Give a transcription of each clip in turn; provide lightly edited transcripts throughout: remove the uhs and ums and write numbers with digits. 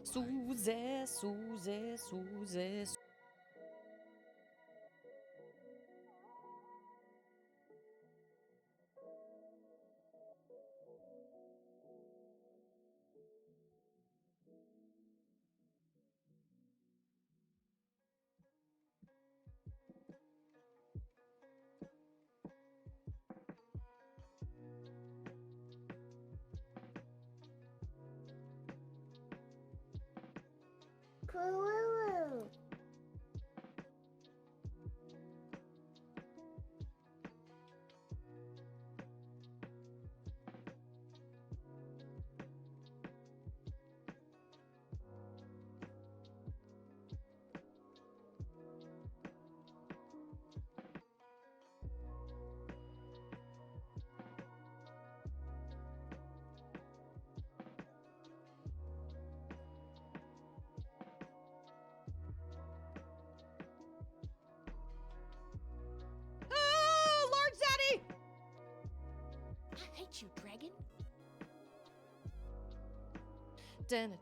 Suze, Suze, Suze. Woo-woo-woo. Oh, Lord Zaddy! I hate you, dragon. Dink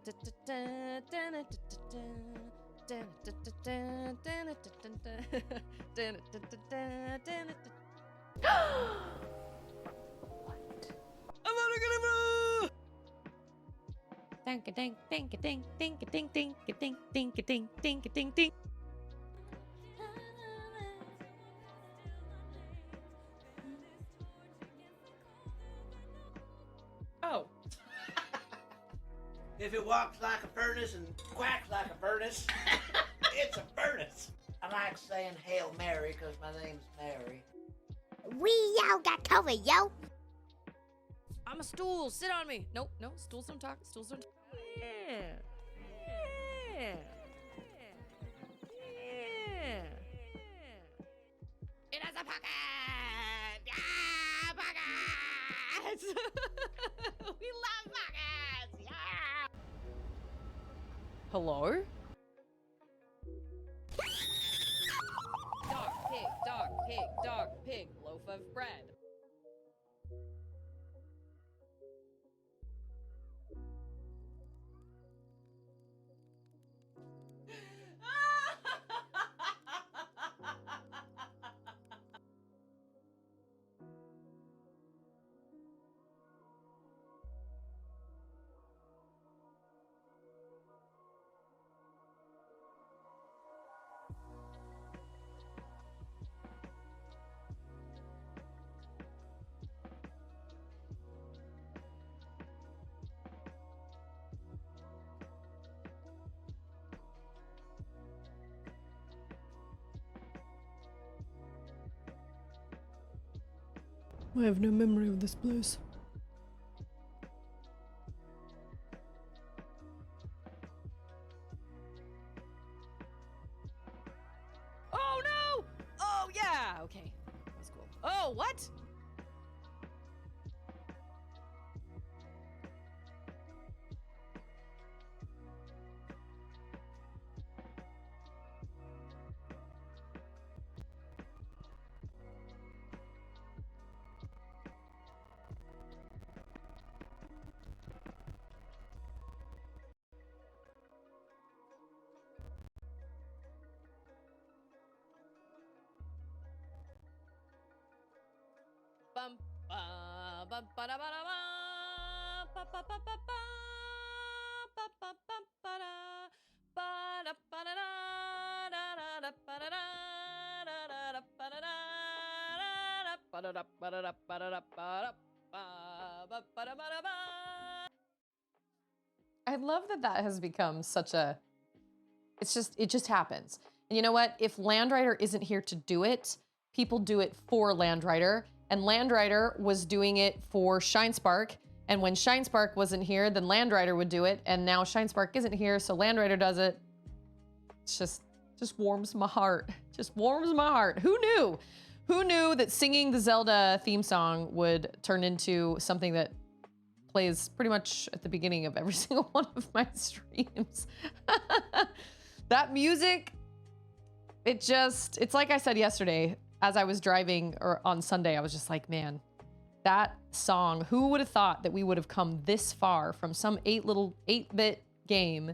a dink, dink a dink, dink a dink, dink a dink, dink a dink, dink a dink, dink. Oh. If it walks like a furnace and quacks like a furnace, it's a furnace. I like saying Hail Mary because my name's Mary. We all got COVID, yo. I'm a stool. Sit on me. Nope, no. Stools don't talk. Stools don't talk. Yeah. Yeah. Yeah. It has a pocket. Yeah, pockets. We love pockets. Yeah. Hello? Dog, pig, loaf of bread. I have no memory of this place. Oh no! Oh yeah! Okay. That's cool. Oh, what? Bum ba ba ba da ba da ba ba ba ba ba ba ba ba ba ba da ba da ba da da da da ba da da da da ba da da ba da da ba da da ba da da ba da ba ba da ba da ba. I love that that has become such a, it just happens. And you know what? If Landrider isn't here to do it, people do it for Landrider. And Landrider was doing it for Shinespark. And when Shinespark wasn't here, then Landrider would do it. And now Shinespark isn't here, so Landrider does it. It's just warms my heart. Just warms my heart. Who knew? Who knew that singing the Zelda theme song would turn into something that plays pretty much at the beginning of every single one of my streams? That music, it's like I said yesterday, as I was driving or on Sunday, I was just like, man, that song, who would have thought that we would have come this far from some 8-bit game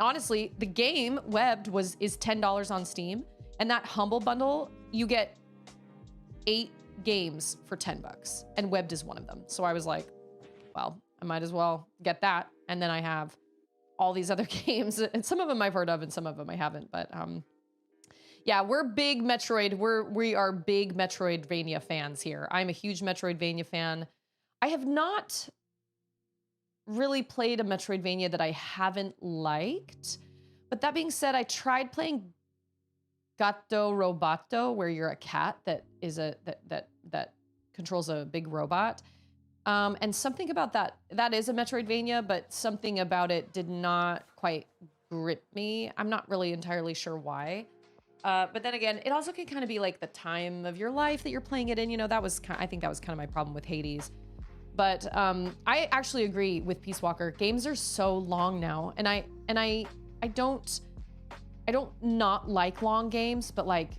honestly, the game Webbed is $10 on Steam, and that Humble Bundle, you get 8 games for $10, and Webbed is one of them. So I was like, well, I might as well get that, and then I have all these other games, and some of them I've heard of, and some of them I haven't. But yeah, we're big Metroid. We are big Metroidvania fans here. I'm a huge Metroidvania fan. I have not really played a Metroidvania that I haven't liked. But that being said, I tried playing Gatto Roboto, where you're a cat that is that controls a big robot. And something about that is a Metroidvania, but something about it did not quite grip me. I'm not really entirely sure why. But then again, it also can kind of be like the time of your life that you're playing it in. You know, I think that was kind of my problem with Hades. But I actually agree with Peace Walker. Games are so long now, and I don't not like long games, but like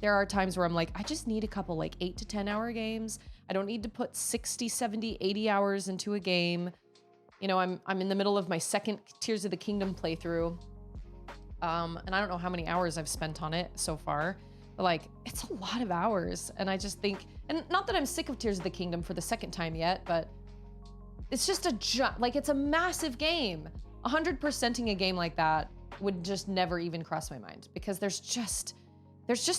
there are times where I'm like, I just need a couple like 8 to 10 hour games. I don't need to put 60, 70, 80 hours into a game. You know, I'm in the middle of my second Tears of the Kingdom playthrough. And I don't know how many hours I've spent on it so far, but like, it's a lot of hours. And I just think, and not that I'm sick of Tears of the Kingdom for the second time yet, but it's just it's a massive game. 100%ing a game like that would just never even cross my mind, because there's just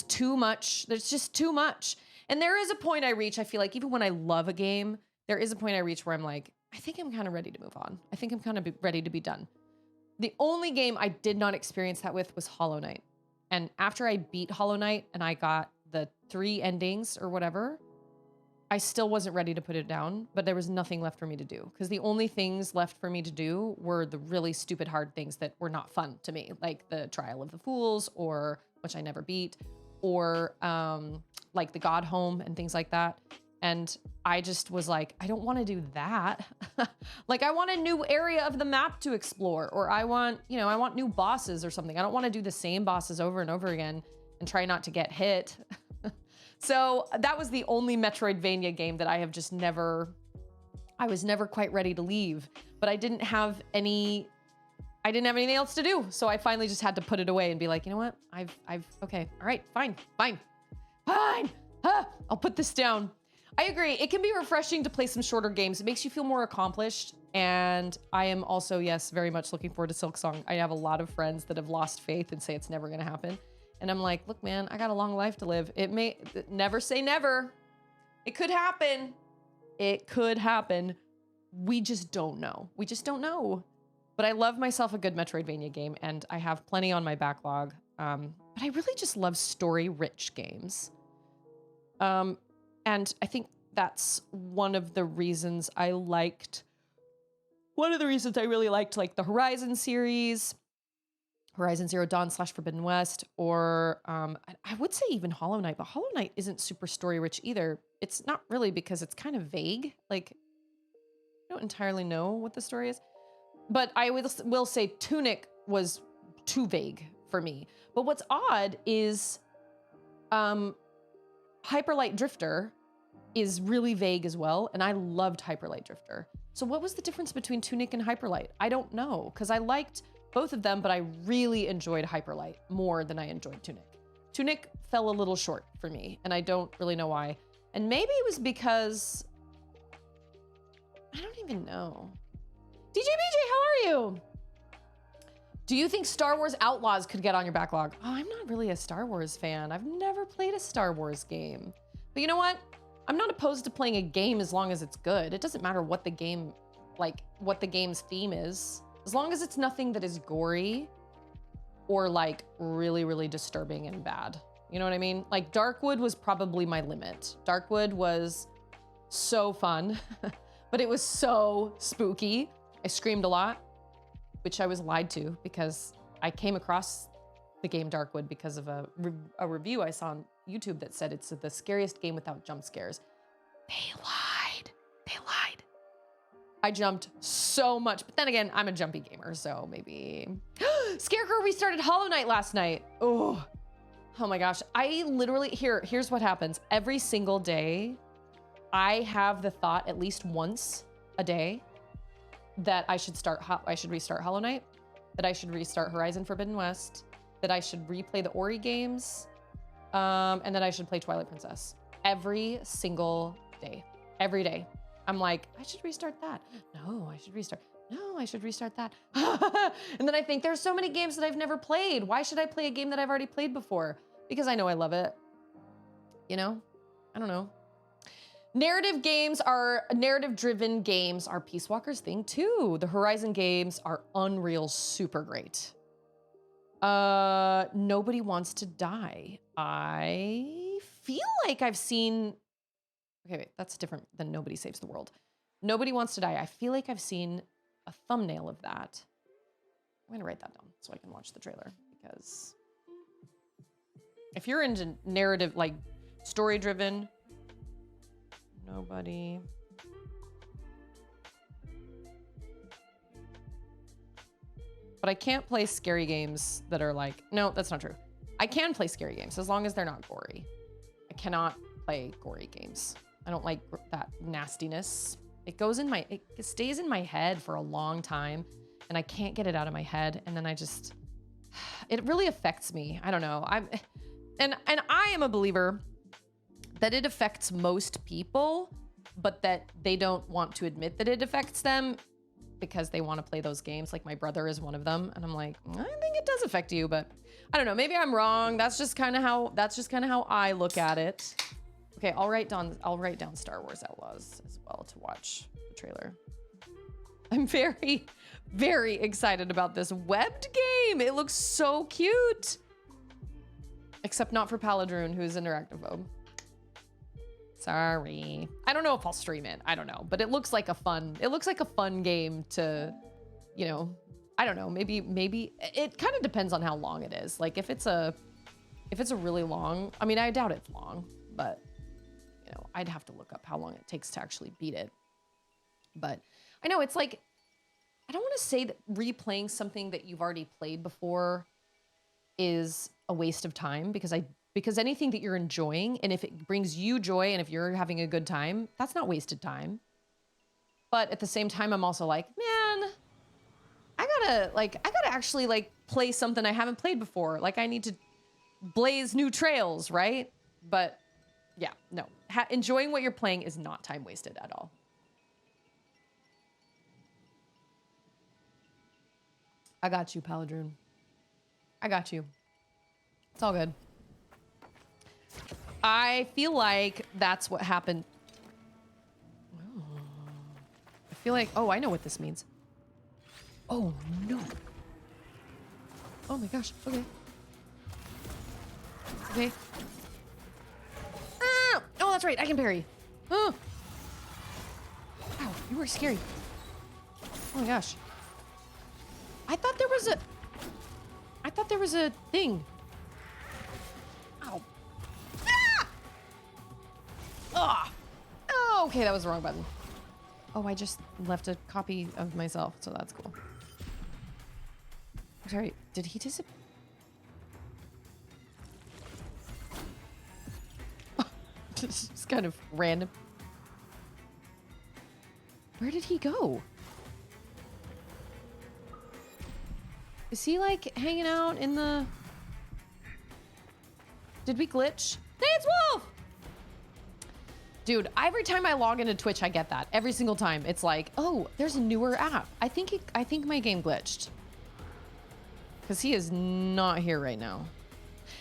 too much. There's just too much. And there is a point I reach, I feel like, even when I love a game, there is a point I reach where I'm like, I think I'm kind of ready to move on. I think I'm kind of ready to be done. The only game I did not experience that with was Hollow Knight. And after I beat Hollow Knight and I got the 3 endings or whatever, I still wasn't ready to put it down, but there was nothing left for me to do. Because the only things left for me to do were the really stupid hard things that were not fun to me, like the Trial of the Fools, or which I never beat, or like the God Home and things like that. And I just was like, I don't want to do that. Like, I want a new area of the map to explore, or I want new bosses or something. I don't want to do the same bosses over and over again and try not to get hit. So that was the only Metroidvania game that I was never quite ready to leave, but I didn't have anything else to do. So I finally just had to put it away and be like, you know what? Okay. All right, fine. I'll put this down. I agree. It can be refreshing to play some shorter games. It makes you feel more accomplished. And I am also, yes, very much looking forward to Silksong. I have a lot of friends that have lost faith and say it's never going to happen. And I'm like, look, man, I got a long life to live. Never say never. It could happen. It could happen. We just don't know. But I love myself a good Metroidvania game, and I have plenty on my backlog. But I really just love story-rich games. And I think that's one of the reasons I really liked like the Horizon series, Horizon Zero Dawn / Forbidden West, or I would say even Hollow Knight, but Hollow Knight isn't super story-rich either. It's not really, because it's kind of vague. Like, I don't entirely know what the story is. But I will say Tunic was too vague for me. But what's odd is Hyperlight Drifter is really vague as well, and I loved Hyperlight Drifter. So what was the difference between Tunic and Hyperlight? I don't know, because I liked both of them, but I really enjoyed Hyperlight more than I enjoyed Tunic. Tunic fell a little short for me, and I don't really know why. And maybe it was because, I don't even know. DJBJ, how are you? Do you think Star Wars Outlaws could get on your backlog? Oh, I'm not really a Star Wars fan. I've never played a Star Wars game. But you know what? I'm not opposed to playing a game as long as it's good. It doesn't matter what the game, like what the game's theme is. As long as it's nothing that is gory or like really, really disturbing and bad. You know what I mean? Like Darkwood was probably my limit. Darkwood was so fun, but it was so spooky. I screamed a lot, which I was lied to because I came across the game Darkwood because of a review I saw on YouTube that said it's the scariest game without jump scares. They lied. I jumped so much, but then again, I'm a jumpy gamer, so maybe. Scarecrow restarted Hollow Knight last night. Oh my gosh. I literally, here's what happens. Every single day, I have the thought at least once a day that I should restart Hollow Knight. that I should restart Horizon Forbidden West, that I should replay the Ori games, and that I should play Twilight Princess every single day. Every day. I'm like, I should restart that. No, I should restart. No, I should restart that. And then I think there's so many games that I've never played. Why should I play a game that I've already played before? Because I know I love it. You know? I don't know. Narrative-driven games are Peace Walker's thing too. The Horizon games are Unreal super great. Nobody Wants to Die. I feel like I've seen... Okay, wait, that's different than Nobody Saves the World. Nobody Wants to Die. I feel like I've seen a thumbnail of that. I'm gonna write that down so I can watch the trailer, because if you're into narrative, like story-driven, Nobody. But I can't play scary games that are like, no, that's not true. I can play scary games as long as they're not gory. I cannot play gory games. I don't like that nastiness. It goes in my, it stays in my head for a long time and I can't get it out of my head. And then I just, it really affects me. I don't know. And I am a believer that it affects most people, but that they don't want to admit that it affects them because they want to play those games. Like my brother is one of them. And I'm like, I think it does affect you, but I don't know. Maybe I'm wrong. That's just kind of how I look at it. Okay, I'll write down Star Wars Outlaws as well to watch the trailer. I'm very, very excited about this webbed game. It looks so cute. Except not for Paladrune, who's interactive-phobe. Sorry. I don't know if I'll stream it. I don't know. But it looks like a fun game to, you know, I don't know. Maybe it kind of depends on how long it is. Like if it's a really long, I mean, I doubt it's long, but you know, I'd have to look up how long it takes to actually beat it. But I know it's like, I don't want to say that replaying something that you've already played before is a waste of time, because anything that you're enjoying, and if it brings you joy and if you're having a good time, that's not wasted time. But at the same time, I'm also like, man, I gotta actually like play something I haven't played before. Like I need to blaze new trails, right? But yeah, no, enjoying what you're playing is not time wasted at all. I got you, Paladrune. I got you. It's all good. I feel like that's what happened. Oh. I feel like, oh, I know what this means. Oh, no. Oh my gosh, okay. Okay. Ah! Oh, that's right, I can parry. Oh. Ow, you were scary. Oh my gosh. I thought there was a thing. Ow. Ah! Ah! Oh, okay, that was the wrong button. Oh, I just left a copy of myself, so that's cool. Sorry, did he disappear? Just kind of random. Where did he go? Is he like hanging out in the... Did we glitch? Dance Wolf! Dude, every time I log into Twitch, I get that. Every single time. It's like, oh, there's a newer app. I think my game glitched. Because he is not here right now.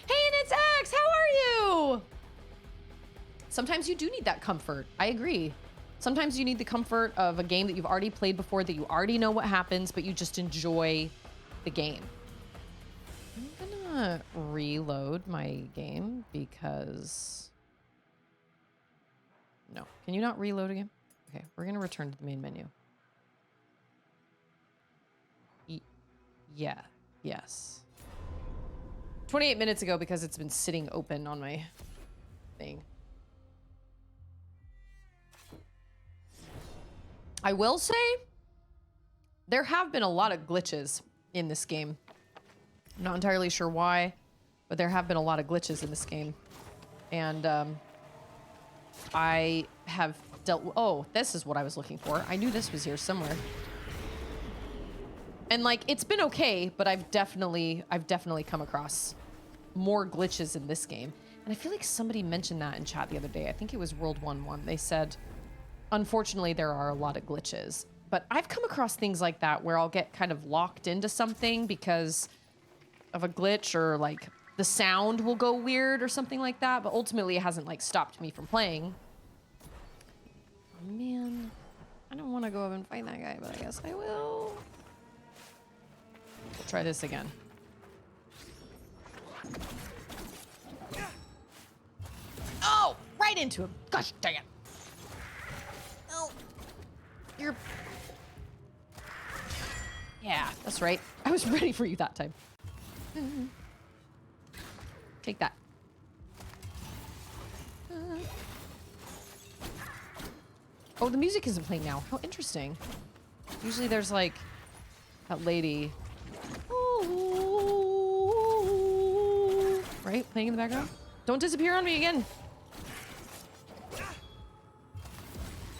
Hey, and it's X! How are you? Sometimes you do need that comfort. I agree. Sometimes you need the comfort of a game that you've already played before, that you already know what happens, but you just enjoy the game. I'm gonna reload my game because... No. Can you not reload again? Okay, we're gonna return to the main menu. Yeah. Yes. 28 minutes ago because it's been sitting open on my thing. I will say, there have been a lot of glitches in this game. I'm not entirely sure why, but there have been a lot of glitches in this game. And I have dealt... Oh, this is what I was looking for. I knew this was here somewhere. And like, it's been okay, but I've definitely come across more glitches in this game. And I feel like somebody mentioned that in chat the other day. I think it was World 1-1. They said, unfortunately, there are a lot of glitches. But I've come across things like that where I'll get kind of locked into something because of a glitch, or like the sound will go weird or something like that. But ultimately, it hasn't like stopped me from playing. Oh, man, I don't want to go up and fight that guy, but I guess I will. We'll try this again. Oh, right into him. Gosh dang it. Oh, you're... Yeah, that's right. I was ready for you that time. Take that. Oh, the music isn't playing now. How interesting. Usually there's like that lady. Right? Playing in the background? Don't disappear on me again.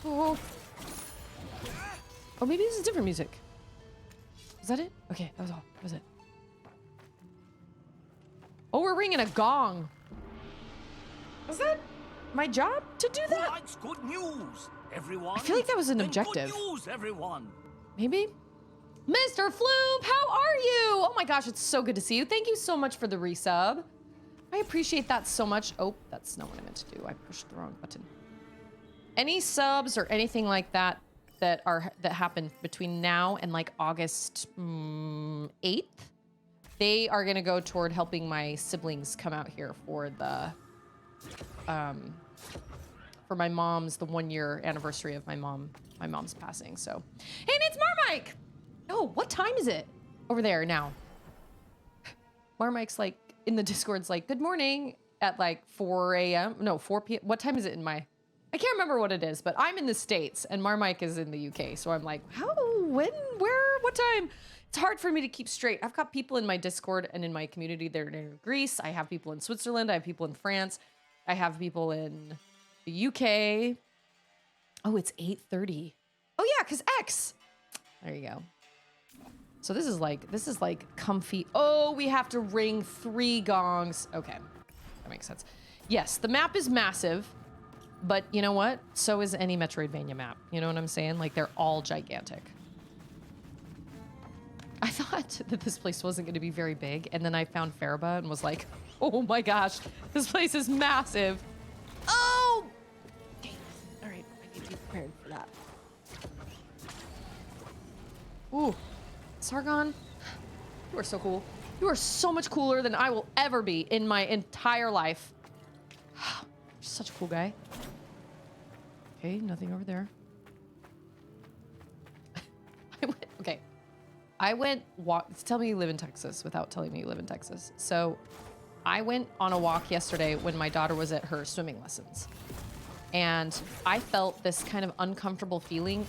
Oh. Oh, maybe this is different music. Is that it? Okay, that was all. That was it. Oh, we're ringing a gong. Is that my job to do that? Who likes good news, everyone? I feel like that was an Then objective. Good news, everyone. Maybe? Mr. Floop, how are you? Oh my gosh, it's so good to see you. Thank you so much for the resub. I appreciate that so much. Oh, that's not what I meant to do. I pushed the wrong button. Any subs or anything like that that happen between now and like August 8th, they are gonna go toward helping my siblings come out here for the for my mom's, the 1-year anniversary of my mom's passing. So, hey, it's Marmike. Oh, what time is it over there now? Marmike's like in the Discord's like, good morning at like 4 a.m. No, 4 p.m. What time is it in my... I can't remember what it is, but I'm in the States and Marmike is in the UK. So I'm like, how, when, where, what time? It's hard for me to keep straight. I've got people in my Discord and in my community that are in Greece. I have people in Switzerland. I have people in France. I have people in the UK. Oh, it's 8:30. Oh yeah, because X. There you go. So this is like comfy. Oh, we have to ring 3 gongs. Okay, that makes sense. Yes, the map is massive, but you know what? So is any Metroidvania map. You know what I'm saying? Like, they're all gigantic. I thought that this place wasn't going to be very big, and then I found Faraba and was like, oh my gosh, this place is massive. Oh! Okay. All right, I need to be prepared for that. Ooh. Sargon, you are so cool. You are so much cooler than I will ever be in my entire life. You're such a cool guy. Okay, nothing over there. I went walk. Tell me you live in Texas without telling me you live in Texas. So I went on a walk yesterday when my daughter was at her swimming lessons. And I felt this kind of uncomfortable feeling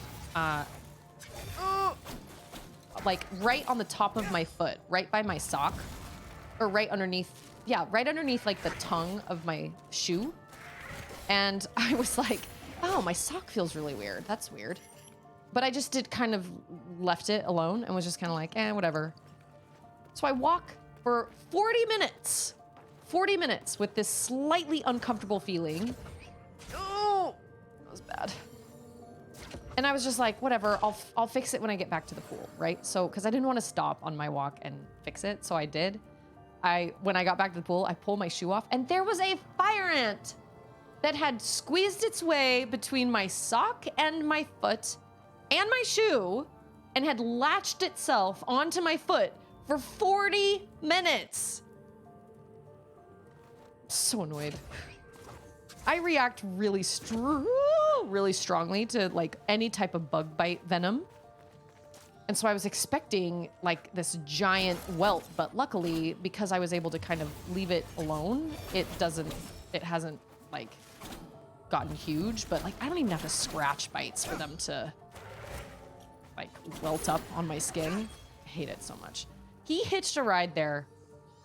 like right on the top of my foot, right by my sock, or right underneath, yeah, right underneath like the tongue of my shoe. And I was like, oh, my sock feels really weird. That's weird. But I just did kind of left it alone and was just kind of like, whatever. So I walk for 40 minutes with this slightly uncomfortable feeling. Oh, that was bad. And I was just like, whatever, I'll fix it when I get back to the pool, right? So, because I didn't want to stop on my walk and fix it, so I did. When I got back to the pool, I pulled my shoe off, and there was a fire ant that had squeezed its way between my sock and my foot and my shoe and had latched itself onto my foot for 40 minutes. I'm so annoyed. I react really strongly to like any type of bug bite venom. And so I was expecting like this giant welt, but luckily because I was able to kind of leave it alone, it hasn't like gotten huge, but like I don't even have to scratch bites for them to like welt up on my skin. I hate it so much. He hitched a ride there,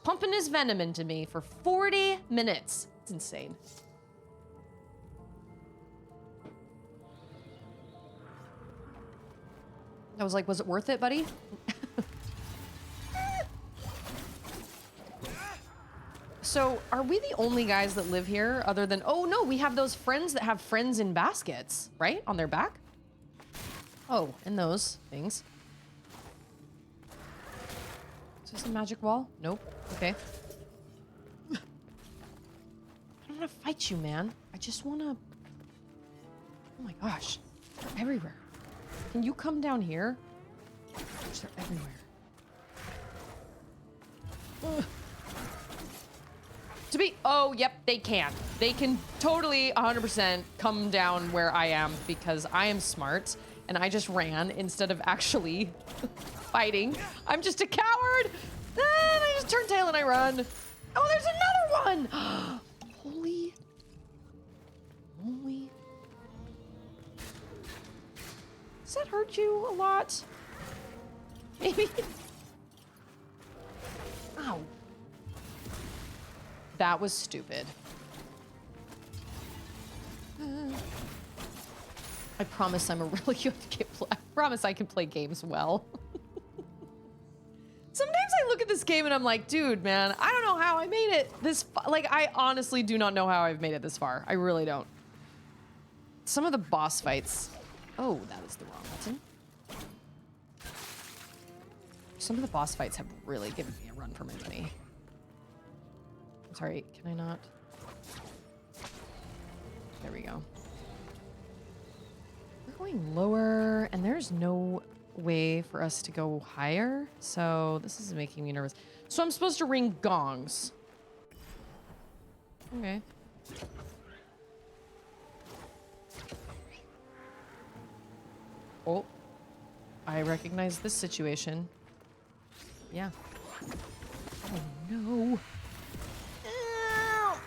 pumping his venom into me for 40 minutes. It's insane. I was like, was it worth it, buddy? So are we the only guys that live here other than, oh no, we have those friends that have friends in baskets, right? On their back? Oh, and those things. Is this a magic wall? Nope. Okay. I don't want to fight you, man. I just want to... Oh my gosh. They're everywhere. Can you come down here? Gosh, they're everywhere. Ugh. To be... Oh, yep, they can. They can totally 100% come down where I am because I am smart and I just ran instead of actually fighting. I'm just a coward. Then I just turn tail and I run. Oh, there's another one. Holy moly. Does that hurt you a lot? Maybe. Ow. That was stupid. I promise I'm a really good game player. I promise I can play games well. Sometimes I look at this game and I'm like, dude, man, I don't know how I made it this far. Like, I honestly do not know how I've made it this far. I really don't. Some of the boss fights. Oh, that is the wrong button. Some of the boss fights have really given me a run for my money. I'm sorry, can I not? There we go. We're going lower, and there's no way for us to go higher, so this is making me nervous. So I'm supposed to ring gongs. Okay. Oh, I recognize this situation. Yeah. Oh no. Ow.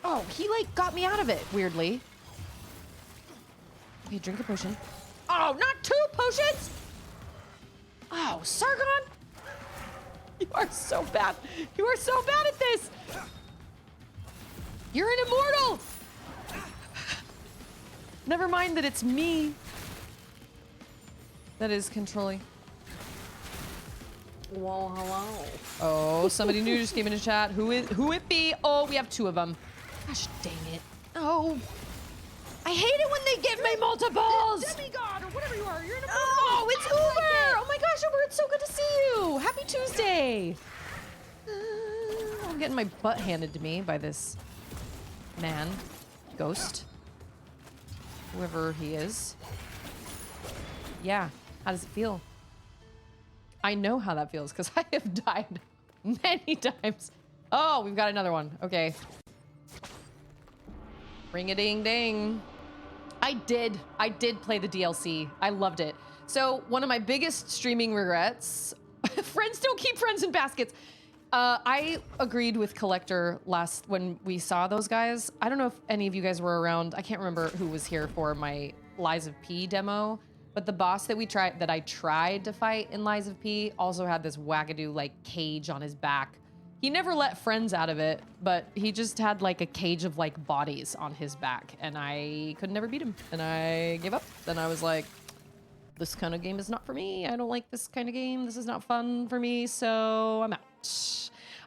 Oh, he like got me out of it, weirdly. Okay, drink a potion. Oh, not 2 potions! Oh, Sargon! You are so bad. You are so bad at this! You're an immortal! Never mind that it's me that is controlling. Well, hello. Oh, somebody new just came into chat. Who it be? Oh, we have 2 of them. Gosh dang it. Oh. I hate it when they give me multiples! Demigod or whatever you are, you're an immortal. Oh, it's Uber! Oh my gosh, Uber, it's so good to see you! Happy Tuesday! I'm getting my butt handed to me by this man. Ghost. Whoever he is. Yeah, how does it feel? I know how that feels because I have died many times. Oh, we've got another one. Okay. Ring-a-ding-ding. I did play the DLC. I loved it. So one of my biggest streaming regrets, friends don't keep friends in baskets. I agreed with Collector when we saw those guys. I don't know if any of you guys were around. I can't remember who was here for my Lies of P demo, but the boss that I tried to fight in Lies of P also had this wackadoo like cage on his back. He never let friends out of it, but he just had like a cage of like bodies on his back, and I could never beat him, and I gave up. Then I was like, this kind of game is not for me. I don't like this kind of game. This is not fun for me, so I'm out.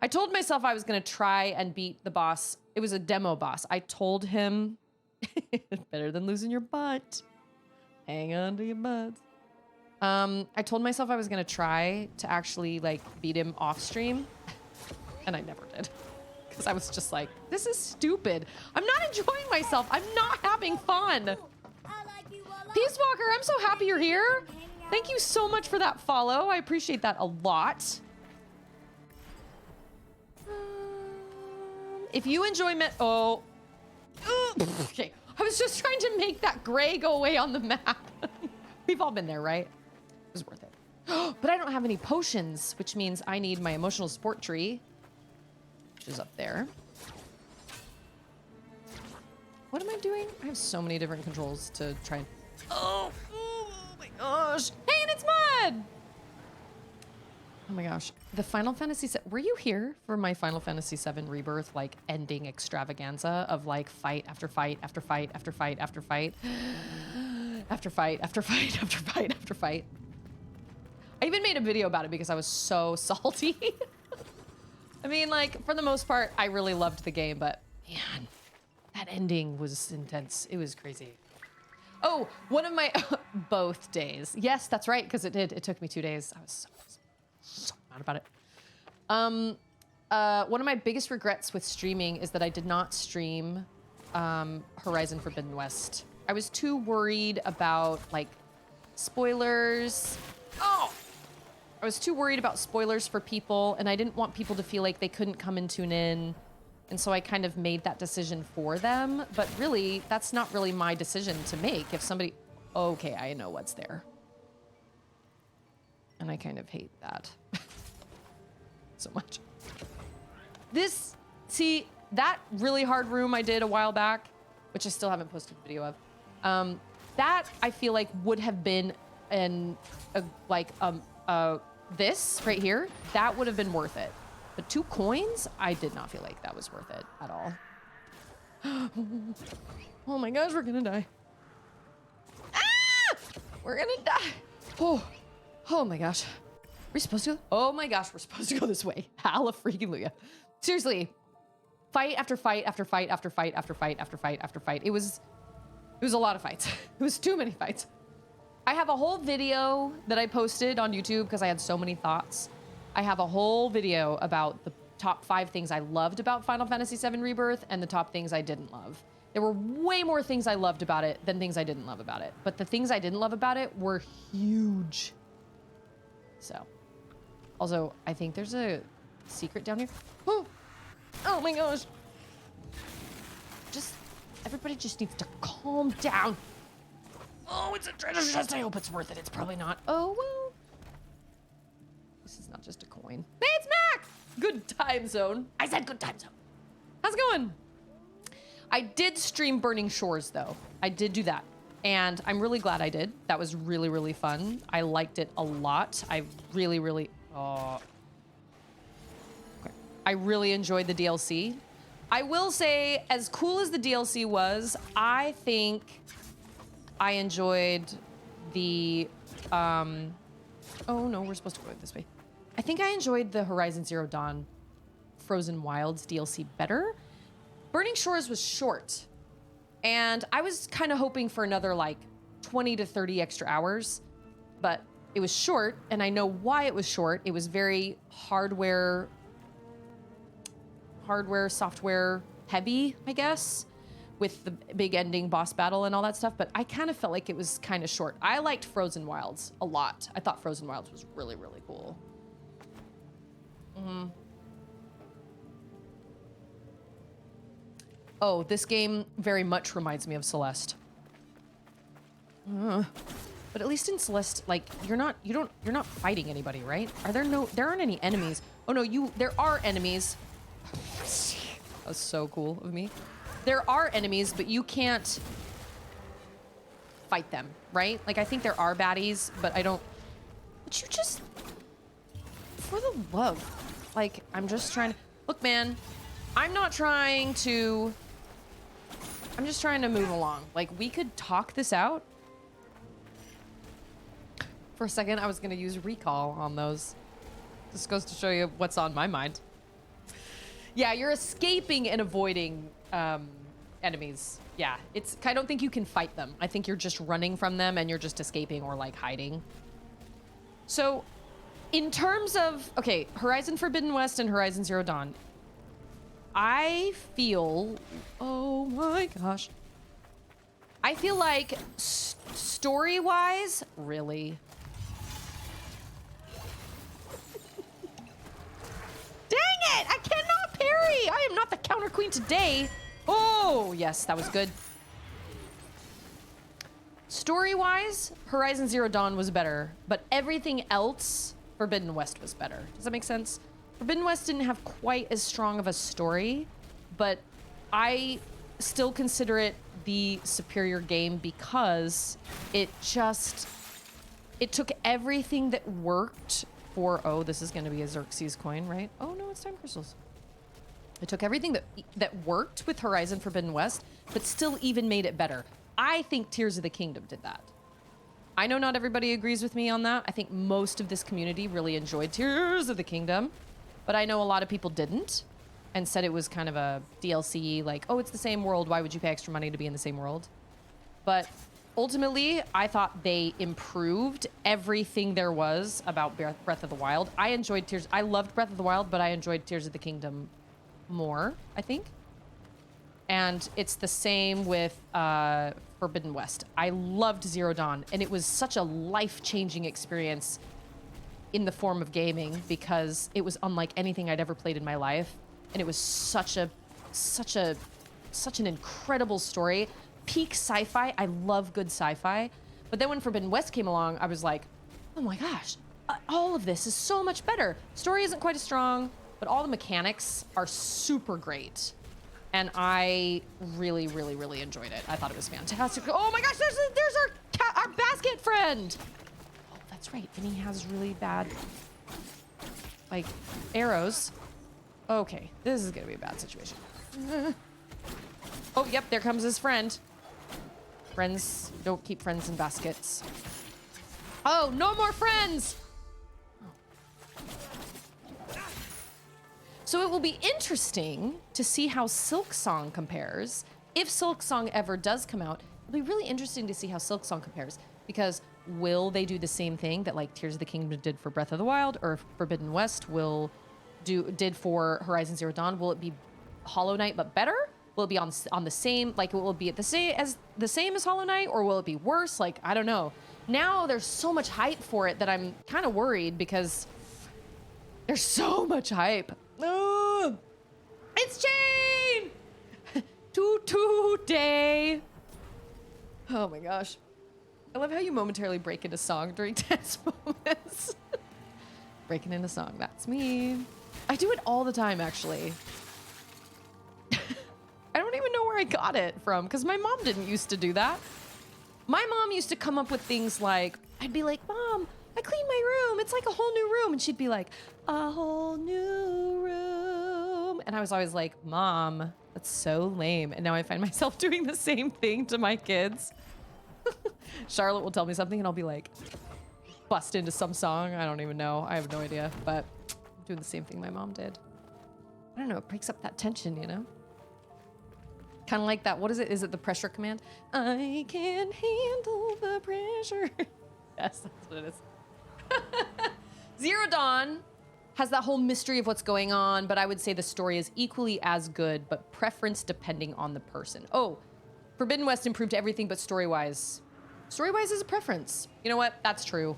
I told myself I was gonna try and beat the boss. It was a demo boss. I told him, better than losing your butt. Hang on to your butts. I told myself I was gonna try to actually like beat him off stream. And I never did. Because I was just like, this is stupid. I'm not enjoying myself. I'm not having fun. Peace Walker, I'm so happy you're here. Thank you so much for that follow. I appreciate that a lot. If you enjoy oh. Okay. I was just trying to make that gray go away on the map. We've all been there, right? It was worth it. But I don't have any potions, which means I need my emotional support tree. Which is up there. What am I doing? I have so many different controls to try and... Oh my gosh. Hey, and it's Mud! Oh my gosh. The Final Fantasy... Were you here for my Final Fantasy VII Rebirth, like, ending extravaganza of, like, fight after fight after fight after fight after fight? After fight after fight after fight after fight. I even made a video about it because I was so salty. I mean, like, for the most part, I really loved the game, but man, that ending was intense. It was crazy. Oh, one of my both days. Yes, that's right, because it did. It took me 2 days. I was so mad about it. One of my biggest regrets with streaming is that I did not stream Horizon Forbidden West. I was too worried about like spoilers. Oh! I was too worried about spoilers for people, and I didn't want people to feel like they couldn't come and tune in. And so I kind of made that decision for them. But really, that's not really my decision to make. If somebody... Okay, I know what's there. And I kind of hate that. So much. This... See, that really hard room I did a while back, which I still haven't posted a video of, that I feel like would have been this right here, that would have been worth it. But 2 coins, I did not feel like that was worth it at all. Oh my gosh, we're gonna die. Ah! We're gonna die. Oh my gosh. We're supposed to go? Oh my gosh, we're supposed to go this way. Hallelujah. Seriously, fight after fight after fight after fight after fight after fight after fight. It was a lot of fights. It was too many fights. I have a whole video that I posted on YouTube because I had so many thoughts. I have a whole video about the top 5 things I loved about Final Fantasy VII Rebirth and the top things I didn't love. There were way more things I loved about it than things I didn't love about it. But the things I didn't love about it were huge. So, also, I think there's a secret down here. Oh my gosh. Everybody just needs to calm down. Oh, it's a treasure chest. I hope it's worth it. It's probably not. Oh, well. This is not just a coin. Hey, it's Mac! Good time zone. I said good time zone. How's it going? I did stream Burning Shores, though. I did do that. And I'm really glad I did. That was really, really fun. I liked it a lot. I really, really... okay. I really enjoyed the DLC. I will say, as cool as the DLC was, I think I enjoyed the... oh, no, we're supposed to go this way. I think I enjoyed the Horizon Zero Dawn Frozen Wilds DLC better. Burning Shores was short. And I was kind of hoping for another, like, 20 to 30 extra hours. But it was short, and I know why it was short. It was very hardware, software heavy, I guess, with the big ending boss battle and all that stuff. But I kind of felt like it was kind of short. I liked Frozen Wilds a lot. I thought Frozen Wilds was really, really cool. Oh, this game very much reminds me of Celeste. But at least in Celeste, like, you're not fighting anybody, right? There aren't any enemies. Oh no, there are enemies. That was so cool of me. There are enemies, but you can't fight them, right? Like, I think there are baddies, but I don't... But you just... For the love. Like, I'm just trying to... Look, man, I'm not trying to... I'm just trying to move along. Like, we could talk this out. For a second, I was going to use recall on those. This goes to show you what's on my mind. Yeah, you're escaping and avoiding enemies. Yeah, I don't think you can fight them. I think you're just running from them and you're just escaping or, like, hiding. So, in terms of... Okay, Horizon Forbidden West and Horizon Zero Dawn. I feel... Oh my gosh. I feel like story-wise... Really? Dang it! I cannot parry! I am not the counter queen today. Oh, yes, that was good. Story-wise, Horizon Zero Dawn was better, but everything else, Forbidden West was better. Does that make sense? Forbidden West didn't have quite as strong of a story, but I still consider it the superior game because it took everything that worked for... Oh, this is going to be a Xerxes coin, right? Oh, no, it's time crystals. It took everything that worked with Horizon Forbidden West, but still even made it better. I think Tears of the Kingdom did that. I know not everybody agrees with me on that. I think most of this community really enjoyed Tears of the Kingdom. but I know a lot of people didn't and said it was kind of a DLC, like, oh, it's the same world. Why would you pay extra money to be in the same world? But ultimately, I thought they improved everything there was about Breath of the Wild. I loved Breath of the Wild, but I enjoyed Tears of the Kingdom more, I think. And it's the same with Forbidden West. I loved Zero Dawn, and it was such a life-changing experience in the form of gaming because it was unlike anything I'd ever played in my life. And it was such an incredible story. Peak sci-fi. I love good sci-fi. But then when Forbidden West came along, I was like, oh my gosh, all of this is so much better. Story isn't quite as strong, but all the mechanics are super great. And I really, really, really enjoyed it. I thought it was fantastic. Oh my gosh, there's our basket friend. Oh, that's right. And he has really bad, like, arrows. Okay, this is gonna be a bad situation. Oh, yep, there comes his friend. Friends, don't keep friends in baskets. Oh, no more friends! So it will be interesting to see how Silksong compares. If Silksong ever does come out, it'll be really interesting to see how Silksong compares. Because will they do the same thing that like Tears of the Kingdom did for Breath of the Wild, or Forbidden West did for Horizon Zero Dawn? Will it be Hollow Knight but better? Will it be on the same, like will it be the same as Hollow Knight, or will it be worse? Like, I don't know. Now there's so much hype for it that I'm kind of worried because there's so much hype. It's Chain! Today. Oh my gosh. I love how you momentarily break into song during tense moments. Breaking into song, that's me. I do it all the time, actually. I don't even know where I got it from, because my mom didn't used to do that. My mom used to come up with things like, I'd be like, Mom, I cleaned my room. It's like a whole new room. And she'd be like, a whole new room. And I was always like, Mom, that's so lame. And now I find myself doing the same thing to my kids. Charlotte will tell me something and I'll be like, bust into some song. I don't even know. I have no idea. But I'm doing the same thing my mom did. I don't know. It breaks up that tension, you know? Kind of like that. What is it? Is it the pressure command? I can handle the pressure. Yes, that's what it is. Zero Dawn has that whole mystery of what's going on, but I would say the story is equally as good, but preference depending on the person. Oh, Forbidden West improved everything but story-wise. Story-wise is a preference. You know what? That's true.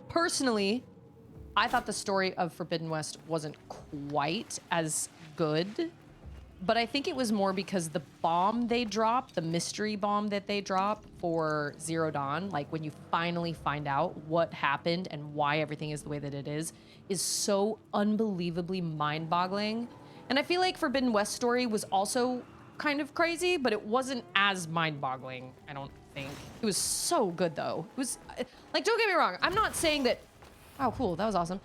Personally, I thought the story of Forbidden West wasn't quite as good, but I think it was more because the bomb they dropped, the mystery bomb that they dropped for Zero Dawn, like when you finally find out what happened and why everything is the way that it is so unbelievably mind-boggling. And I feel like Forbidden West story was also kind of crazy, but it wasn't as mind-boggling, I don't think. It was so good, though. It was, like, don't get me wrong. I'm not saying that, oh, cool, that was awesome.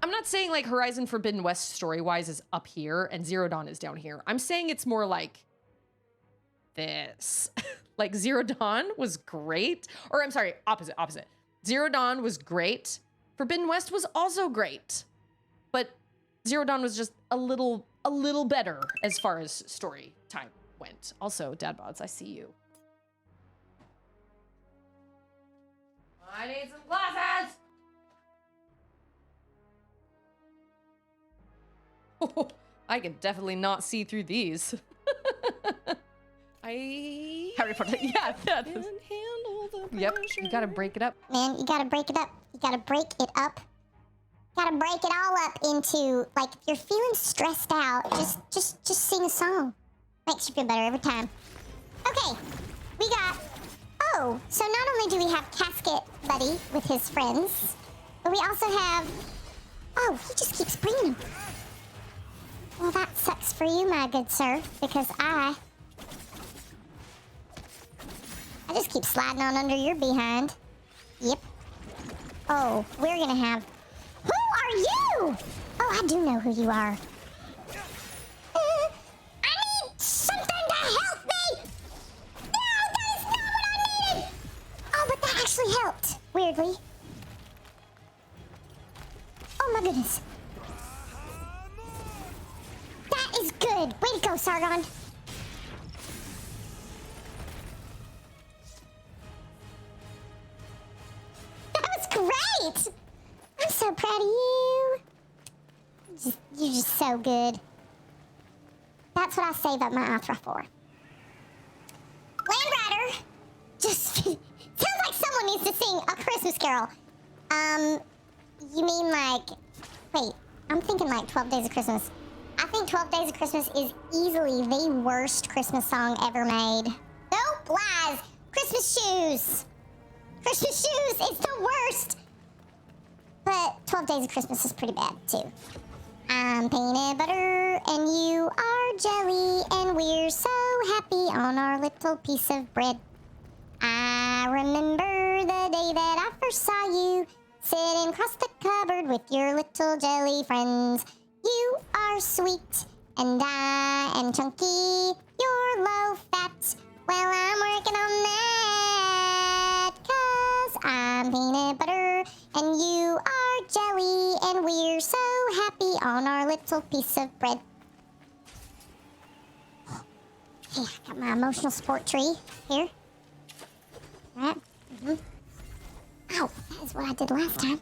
I'm not saying like Horizon Forbidden West story-wise is up here and Zero Dawn is down here. I'm saying it's more like this. Like Zero Dawn was great. Or I'm sorry, opposite. Zero Dawn was great. Forbidden West was also great. But Zero Dawn was just a little better as far as story time went. Also, Dadbods, I see you. I need some glasses! Oh, I can definitely not see through these. Harry Potter, yeah. Yep, you gotta break it up. Man, you gotta break it up. You gotta break it up. Gotta break it all up into, like, if you're feeling stressed out, just sing a song. Makes you feel better every time. Okay, we got, oh, so not only do we have Casket Buddy with his friends, but we also have, oh, he just keeps bringing them. Well, that sucks for you, my good sir, because I just keep sliding on under your behind. Yep. Oh, we're gonna have... Who are you? Oh, I do know who you are. I need something to help me! No, that is not what I needed! Oh, but that actually helped, weirdly. Oh my goodness. good. Way to go, Sargon. That was great. I'm so proud of you. You're just so good. That's what I save up my opera for. Land Rider just sounds like someone needs to sing a Christmas carol. You mean like, wait, I'm thinking like 12 Days of Christmas. I think 12 Days of Christmas is easily the worst Christmas song ever made. Nope, lies. Christmas Shoes. Christmas Shoes, it's the worst. But 12 Days of Christmas is pretty bad too. I'm peanut butter and you are jelly and we're so happy on our little piece of bread. I remember the day that I first saw you sitting across the cupboard with your little jelly friends. You are sweet and I am chunky. You're low fat. Well, I'm working on that 'cause I'm peanut butter and you are jelly and we're so happy on our little piece of bread. Okay, I got my emotional support tree here. Right? Mm-hmm. Ow, that is what I did last time.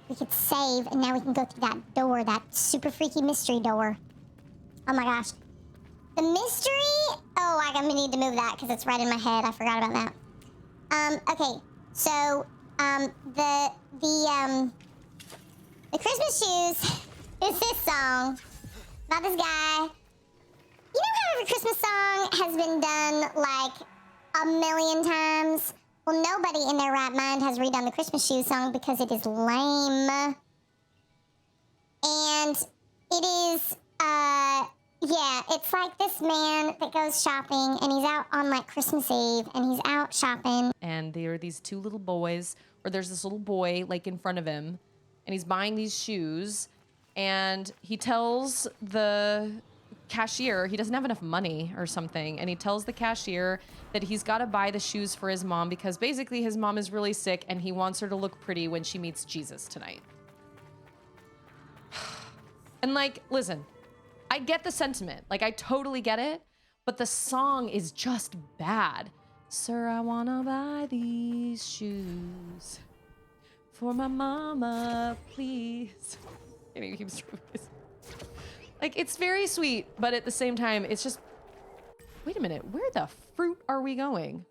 We could save, and now we can go through that door, that super freaky mystery door. Oh my gosh. The mystery? Oh, I'm gonna need to move that because it's right in my head. I forgot about that. Okay, so, the Christmas Shoes is this song about this guy. You know how every Christmas song has been done like a million times? Well, nobody in their right mind has redone the Christmas Shoes song because it is lame. And it is, yeah, it's like this man that goes shopping and he's out on like Christmas Eve and he's out shopping. And there are these two little boys, or there's this little boy like in front of him, and he's buying these shoes, and he tells the cashier he doesn't have enough money or something, and he tells the cashier that he's got to buy the shoes for his mom because basically his mom is really sick and he wants her to look pretty when she meets Jesus tonight. And like, listen, I get the sentiment, like I totally get it, but the song is just bad. Sir, I wanna buy these shoes for my mama, please. And he keeps like, it's very sweet, but at the same time, it's just, wait a minute, where the fruit are we going?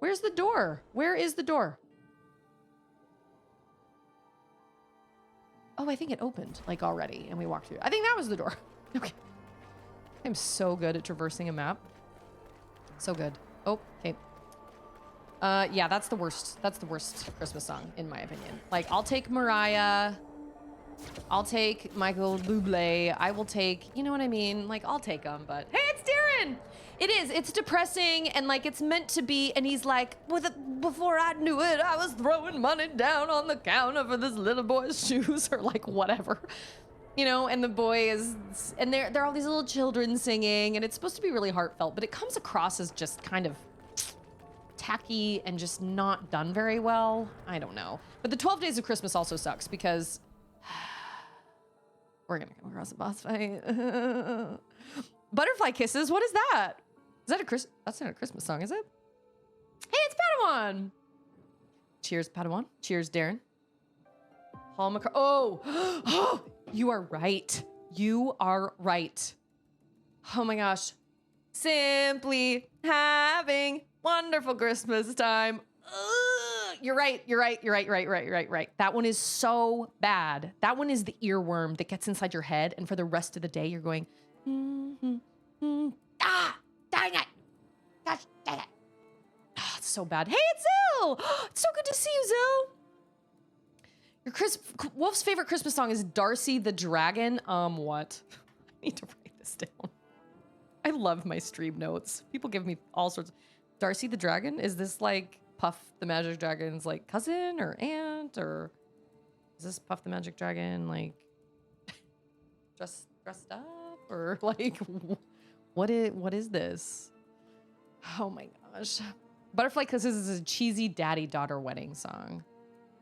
Where's the door? Where is the door? Oh, I think it opened like already and we walked through. I think that was the door. Okay. I'm so good at traversing a map. So good. Oh, okay. Yeah, that's the worst. That's the worst Christmas song, in my opinion. Like, I'll take Mariah. I'll take Michael Bublé. I will take, you know what I mean? Like, I'll take them, but hey, it's Darren! It is. It's depressing, and like, it's meant to be, and he's like, before I knew it, I was throwing money down on the counter for this little boy's shoes, or like, whatever. You know, and the boy is, and there are all these little children singing, and it's supposed to be really heartfelt, but it comes across as just kind of tacky and just not done very well. I don't know. But the 12 Days of Christmas also sucks because we're gonna come across a boss fight. Butterfly Kisses, what is that? Is that that's not a Christmas song, is it? Hey, it's Padawan! Cheers, Padawan. Cheers, Darren. Paul McCartney. Oh, you are right. You are right. Oh my gosh. Simply having wonderful Christmas time. Ugh. You're right. Right. That one is so bad. That one is the earworm that gets inside your head, and for the rest of the day, you're going, dang it. Gosh, dang it. Oh, it's so bad. Hey, it's Zill. It's so good to see you, Zill. Wolf's favorite Christmas song is Darcy the Dragon. What? I need to write this down. I love my stream notes. People give me all sorts of... Darcy the Dragon? Is this like Puff the Magic Dragon's like cousin or aunt, or is this Puff the Magic Dragon like dressed up, or like what is this? Oh my gosh. Butterfly Kisses is a cheesy daddy-daughter wedding song.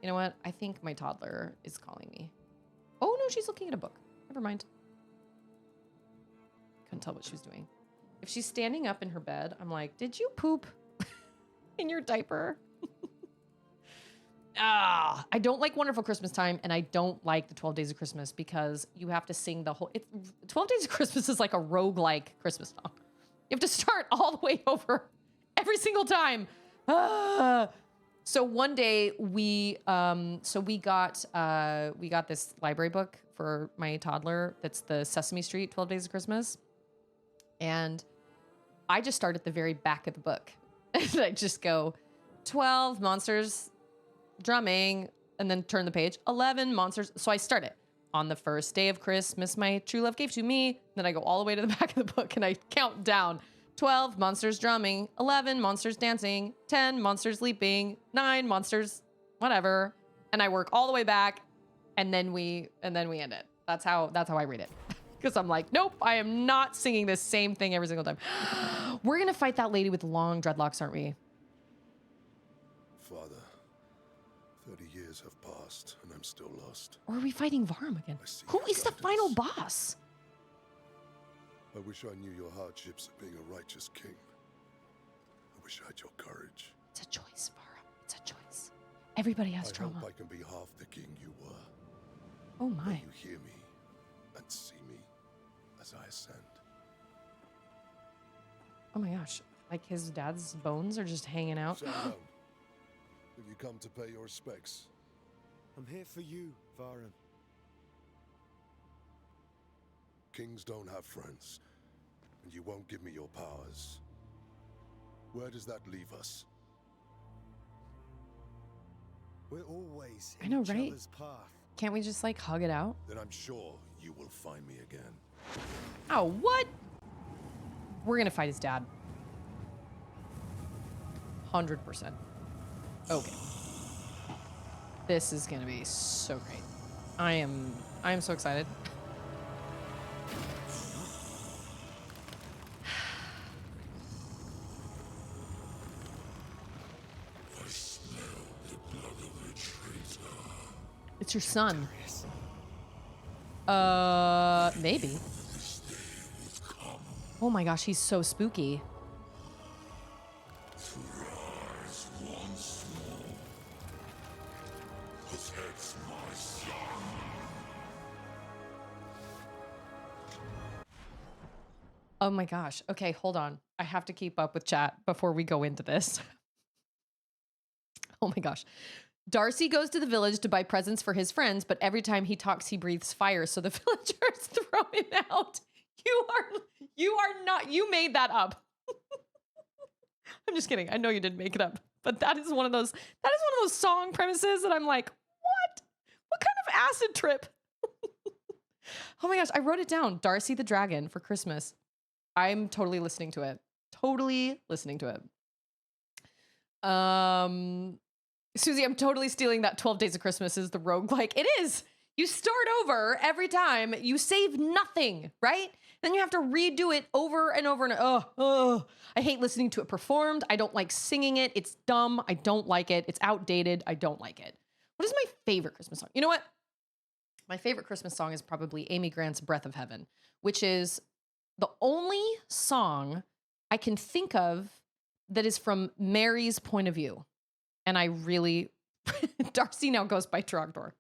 You know what? I think my toddler is calling me. Oh, no, she's looking at a book. Never mind. Couldn't tell what she was doing. If she's standing up in her bed, I'm like, did you poop in your diaper? I don't like Wonderful Christmas Time, and I don't like the 12 Days of Christmas because you have to sing the whole... 12 Days of Christmas is like a roguelike Christmas song. You have to start all the way over every single time. So one day we got this library book for my toddler that's the Sesame Street 12 Days of Christmas. And I just start at the very back of the book. And I just go, 12 monsters drumming, and then turn the page, 11 monsters. So I start it. On the first day of Christmas, my true love gave to me. Then I go all the way to the back of the book and I count down. 12 monsters drumming, 11 monsters dancing, 10 monsters leaping, 9 monsters, whatever. And I work all the way back, and then we end it. That's how I read it. Because I'm like, nope, I am not singing this same thing every single time. We're gonna fight that lady with long dreadlocks, aren't we? Father, 30 years have passed, and I'm still lost. Or are we fighting Varm again? I see Who your is the guidance. final boss? I wish I knew your hardships of being a righteous king. I wish I had your courage. It's a choice, Varm. It's a choice. Everybody has I trauma. hope I can be half the king you were. Oh May my. you hear me and see me as I ascend. Oh my gosh. Like his dad's bones are just hanging out. So, have you come to pay your respects? I'm here for you, Varan. Kings don't have friends, and you won't give me your powers. Where does that leave us? We're always I in know, each right? other's path. Can't we just like hug it out? Then I'm sure you will find me again. Oh, what? We're gonna fight his dad. 100%. Okay. This is gonna be so great. I am so excited. It's your son. Maybe. Oh my gosh, he's so spooky. Oh my gosh. Okay, hold on. I have to keep up with chat before we go into this. Oh my gosh. Darcy goes to the village to buy presents for his friends, but every time he talks, he breathes fire, so the villagers throw him out. You are not, you made that up. I'm just kidding. I know you didn't make it up, but that is one of those song premises that I'm like, what? What kind of acid trip? Oh my gosh, I wrote it down. Darcy the Dragon for Christmas. I'm totally listening to it. Totally listening to it. Susie, I'm totally stealing that 12 Days of Christmas is the roguelike. It is. You start over every time. You save nothing, right? Then you have to redo it over and over and I hate listening to it performed. I don't like singing it. It's dumb. I don't like it. It's outdated. I don't like it. What is my favorite Christmas song? You know what? My favorite Christmas song is probably Amy Grant's Breath of Heaven, which is the only song I can think of that is from Mary's point of view. And I really, Darcy now goes by Trogdor.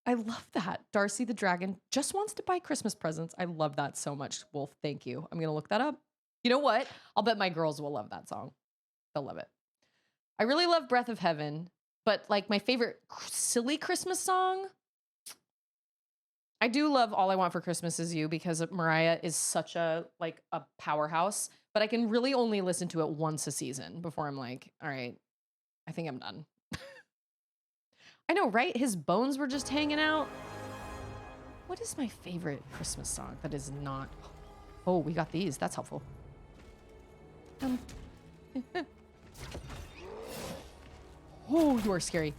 I love that. Darcy the Dragon just wants to buy Christmas presents. I love that so much. Wolf, thank you. I'm going to look that up. You know what? I'll bet my girls will love that song. They'll love it. I really love Breath of Heaven, but like my favorite silly Christmas song, I do love All I Want for Christmas Is You because Mariah is such a powerhouse, but I can really only listen to it once a season before I'm like, all right, I think I'm done. I know, right? His bones were just hanging out. What is my favorite Christmas song that is not? Oh, we got these. That's helpful. Oh, you are scary.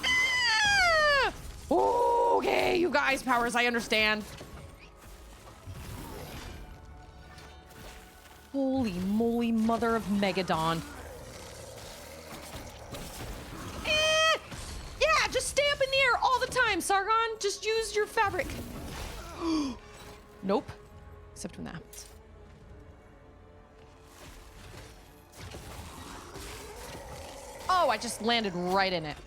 Ah! Okay, you guys, powers, I understand. Holy moly, mother of Megadon. Yeah, just stay up in the air all the time, Sargon. Just use your fabric. Nope. Except when that happens. Oh, I just landed right in it.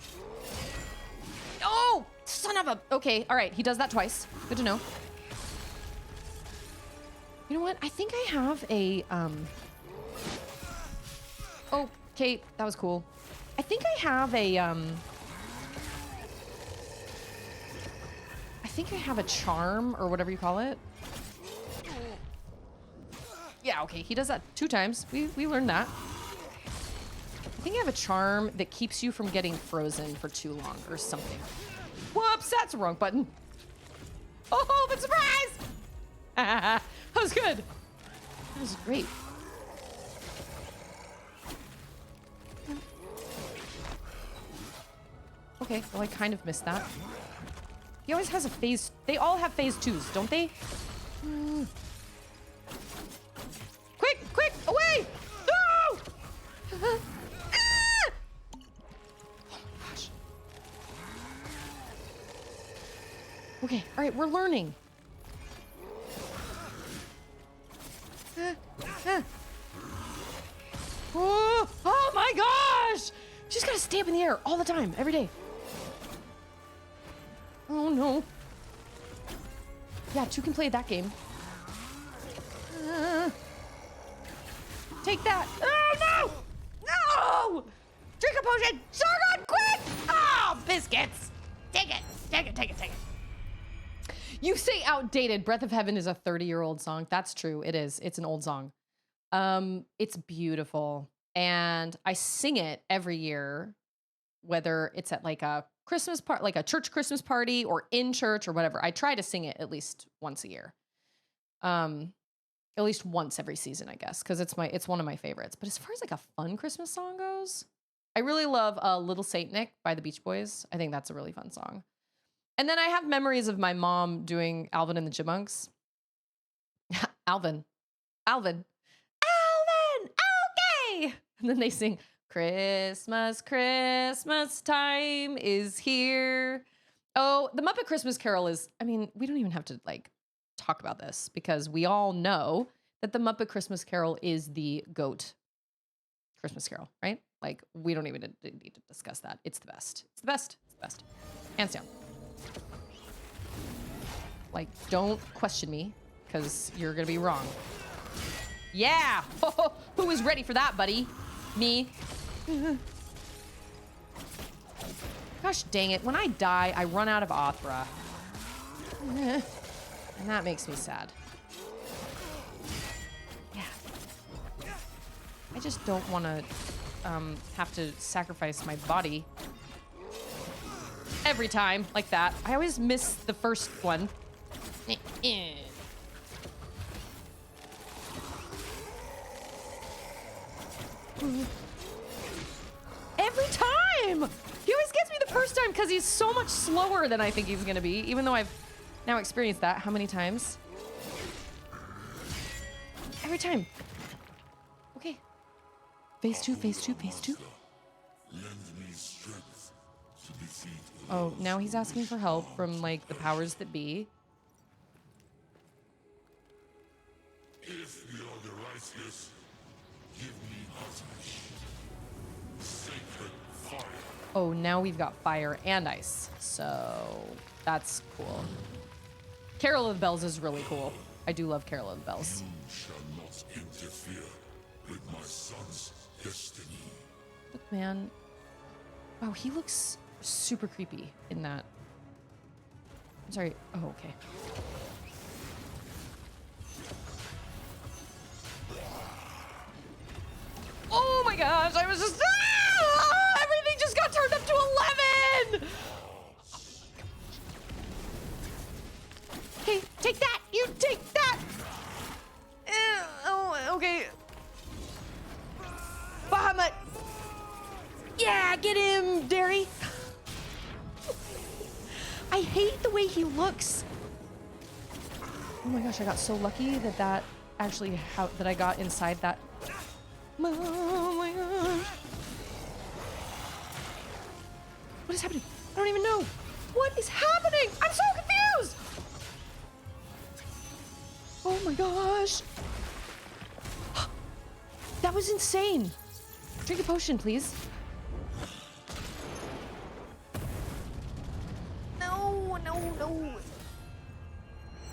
Oh, son of a... Okay, all right. He does that twice. Good to know. You know what? I think I have a... Oh, okay. That was cool. I think I have a... I think I have a charm or whatever you call it. Yeah, okay. He does that 2 times. We learned that. I think I have a charm that keeps you from getting frozen for too long or something. Whoops, that's the wrong button. Oh, but surprise! That was good. That was great. Okay, well, I kind of missed that. He always has a phase. They all have phase 2s, don't they? Quick, quick, away! No! Oh my gosh. Okay, all right, we're learning. Oh my gosh! She's gotta stay up in the air all the time, every day. Oh no. Yeah, 2 can play that game. Take that. Oh no! No! Drink a potion! Sargon, quick! Oh, biscuits! Take it, take it, take it, take it. You say outdated. Breath of Heaven is a 30-year-old song. That's true. It is. It's an old song. It's beautiful. And I sing it every year, whether it's at like a Christmas part, like a church Christmas party or in church or whatever. I try to sing it at least once a year. At least once every season, I guess, because it's one of my favorites. But as far as like a fun Christmas song goes, I really love Little Saint Nick by the Beach Boys. I think that's a really fun song. And then I have memories of my mom doing Alvin and the Chipmunks. Alvin. Okay! And then they sing, Christmas, Christmas time is here. Oh, the Muppet Christmas Carol is, I mean, we don't even have to like talk about this because we all know that the Muppet Christmas Carol is the GOAT Christmas Carol, right? Like, we don't even need to discuss that. It's the best. It's the best. It's the best. Hands down. Like, don't question me because you're going to be wrong. Yeah. Who is ready for that, buddy? Me. Gosh dang it. When I die, I run out of opera. And that makes me sad. Yeah. I just don't want to have to sacrifice my body every time like that. I always miss the first one. Every time! He always gets me the first time because he's so much slower than I think he's gonna be, even though I've now experienced that how many times? Every time. Okay. Phase 2, phase 2, phase 2. Oh, now he's asking for help from, like, the powers that be. If we are the righteous, give me ice. Sacred fire. Oh, now we've got fire and ice. So that's cool. Carol of the Bells is really cool. I do love Carol of the Bells. You shall not interfere with my son's destiny. Look, man. Wow, he looks super creepy in that. I'm sorry. Oh, okay. Oh my gosh, I was just... Ah! Everything just got turned up to 11! Okay, take that! You take that! Oh, okay. Bahamut! Yeah, get him, Darius! I hate the way he looks. Oh my gosh, I got so lucky that actually that I got inside that. Oh my gosh. What is happening? I don't even know. What is happening? I'm so confused. Oh my gosh. That was insane. Drink a potion, please. No.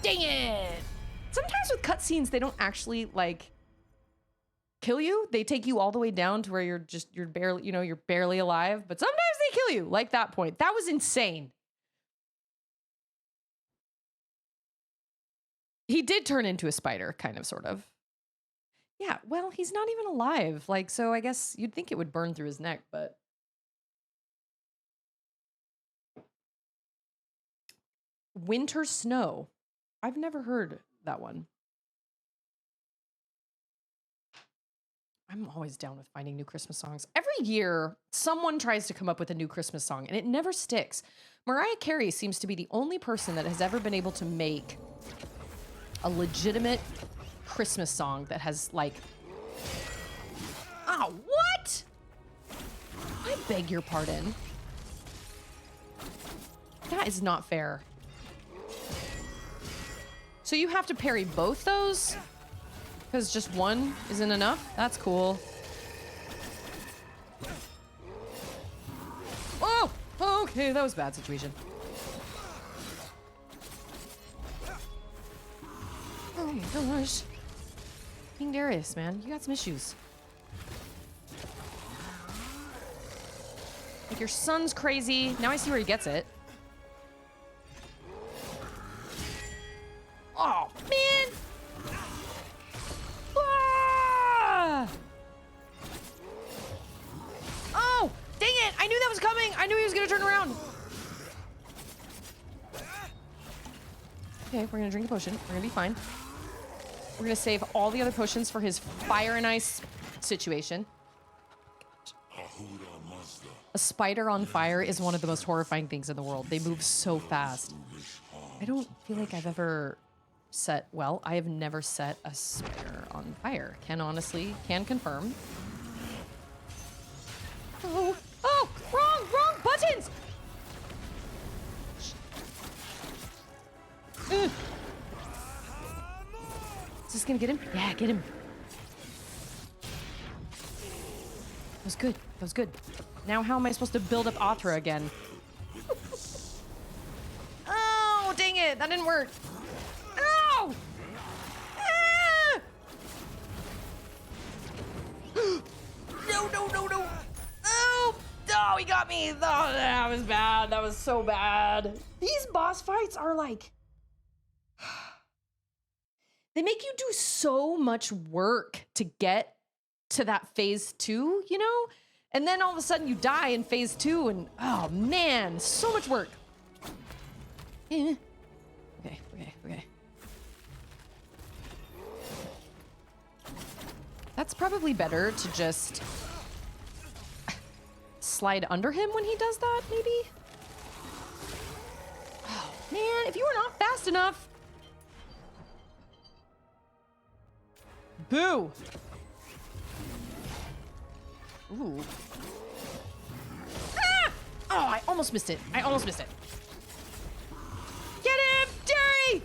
Dang it. Sometimes with cutscenes, they don't actually like kill you. They take you all the way down to where you're barely, you're barely alive. But sometimes they kill you, like that point. That was insane. He did turn into a spider, kind of, sort of. Yeah, well, he's not even alive. Like, so I guess you'd think it would burn through his neck, but... Winter Snow. I've never heard that one. I'm always down with finding new Christmas songs. Every year, someone tries to come up with a new Christmas song, and it never sticks. Mariah Carey seems to be the only person that has ever been able to make a legitimate Christmas song that has, like... Oh, what? I beg your pardon. That is not fair. So you have to parry both those? Because just one isn't enough? That's cool. Oh! Okay, that was a bad situation. Oh my gosh. King Darius, man, you got some issues. Like, your son's crazy. Now I see where he gets it. Oh, man! Ah! Oh, dang it! I knew that was coming! I knew he was gonna turn around! Okay, we're gonna drink a potion. We're gonna be fine. We're gonna save all the other potions for his fire and ice situation. A spider on fire is one of the most horrifying things in the world. They move so fast. I don't feel like I've ever set, well, I have never set a spider on fire. Can confirm. Oh, wrong buttons! Is this gonna get him? Yeah, get him. That was good. That was good. Now how am I supposed to build up Othra again? Oh, dang it. That didn't work. Ow! Ah! No. Oh, he got me. Oh, that was bad. That was so bad. These boss fights are like... They make you do so much work to get to that phase 2, you know? And then all of a sudden you die in phase 2 and, oh man, so much work. Okay. That's probably better to just slide under him when he does that, maybe? Oh man, if you were not fast enough. Boo! Ooh. Ah! Oh, I almost missed it. Get him, Jerry!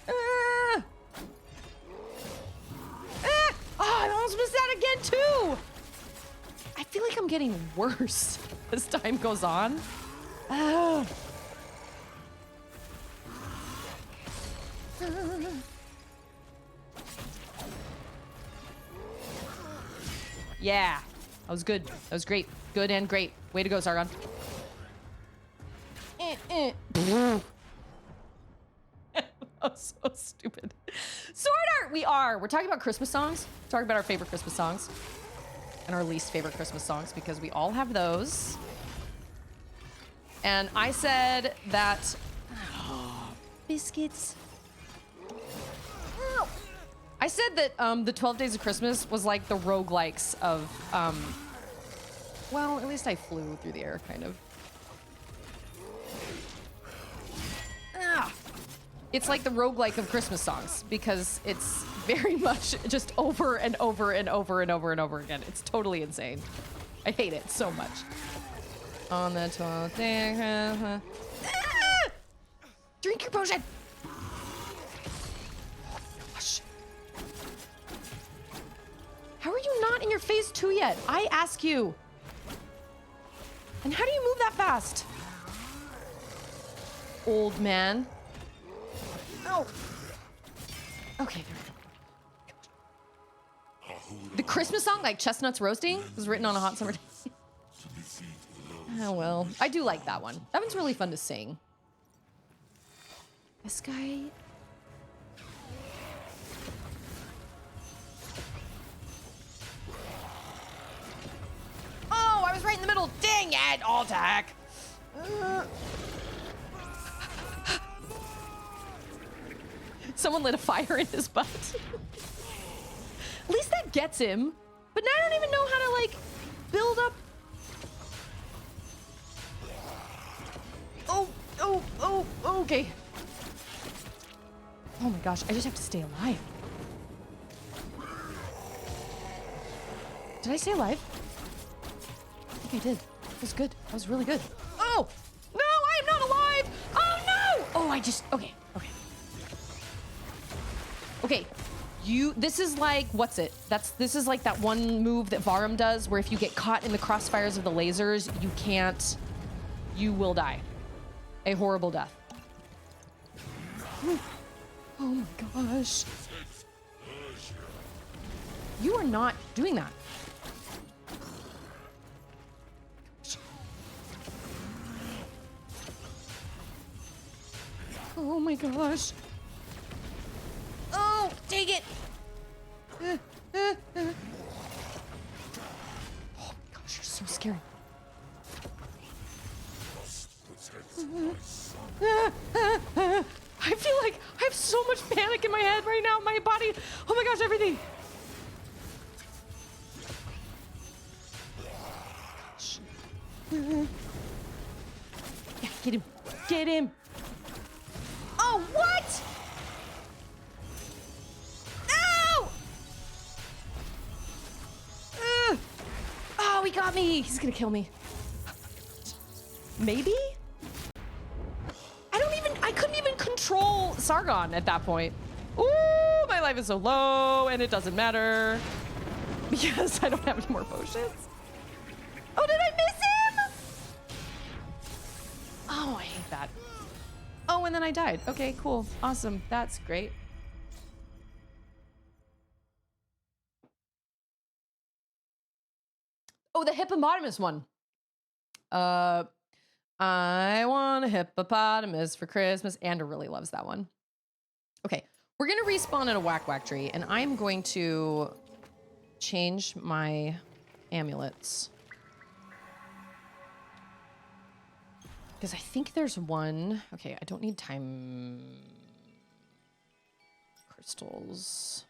Ah! Oh, I almost missed that again, too! I feel like I'm getting worse as time goes on. Ah. Yeah, that was good. That was great. Good and great. Way to go, Sargon. That was so stupid. Sword art! We're talking about Christmas songs. We're talking about our favorite Christmas songs. And our least favorite Christmas songs, because we all have those. And I said that... Oh, biscuits. Ow. I said that the 12 Days of Christmas was like the roguelikes of, well, at least I flew through the air, kind of. Ah. It's like the roguelike of Christmas songs, because it's very much just over and over and over and over and over again. It's totally insane. I hate it so much. On the 12th day... Drink your potion. Gosh. How are you not in your phase 2 yet? I ask you. And how do you move that fast? Old man. Oh. Okay, there we go. The Christmas song, like Chestnuts Roasting, was written on a hot summer day. Oh, well. I do like that one. That one's really fun to sing. This guy... Oh, I was right in the middle. Dang it! All attack. Someone lit a fire in his butt. At least that gets him. But now I don't even know how to, like, build up. Oh, okay. Oh my gosh, I just have to stay alive. Did I stay alive? I think I did. That was good. That was really good. Oh! No, I am not alive! Oh no! Oh, okay. Okay, this is like, what's it? This is like that one move that Varum does where if you get caught in the crossfires of the lasers, you will die. A horrible death. Oh my gosh. You are not doing that. Oh my gosh. Oh, dang it. Oh my gosh, you're so scary. I feel like I have so much panic in my head right now, my body. Oh my gosh, everything. Gosh. Yeah, get him. Get him. Oh, what? No! Oh, he got me. He's gonna kill me. Maybe? I couldn't even control Sargon at that point. Ooh, my life is so low, and it doesn't matter because I don't have any more potions. Oh, did I miss him? Oh, I hate that. Oh, and then I died. Okay, cool. Awesome. That's great. Oh, the hippopotamus one. I want a hippopotamus for Christmas. Andrew really loves that one. Okay, we're gonna respawn in a whack tree, and I'm going to change my amulets. Because I think there's one. Okay, I don't need time crystals.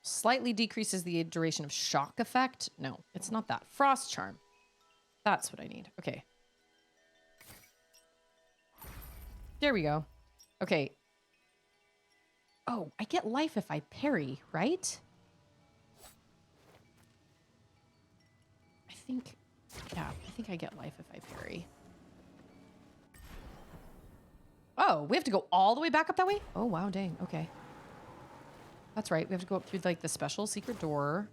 Slightly decreases the duration of shock effect. No, it's not that. Frost charm. That's what I need. Okay. There we go. Okay. Oh, I get life if I parry, right? I think I get life if I parry. Oh, we have to go all the way back up that way? Oh, wow, dang. Okay. That's right. We have to go up through, like, the special secret door.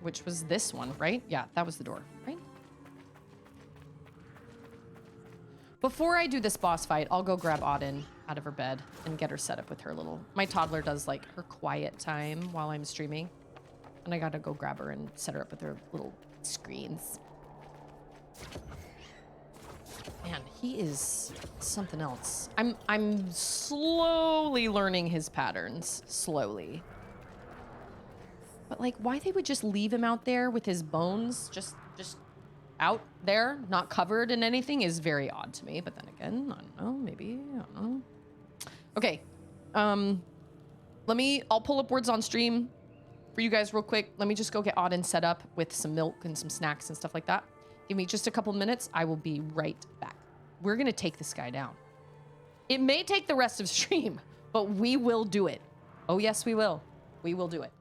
Which was this one, right? Yeah, that was the door, right? Before I do this boss fight, I'll go grab Auden out of her bed and get her set up with her little... My toddler does, like, her quiet time while I'm streaming. And I gotta go grab her and set her up with her little screens. Man, he is something else. I'm slowly learning his patterns. Slowly. But, like, why they would just leave him out there with his bones just out there, not covered in anything, is very odd to me. But then again, I don't know. Maybe, I don't know. Okay. I'll pull up words on stream for you guys real quick. Let me just go get Auden set up with some milk and some snacks and stuff like that. Give me just a couple minutes. I will be right back. We're going to take this guy down. It may take the rest of stream, but we will do it. Oh, yes, we will. We will do it.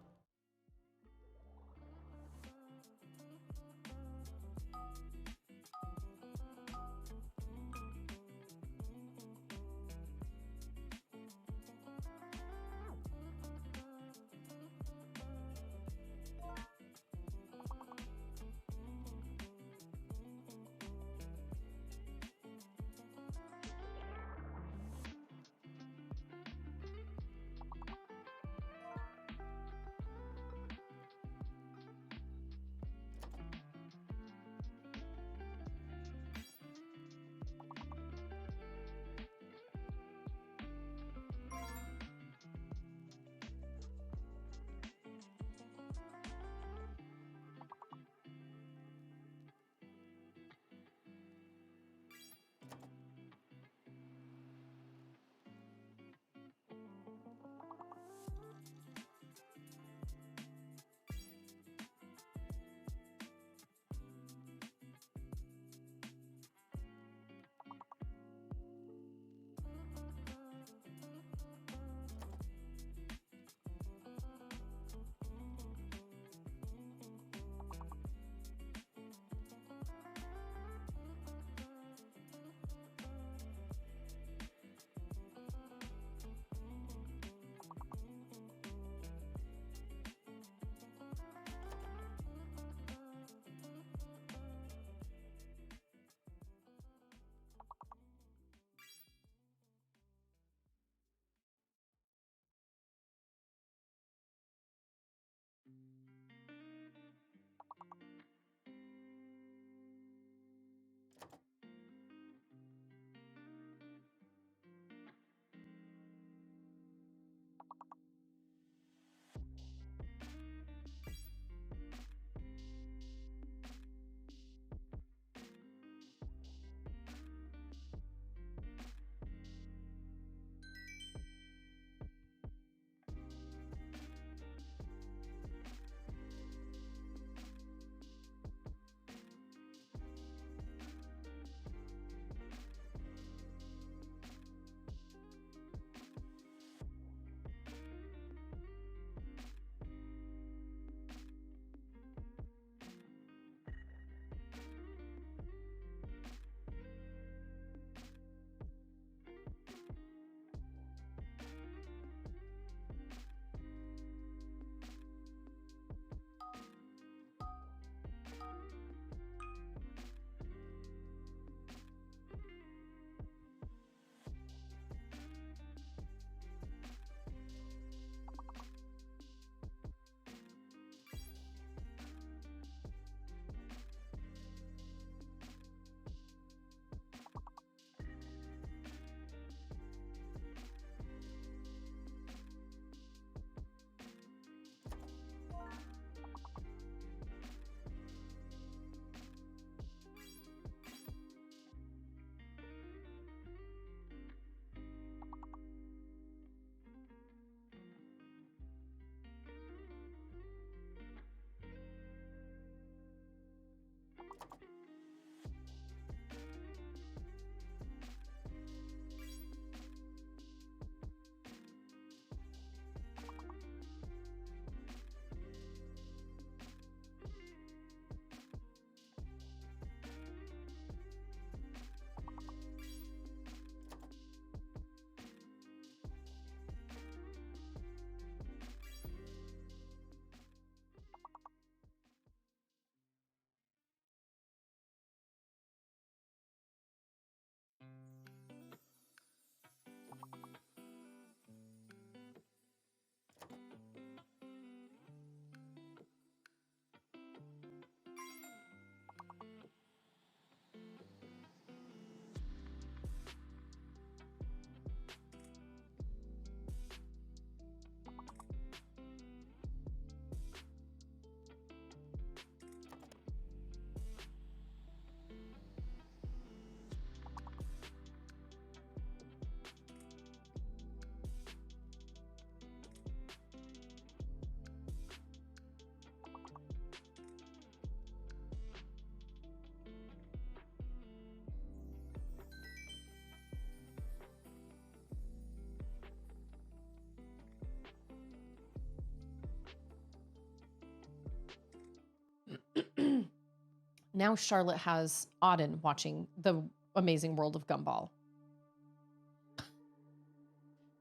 Now Charlotte has Auden watching The Amazing World of Gumball.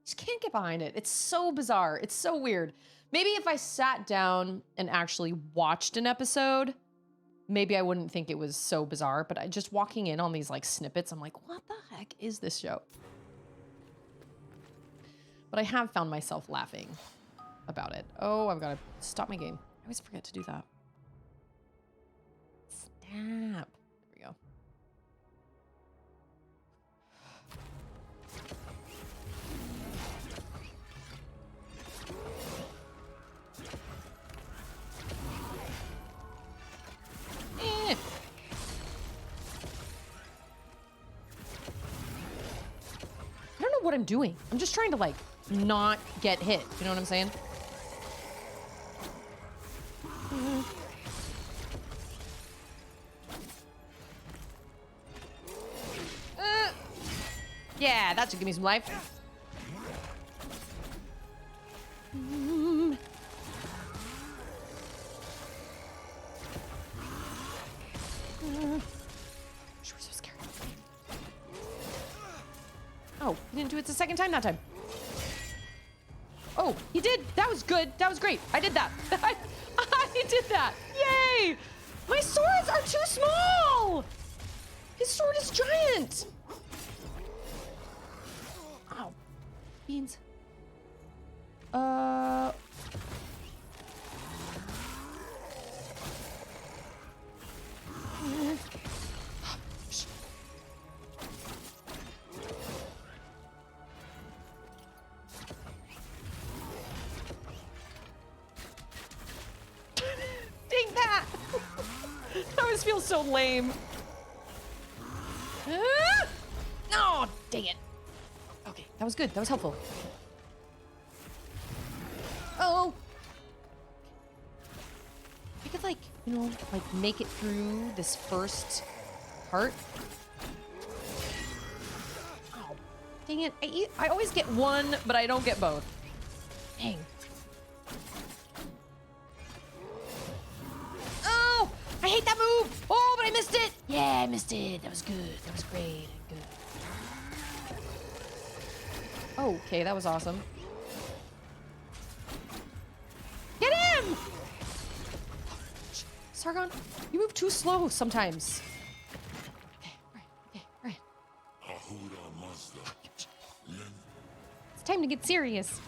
Just can't get behind it. It's so bizarre. It's so weird. Maybe if I sat down and actually watched an episode, maybe I wouldn't think it was so bizarre, but just walking in on these like snippets, I'm like, what the heck is this show? But I have found myself laughing about it. Oh, I've got to stop my game. I always forget to do that. Snap. There we go. Eh. I don't know what I'm doing. I'm just trying to like not get hit. You know what I'm saying? Yeah, that should give me some life. She was so scared. Oh, he didn't do it the second time that time. Oh, he did. That was good. That was great. I did that. I did that. Yay! My swords are too small. His sword is giant. Ow. Beans. Dang that! That always feels so lame. No, dang it. Okay, that was good. That was helpful. Oh. I could like, you know, like make it through this first part. Oh, dang it. I always get one, but I don't get both. Dang. Oh, I hate that move. Oh, but I missed it. Yeah, I missed it. That was good. That was great. Good. Oh, okay, that was awesome. Get him! Sargon, you move too slow sometimes. Okay, right. It's time to get serious.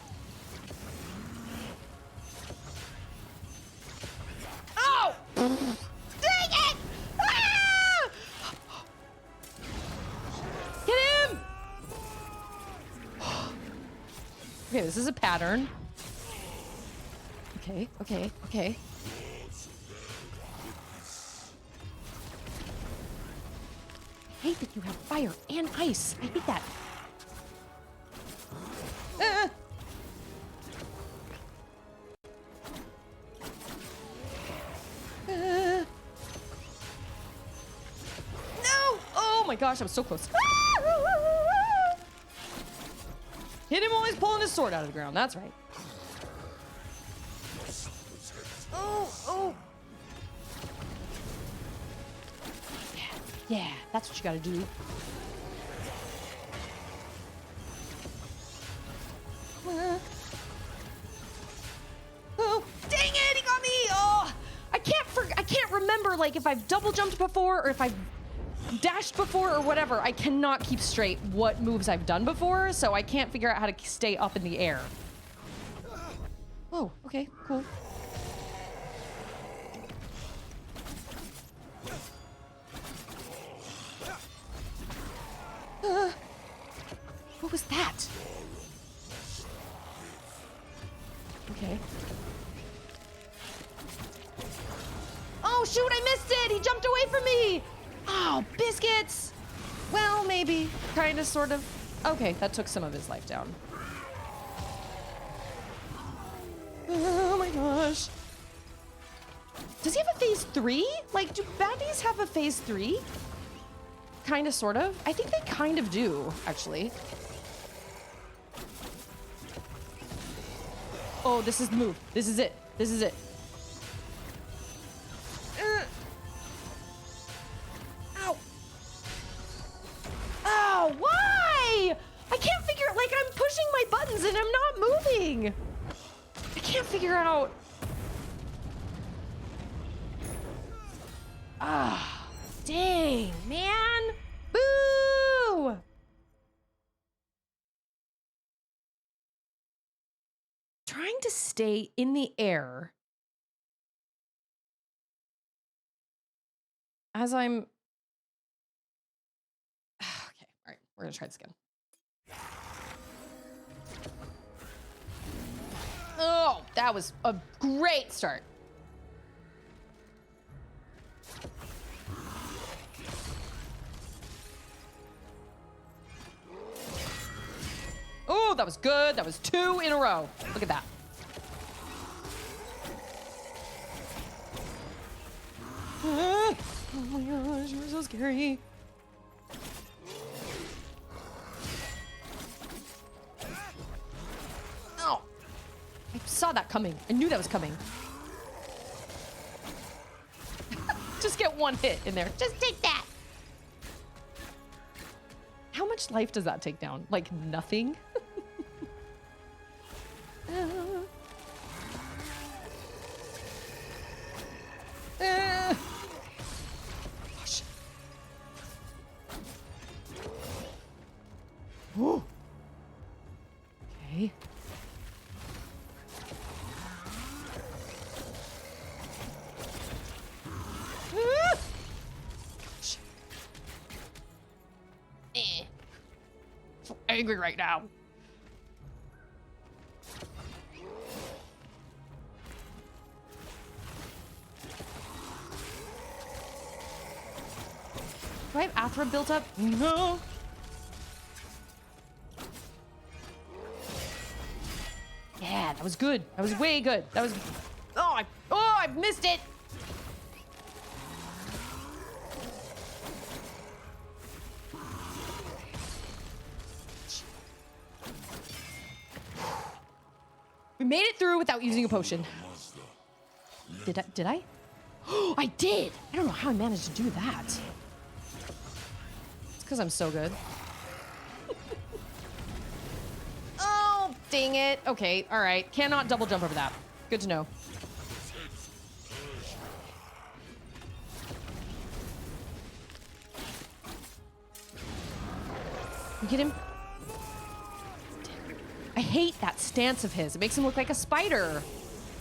Oh! Dang it! Ah! Get him! Okay, this is a pattern. Okay. I hate that you have fire and ice. I hate that. No! Oh my gosh, I was so close. Hit him while he's pulling his sword out of the ground. That's right. Oh. Yeah, that's what you gotta do. Oh, dang it, he got me! Oh, I can't remember like if I've double jumped before or if I've dashed before or whatever. I cannot keep straight what moves I've done before, so I can't figure out how to stay up in the air. Oh, okay, cool. What was that? Okay. Oh shoot, I missed it! He jumped away from me! Oh, biscuits! Well, maybe. Kinda, sort of. Okay, that took some of his life down. Oh my gosh. Does he have a phase 3? Like, do baddies have a phase 3? Kinda, sort of. I think they kind of do, actually. Oh, this is the move. This is it. This is it. can't figure out. Ah, dang, man. Boo! Trying to stay in the air as I'm. Okay, all right, we're gonna try this again. Oh, that was a great start. Oh, that was good. That was 2 in a row. Look at that. Oh my gosh, you're so scary. Oh, I saw that coming. I knew that was coming. Just get 1 hit in there. Just take that. How much life does that take down? Like nothing? Gosh. Ooh. Okay. Gosh. So angry right now. Do I have Athra built up? No. Yeah, that was good. That was way good. That was. Oh, I missed it. We made it through without using a potion. Did I? Oh, I did. I don't know how I managed to do that. It's because I'm so good. Oh, dang it. Okay, all right. Cannot double jump over that. Good to know. You get him? I hate that stance of his. It makes him look like a spider.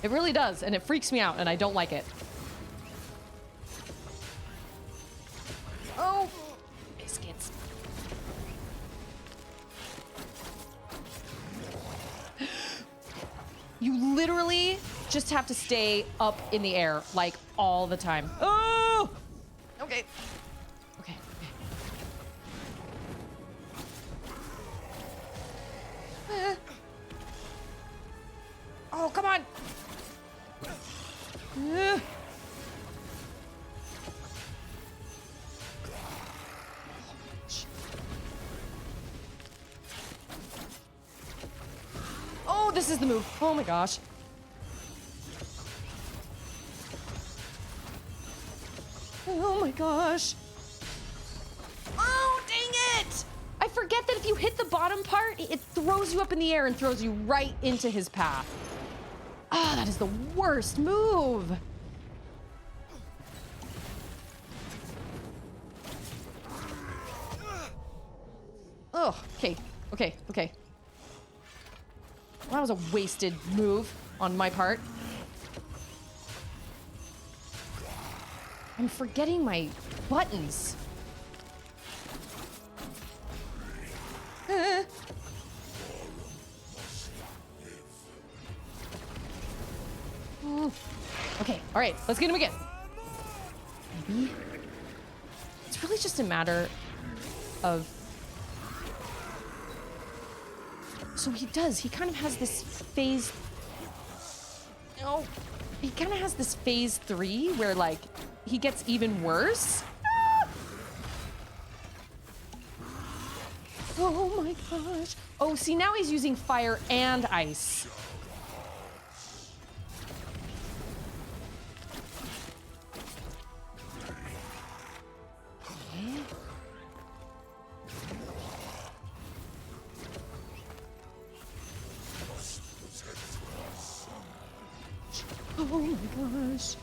It really does, and it freaks me out, and I don't like it. Oh, biscuits. You literally just have to stay up in the air, like, all the time. Oh! Okay. Okay. Oh, come on! Oh, this is the move. Oh my gosh. Oh my gosh. Oh, dang it! I forget that if you hit the bottom part, it throws you up in the air and throws you right into his path. Ah, that is the worst move. Oh, okay, okay, okay. Well, that was a wasted move on my part. I'm forgetting my buttons. Okay, all right, let's get him again. Maybe. It's really just a matter of... So he kind of has this phase... No, he kind of has this phase 3 where, like, he gets even worse. Ah! Oh my gosh. Oh, see, now he's using fire and ice. Oh my gosh.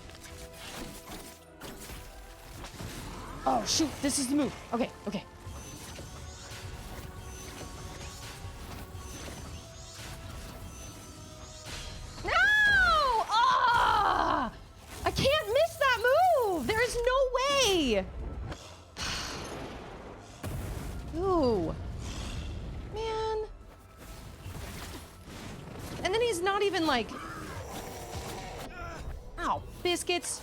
Oh shoot, this is the move. Okay, okay. No! Ah! I can't miss that move! There is no way! Ooh. Man. And then he's not even like... Ow, biscuits.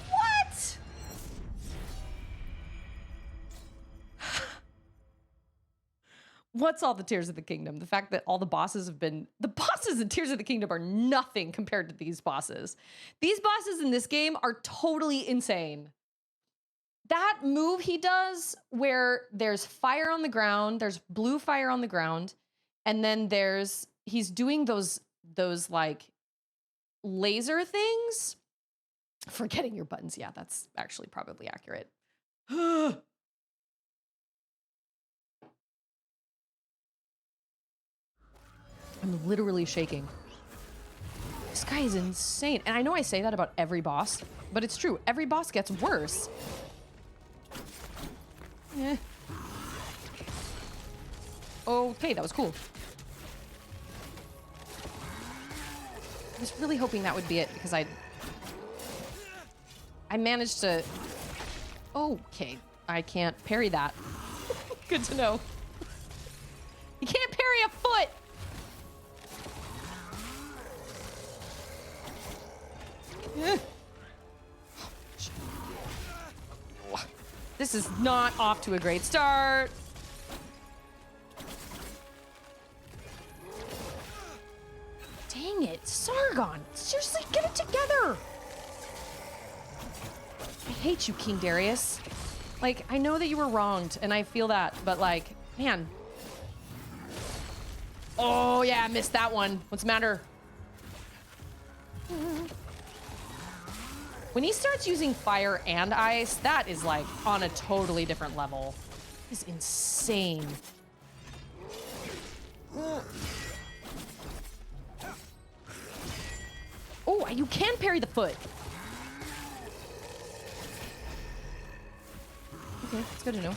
What? What's all the Tears of the Kingdom? The fact that all the bosses have been... The bosses in Tears of the Kingdom are nothing compared to these bosses. These bosses in this game are totally insane. That move he does where there's fire on the ground, there's blue fire on the ground, and then he's doing those like laser things. Forgetting your buttons. Yeah, that's actually probably accurate. I'm literally shaking. This guy is insane. And I know I say that about every boss, but it's true. Every boss gets worse. Eh. Okay, that was cool. I was really hoping that would be it because I managed to... Okay, I can't parry that. Good to know. You can't parry a foot! This is not off to a great start. Dang it, Sargon. Seriously, get it together. I hate you, King Darius. Like, I know that you were wronged, and I feel that, but like, man. Oh, yeah, I missed that one. What's the matter? When he starts using fire and ice, that is like on a totally different level. It's insane. Oh, you can parry the foot. Okay, that's good to know.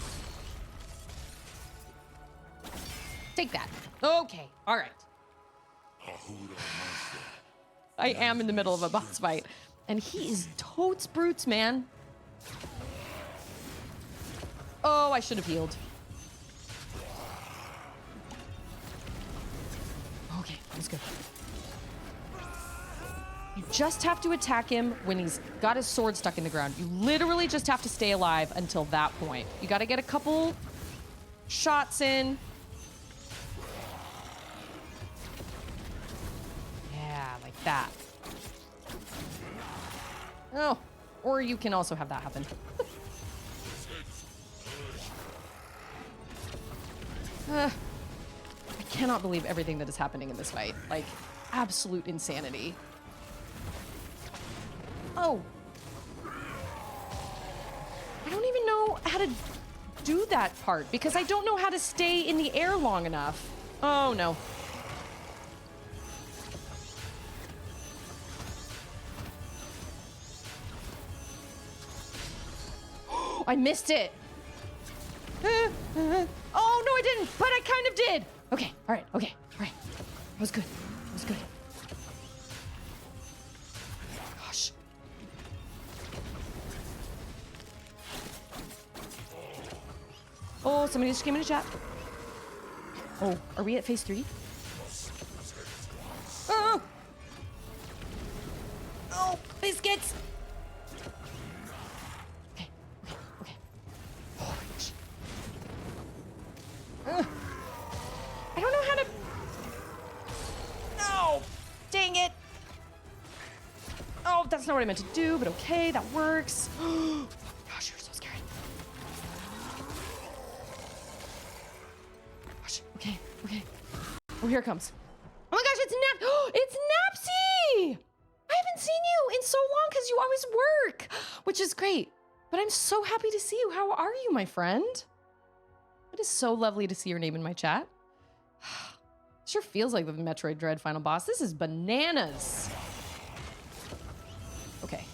Take that. Okay, all right. I am in the middle of a boss fight. And he is totes brutes, man. Oh, I should have healed. Okay, that was good. You just have to attack him when he's got his sword stuck in the ground. You literally just have to stay alive until that point. You got to get a couple shots in. Yeah, like that. Oh, or you can also have that happen. I cannot believe everything that is happening in this fight. Like, absolute insanity. Oh. I don't even know how to do that part because I don't know how to stay in the air long enough. Oh, no. I missed it. Oh, no, I didn't, but I kind of did. Okay, all right. That was good. Gosh. Oh, somebody just came in the chat. Oh, are we at phase 3? Oh! Oh, biscuits! I don't know how to... No! Dang it! Oh, that's not what I meant to do, but okay, that works. Gosh, you're so scary. Gosh, okay. Oh, here it comes. Oh my gosh, it's it's Napsy! I haven't seen you in so long because you always work, which is great. But I'm so happy to see you. How are you, my friend? It is so lovely to see your name in my chat. Sure feels like the Metroid Dread final boss. This is bananas. Okay.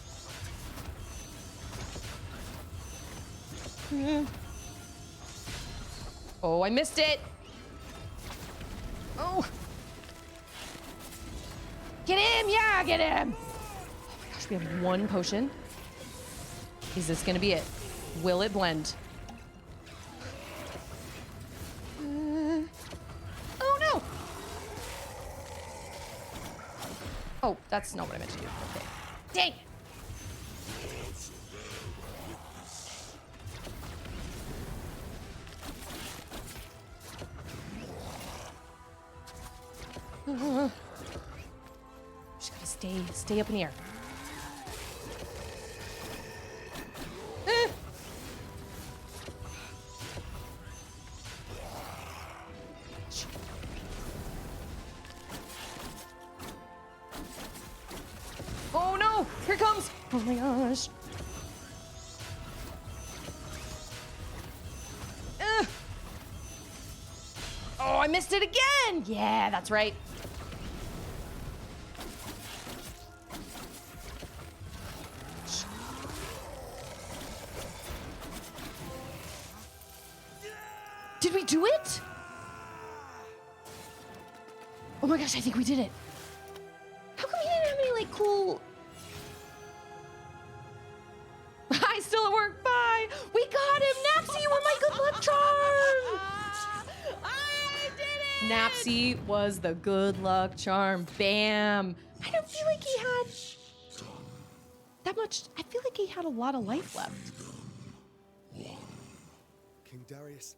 Oh, I missed it. Oh. Get him! Yeah, get him! Oh my gosh, we have 1 potion. Is this gonna be it? Will it blend? Oh no! Oh, that's not what I meant to do. Okay. Dang! Just gotta stay up in the air. Oh no! Here it comes! Oh my gosh. Oh, I missed it again! Yeah, that's right. Did we do it? Oh my gosh, I think we did it. How come we didn't have any, like, cool... I still at work, bye! We got him! Napsy, you were my good luck charm! I did it! Napsy was the good luck charm. Bam! I don't feel like he had that much. I feel like he had a lot of life left. King Darius,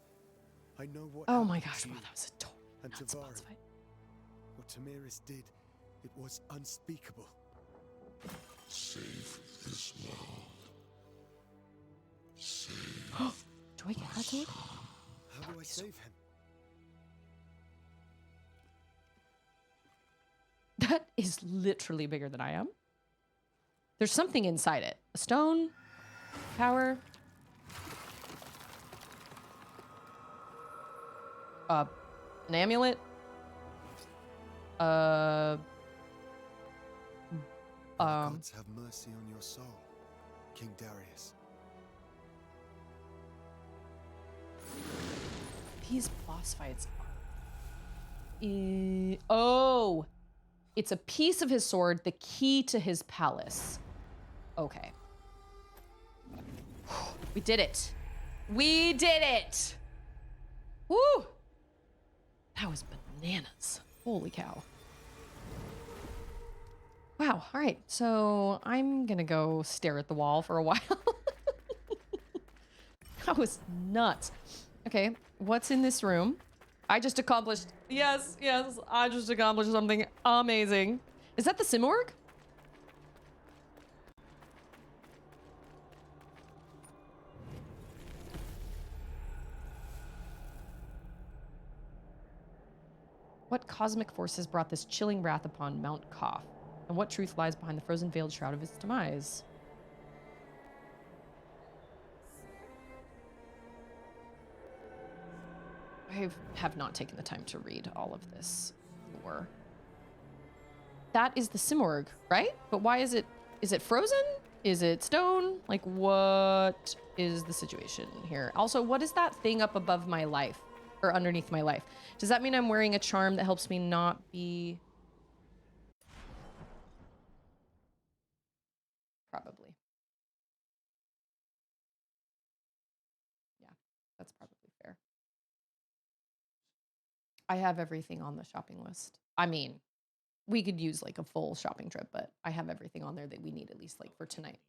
I know what. Oh my happened gosh, to wow, you that was a total and nuts boss Tavarin. fight. What Tamiris did, it was unspeakable. Save this world. Do I get that sword? How do I save him? That is literally bigger than I am. There's something inside it. A stone, power. An amulet. May the gods have mercy on your soul, King Darius. These boss fights are... Oh! It's a piece of his sword, the key to his palace. Okay. We did it. We did it! Woo! That was bananas. Holy cow. Wow, all right. So I'm gonna go stare at the wall for a while. That was nuts. Okay, what's in this room? I just accomplished, yes, I just accomplished something amazing. Is that the Simorg? What cosmic forces brought this chilling wrath upon Mount Koth? And what truth lies behind the frozen veiled shroud of its demise? I have not taken the time to read all of this lore. That is the Simorg, right? But why is it frozen? Is it stone? Like, what is the situation here? Also, what is that thing up above my life or underneath my life? Does that mean I'm wearing a charm that helps me not be... Probably. Yeah, that's probably fair. I have everything on the shopping list. I mean, we could use like a full shopping trip, but I have everything on there that we need at least like for tonight.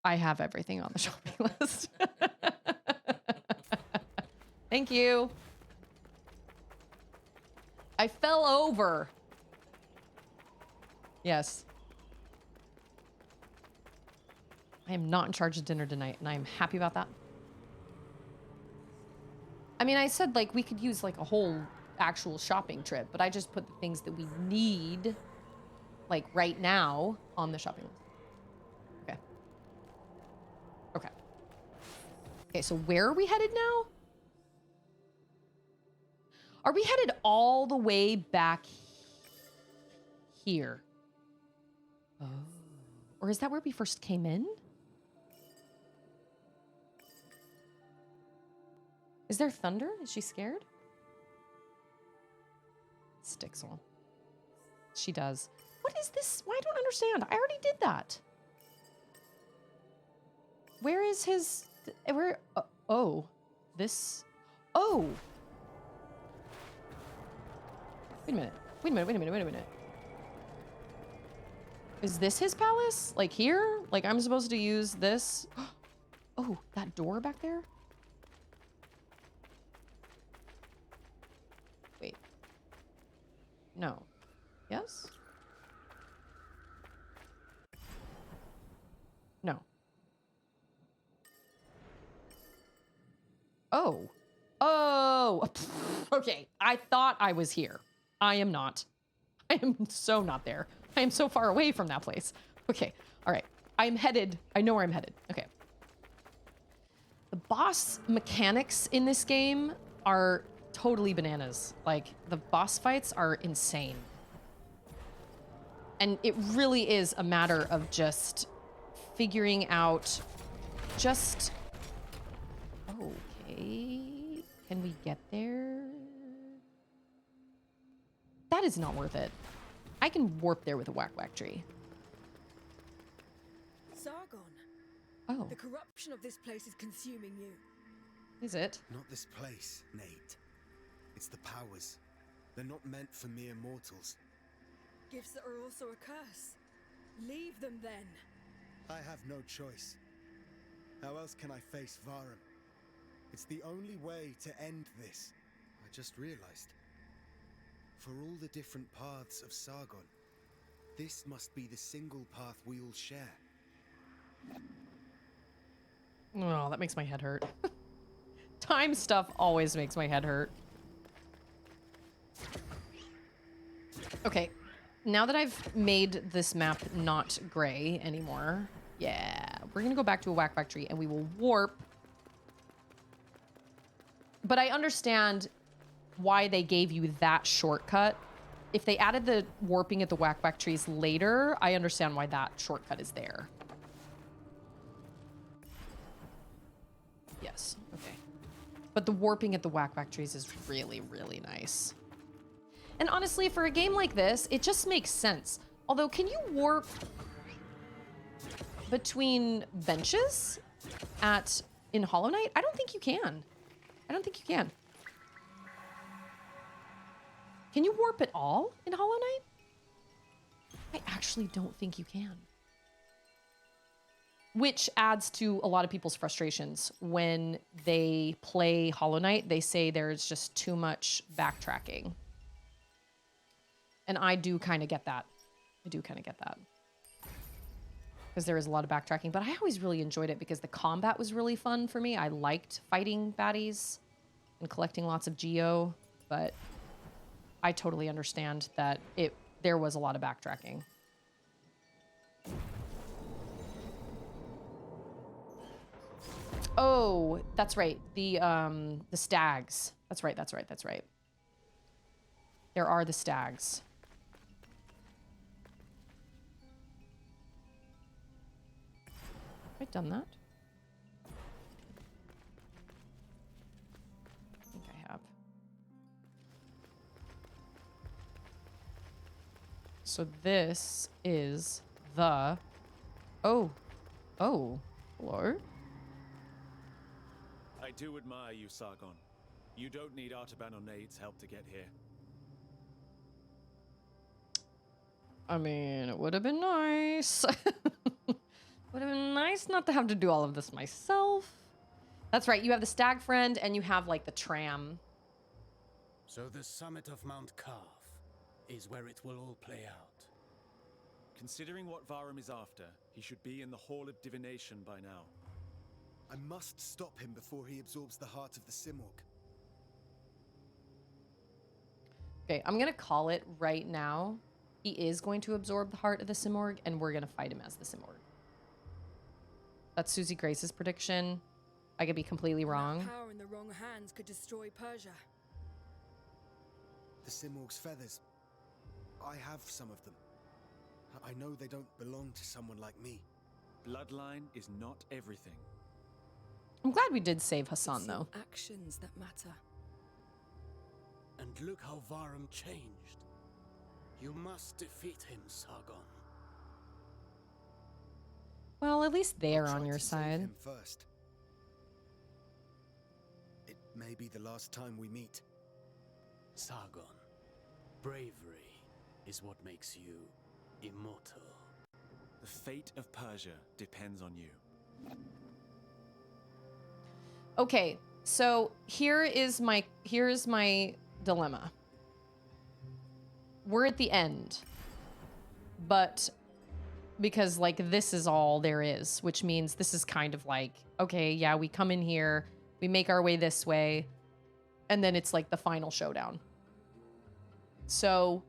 I have everything on the shopping list. Thank you. I fell over. Yes. I am not in charge of dinner tonight, and I am happy about that. I mean, I said, like, we could use, like, a whole actual shopping trip, but I just put the things that we need, like, right now on the shopping list. Okay. Okay. Okay, so where are we headed now? Are we headed all the way back here. Oh. Or is that where we first came in? Is there thunder? Is she scared? Stixel. She does. What is this? Well, I don't understand. I already did that. Where is his... Where... oh. This... Oh! Wait a minute. Wait a minute, wait a minute, wait a minute. Is this his palace? Like here? Like I'm supposed to use this? Oh, that door back there? Wait. No. Yes? No. Oh. Oh! Okay, I thought I was here. I am not. I am so not there. I am so far away from that place. Okay, all right. I'm headed. I know where I'm headed. Okay. The boss mechanics in this game are totally bananas. Like, the boss fights are insane. And it really is a matter of just figuring out just... Okay. Can we get there? That is not worth it. I can warp there with a whack-whack tree. Sargon. Oh. The corruption of this place is consuming you. Is it? Not this place, Nate. It's the powers. They're not meant for mere mortals. Gifts that are also a curse. Leave them then. I have no choice. How else can I face Varum? It's the only way to end this. I just realized. For all the different paths of Sargon, this must be the single path we all share. Oh, that makes my head hurt. Time stuff always makes my head hurt. Okay, now that I've made this map not gray anymore, yeah, we're gonna go back to a whack-whack tree and we will warp. But I understand why they gave you that shortcut. If they added the warping at the whack-whack trees later, I understand why that shortcut is there. Yes, okay. But the warping at the whack-whack trees is really, really nice. And honestly, for a game like this, it just makes sense. Although, can you warp between benches in Hollow Knight? I don't think you can. I don't think you can. Can you warp at all in Hollow Knight? I actually don't think you can. Which adds to a lot of people's frustrations when they play Hollow Knight. They say there's just too much backtracking. And I do kind of get that. I do kind of get that. Because there is a lot of backtracking. But I always really enjoyed it because the combat was really fun for me. I liked fighting baddies and collecting lots of geo. But I totally understand that there was a lot of backtracking. Oh, that's right. The stags. That's right, that's right, that's right. There are the stags. Have I done that? I think I have. So this is the... Oh. Oh. Hello? I do admire you, Sargon. You don't need Artaban or Nade's help to get here. I mean, it would have been nice. Would have been nice not to have to do all of this myself. That's right, you have the stag friend and you have, like, the tram. So the summit of Mount Calf is where it will all play out. Considering what Varum is after, he should be in the Hall of Divination by now. I must stop him before he absorbs the heart of the Simorg. Okay, I'm gonna call it right now. He is going to absorb the heart of the Simorg, and we're gonna fight him as the Simorg. That's Susie Grace's prediction. I could be completely wrong. Power in the wrong hands could destroy Persia. The Simorg's feathers. I have some of them. I know they don't belong to someone like me. Bloodline is not everything. I'm glad we did save Hassan, It's though. your actions that matter. And look how Varum changed. You must defeat him, Sargon. Well, at least they're I'll on try your to save side. him first. It may be the last time we meet. Sargon, bravery is what makes you immortal. The fate of Persia depends on you. Okay, so here's my dilemma. We're at the end, but because like this is all there is, which means this is kind of like, okay, yeah, we come in here, we make our way this way, and then it's like the final showdown. So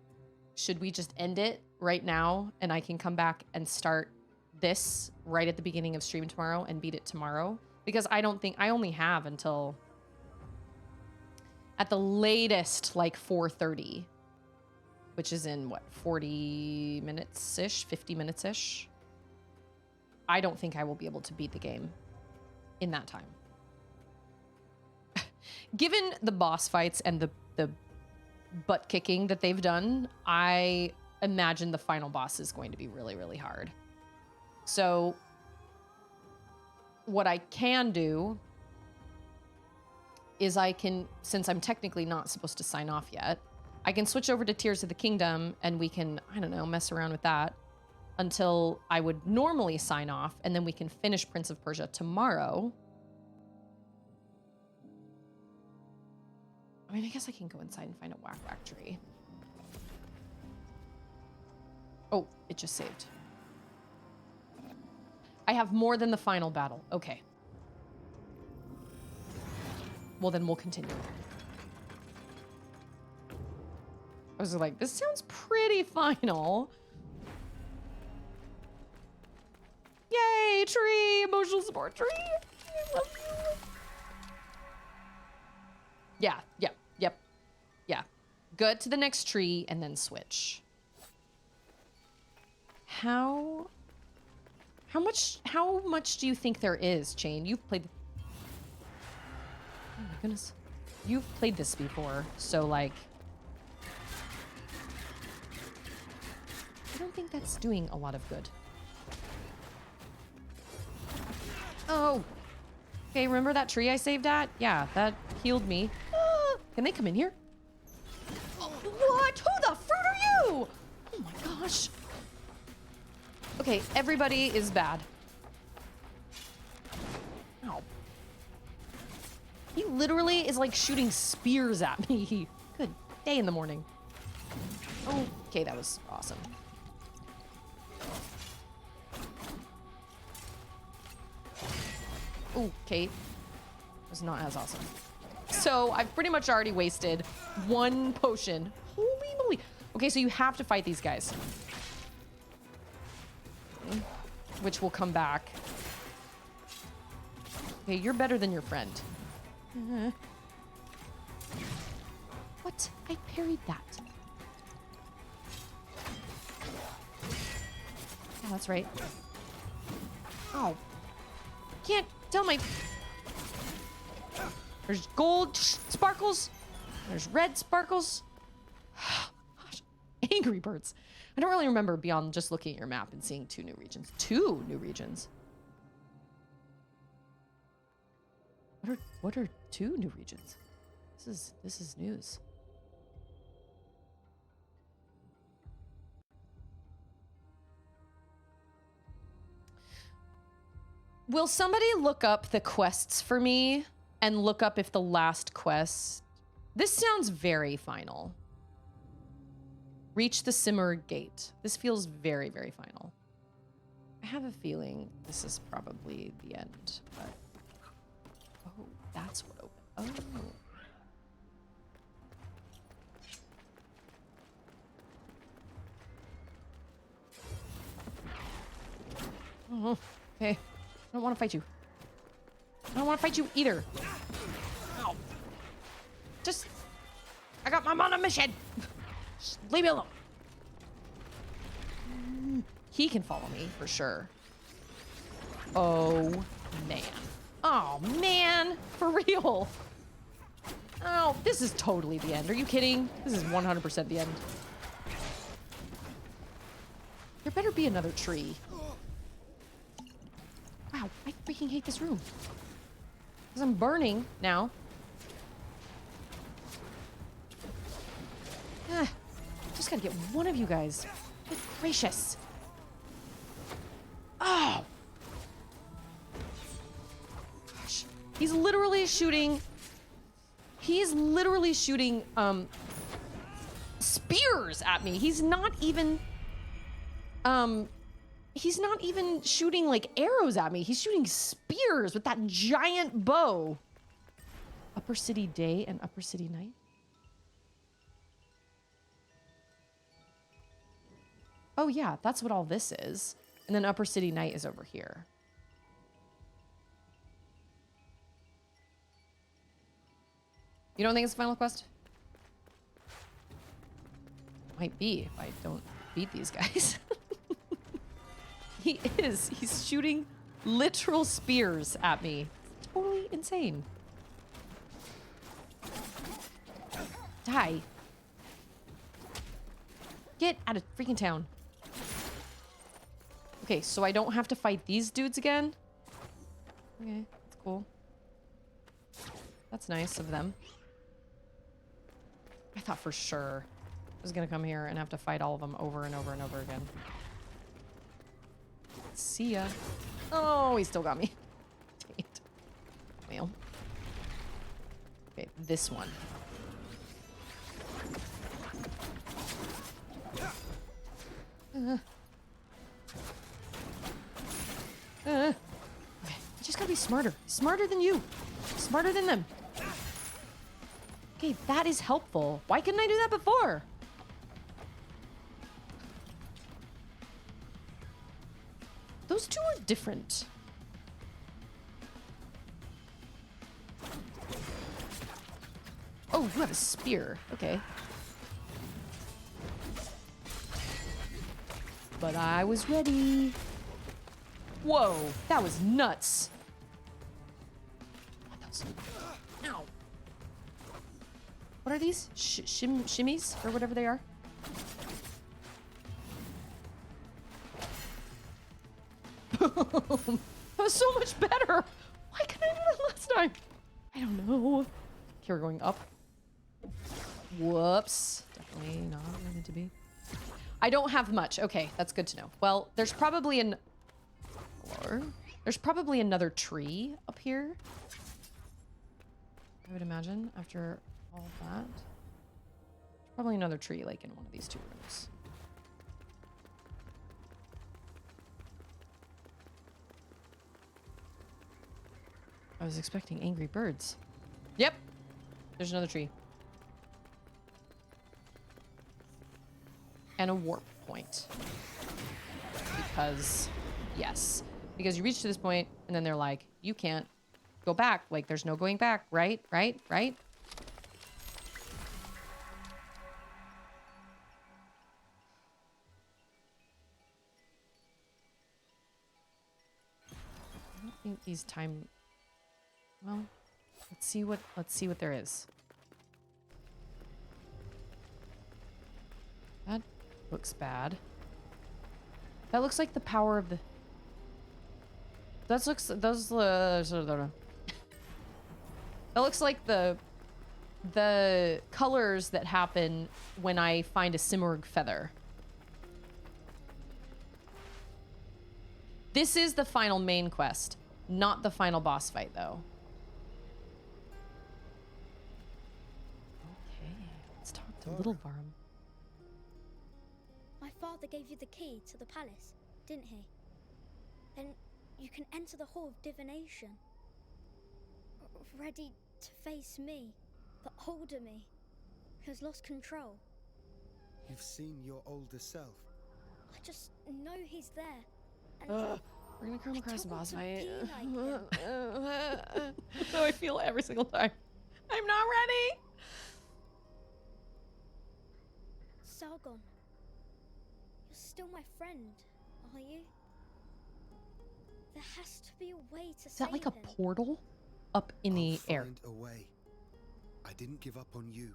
should we just end it right now and I can come back and start this right at the beginning of stream tomorrow and beat it tomorrow? Because I don't think I only have until at the latest like 4:30, which is in what, 40 minutes-ish, 50 minutes-ish. I don't think I will be able to beat the game in that time. Given the boss fights and the butt kicking that they've done, I imagine the final boss is going to be really, really hard. So what I can do is I can, since I'm technically not supposed to sign off yet, I can switch over to Tears of the Kingdom and we can, I don't know, mess around with that until I would normally sign off, and then we can finish Prince of Persia tomorrow. I mean, I guess I can go inside and find a whack whack tree. Oh, it just saved. I have more than the final battle. Okay. Well, then we'll continue. I was like, this sounds pretty final. Yay, tree! Emotional support tree! I love you. Yeah, yep. Go to the next tree and then switch. How much do you think there is, Chain? You've played... Oh my goodness. You've played this before, so like... I don't think that's doing a lot of good. Oh! Okay, remember that tree I saved at? Yeah, that healed me. Ah, can they come in here? What? Who the fruit are you? Oh my gosh. Okay, everybody is bad. Ow. He literally is like shooting spears at me. Good day in the morning. Okay, that was awesome. Okay. Was not as awesome. So I've pretty much already wasted one potion. Holy moly. Okay, so you have to fight these guys. Which will come back. Okay, you're better than your friend. What? I parried that. Yeah, that's right. Oh. Can't tell my... There's gold sparkles. There's red sparkles. Gosh, Angry Birds. I don't really remember beyond just looking at your map and seeing 2 new regions. 2 new regions. What are 2 new regions? This is news. Will somebody look up the quests for me and look up if the last quest... This sounds very final. Reach the Simmer Gate. This feels very, very final. I have a feeling this is probably the end, but... Oh, that's what opened. Oh. Okay. I don't want to fight you. I don't want to fight you either. Ow. Just... I'm on a mission. Just leave me alone. He can follow me for sure. Oh, man. Oh, man. For real. Oh, this is totally the end. Are you kidding? This is 100% the end. There better be another tree. Wow, I freaking hate this room. Because I'm burning now. Just gotta get one of you guys. Good gracious. Oh. Gosh. He's literally shooting spears at me. He's not even shooting like arrows at me. He's shooting spears with that giant bow. Upper City Day and Upper City Night. Oh yeah, that's what all this is. And then Upper City Night is over here. You don't think it's the final quest? Might be if I don't beat these guys. He is. He's shooting literal spears at me. It's totally insane. Die. Get out of freaking town. Okay, so I don't have to fight these dudes again? Okay, that's cool. That's nice of them. I thought for sure I was gonna come here and have to fight all of them over and over and over again. See ya. Oh, he still got me. Dang it. Well. Okay, this one. Okay, I just gotta be smarter. Smarter than you. Smarter than them. Okay, that is helpful. Why couldn't I do that before? Those two are different. Oh, you have a spear. Okay. But I was ready. Whoa, that was nuts. Ow. What are these? Shimmies? Or whatever they are? That was so much better. Why couldn't I do that last time? I don't know. Okay, we're going up. Whoops. Definitely not where I need to be. I don't have much. Okay, that's good to know. Well, there's probably another tree up here. I would imagine after all of that. There's probably another tree like in one of these two rooms. I was expecting angry birds. Yep. There's another tree. And a warp point. Because, yes. Because you reach to this point, and then they're like, you can't go back. Like, there's no going back, right? Right? Right? I don't think these time... Well, let's see what there is. That looks bad. That looks like the power of the... That looks like the colors that happen when I find a Simurgh feather. This is the final main quest, not the final boss fight, though. Okay, let's talk to Little Varm. My father gave you the key to the palace, didn't he? Then you can enter the Hall of Divination. Ready to face me, the older me, who's lost control. You've seen your older self. I just know he's there. And We're gonna come across a boss fight. Like That's how I feel every single time. I'm not ready. Sargon, still my friend, are you? There has to be a way to Is that like a him. portal up in the air? Find a way. I didn't give up on you,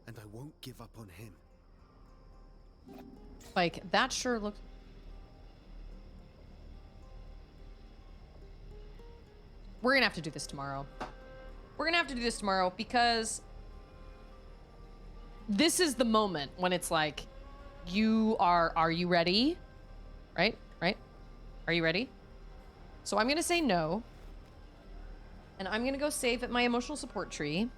and I won't give up on him. Like, that sure looks... We're gonna have to do this tomorrow. We're gonna have to do this tomorrow because this is the moment when it's like, are you ready? Right? Right? Are you ready? So I'm gonna say no. And I'm gonna go save at my emotional support tree.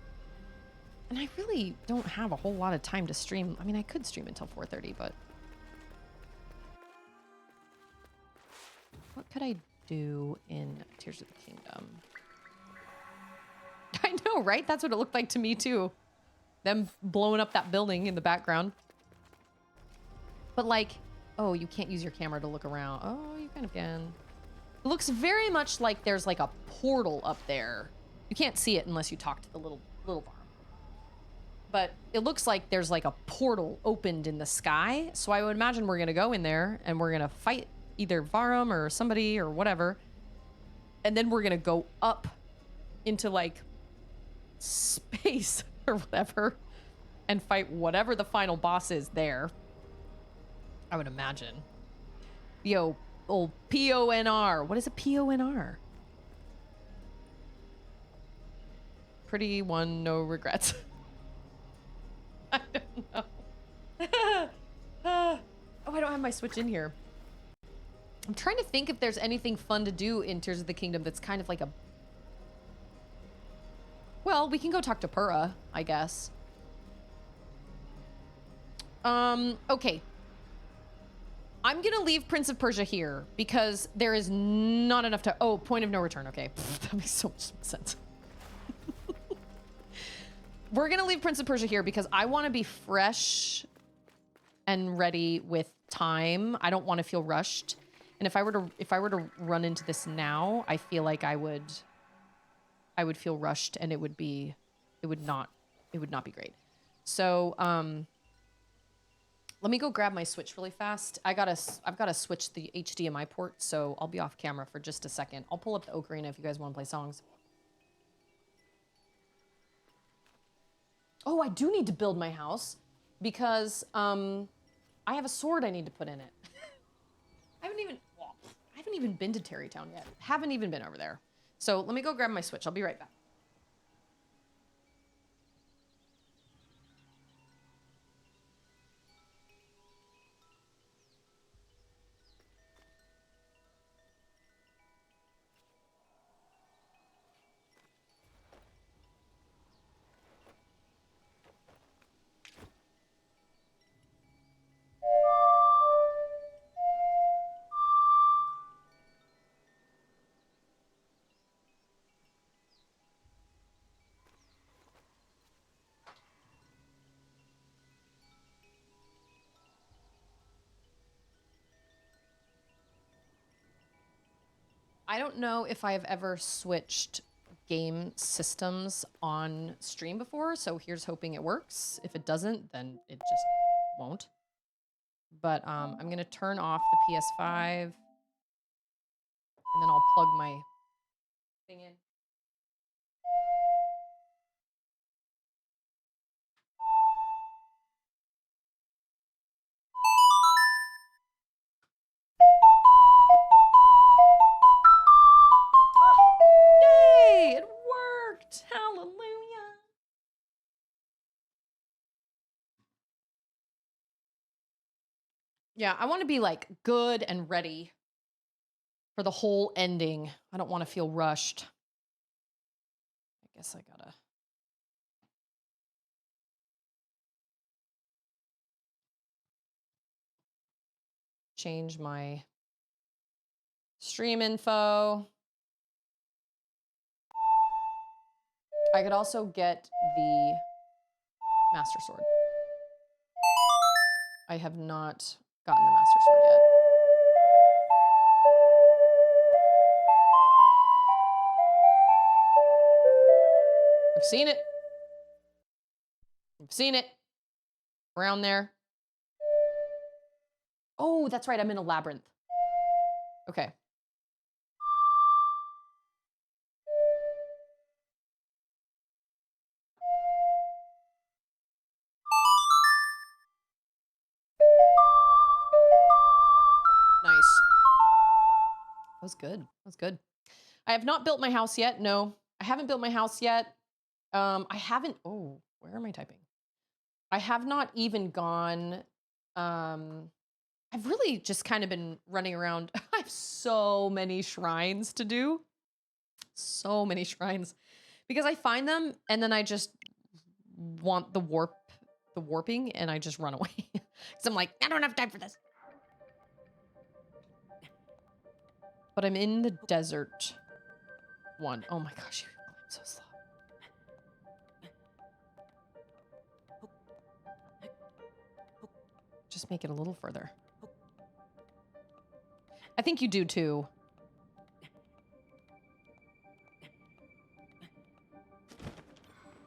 And I really don't have a whole lot of time to stream. I mean, I could stream until 4:30, but... What could I do in Tears of the Kingdom? I know, right? That's what it looked like to me, too. Them blowing up that building in the background. But, like... Oh, you can't use your camera to look around. Oh, you kind of can. It looks very much like there's, like, a portal up there. You can't see it unless you talk to the little farm. But it looks like there's, like, a portal opened in the sky. So I would imagine we're going to go in there and we're going to fight either Varum or somebody or whatever. And then we're going to go up into, like, space or whatever and fight whatever the final boss is there. I would imagine. Yo, old PONR. What is a PONR? Pretty one, no regrets. I don't know. Oh, I don't have my Switch in here. I'm trying to think if there's anything fun to do in Tears of the Kingdom that's kind of like a... Well, we can go talk to Pura, I guess. Okay. I'm gonna leave Prince of Persia here because there is not enough to... Oh, point of no return. Okay. That makes so much sense. We're gonna leave Prince of Persia here because I want to be fresh and ready with time. I don't want to feel rushed. And if I were to run into this now, I feel like I would feel rushed and it would not be great. So, let me go grab my Switch really fast. I've got to switch the HDMI port, so I'll be off camera for just a second. I'll pull up the Ocarina if you guys want to play songs. Oh, I do need to build my house because I have a sword I need to put in it. I haven't even been to Terrytown yet. Haven't even been over there. So let me go grab my Switch. I'll be right back. I don't know if I've ever switched game systems on stream before, so here's hoping it works. If it doesn't, then it just won't. But I'm going to turn off the PS5, and then I'll plug my thing in. Yay! It worked! Hallelujah! Yeah, I want to be like good and ready for the whole ending. I don't want to feel rushed. I guess I gotta... change my stream info. I could also get the Master Sword. I have not gotten the Master Sword yet. I've seen it. I've seen it. Around there. Oh, that's right. I'm in a labyrinth. Okay. Nice. That was good. That was good. I have not built my house yet. No, I haven't built my house yet. I haven't. Oh, where am I typing? I have not even gone. I've really just kind of been running around. I have so many shrines to do. So many shrines. Because I find them and then I just want the warping, and I just run away. Because I'm like, I don't have time for this. But I'm in the desert one. Oh my gosh, you climb so slow. Just make it a little further. I think you do too.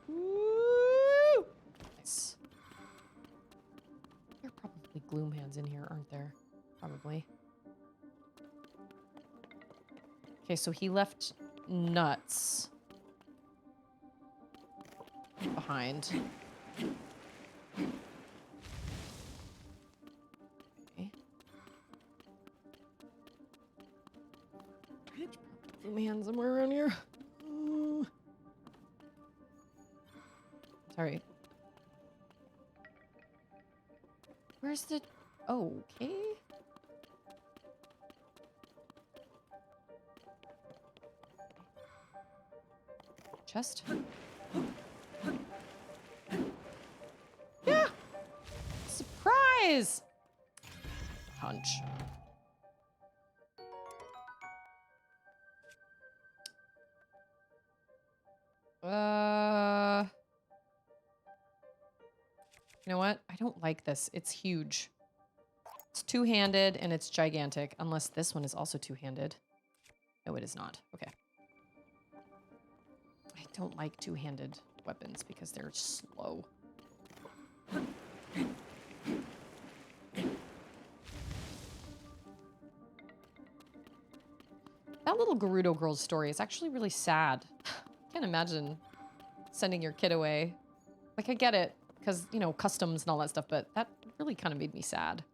Woo! Nice. There are probably gloom hands in here, aren't there? Probably. Okay, so he left nuts behind. Okay. Gloom hands somewhere around here. Sorry. Where's the... Oh, okay. Chest? Yeah! Surprise! Punch. You know what? I don't like this. It's huge. It's two-handed and it's gigantic, unless this one is also two-handed. No, it is not. Okay. I don't like two-handed weapons because they're slow. That little Gerudo girl's story is actually really sad. Can't imagine sending your kid away. Like, I get it, because, you know, customs and all that stuff, but that really kind of made me sad.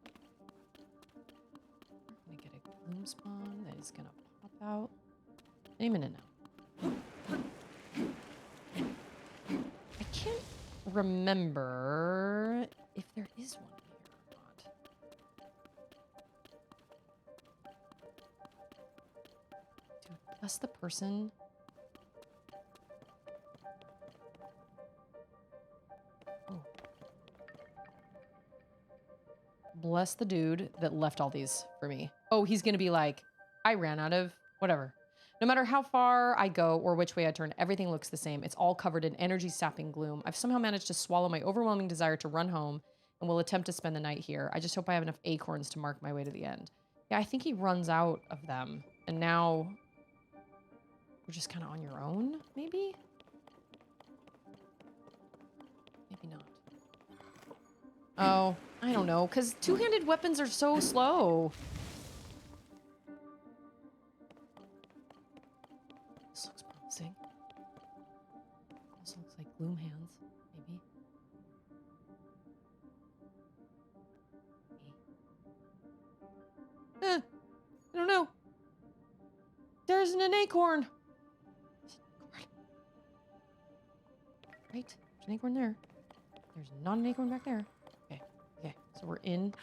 I'm gonna get a gloom spawn that is gonna pop out any minute now. I can't remember if there is one here or not. Dude, bless the person. Oh. Bless the dude that left all these for me. Oh, he's gonna be like, I ran out of whatever. No matter how far I go or which way I turn, everything looks the same. It's all covered in energy-sapping gloom. I've somehow managed to swallow my overwhelming desire to run home and will attempt to spend the night here. I just hope I have enough acorns to mark my way to the end. Yeah, I think he runs out of them. And now we're just kind of on your own, maybe? Maybe not. Oh, I don't know, because two-handed weapons are so slow. This looks promising. Also looks like gloom hands, maybe. I don't know. There isn't an acorn. Right? There's an acorn there. There's not an acorn back there. Okay. Okay. So we're in.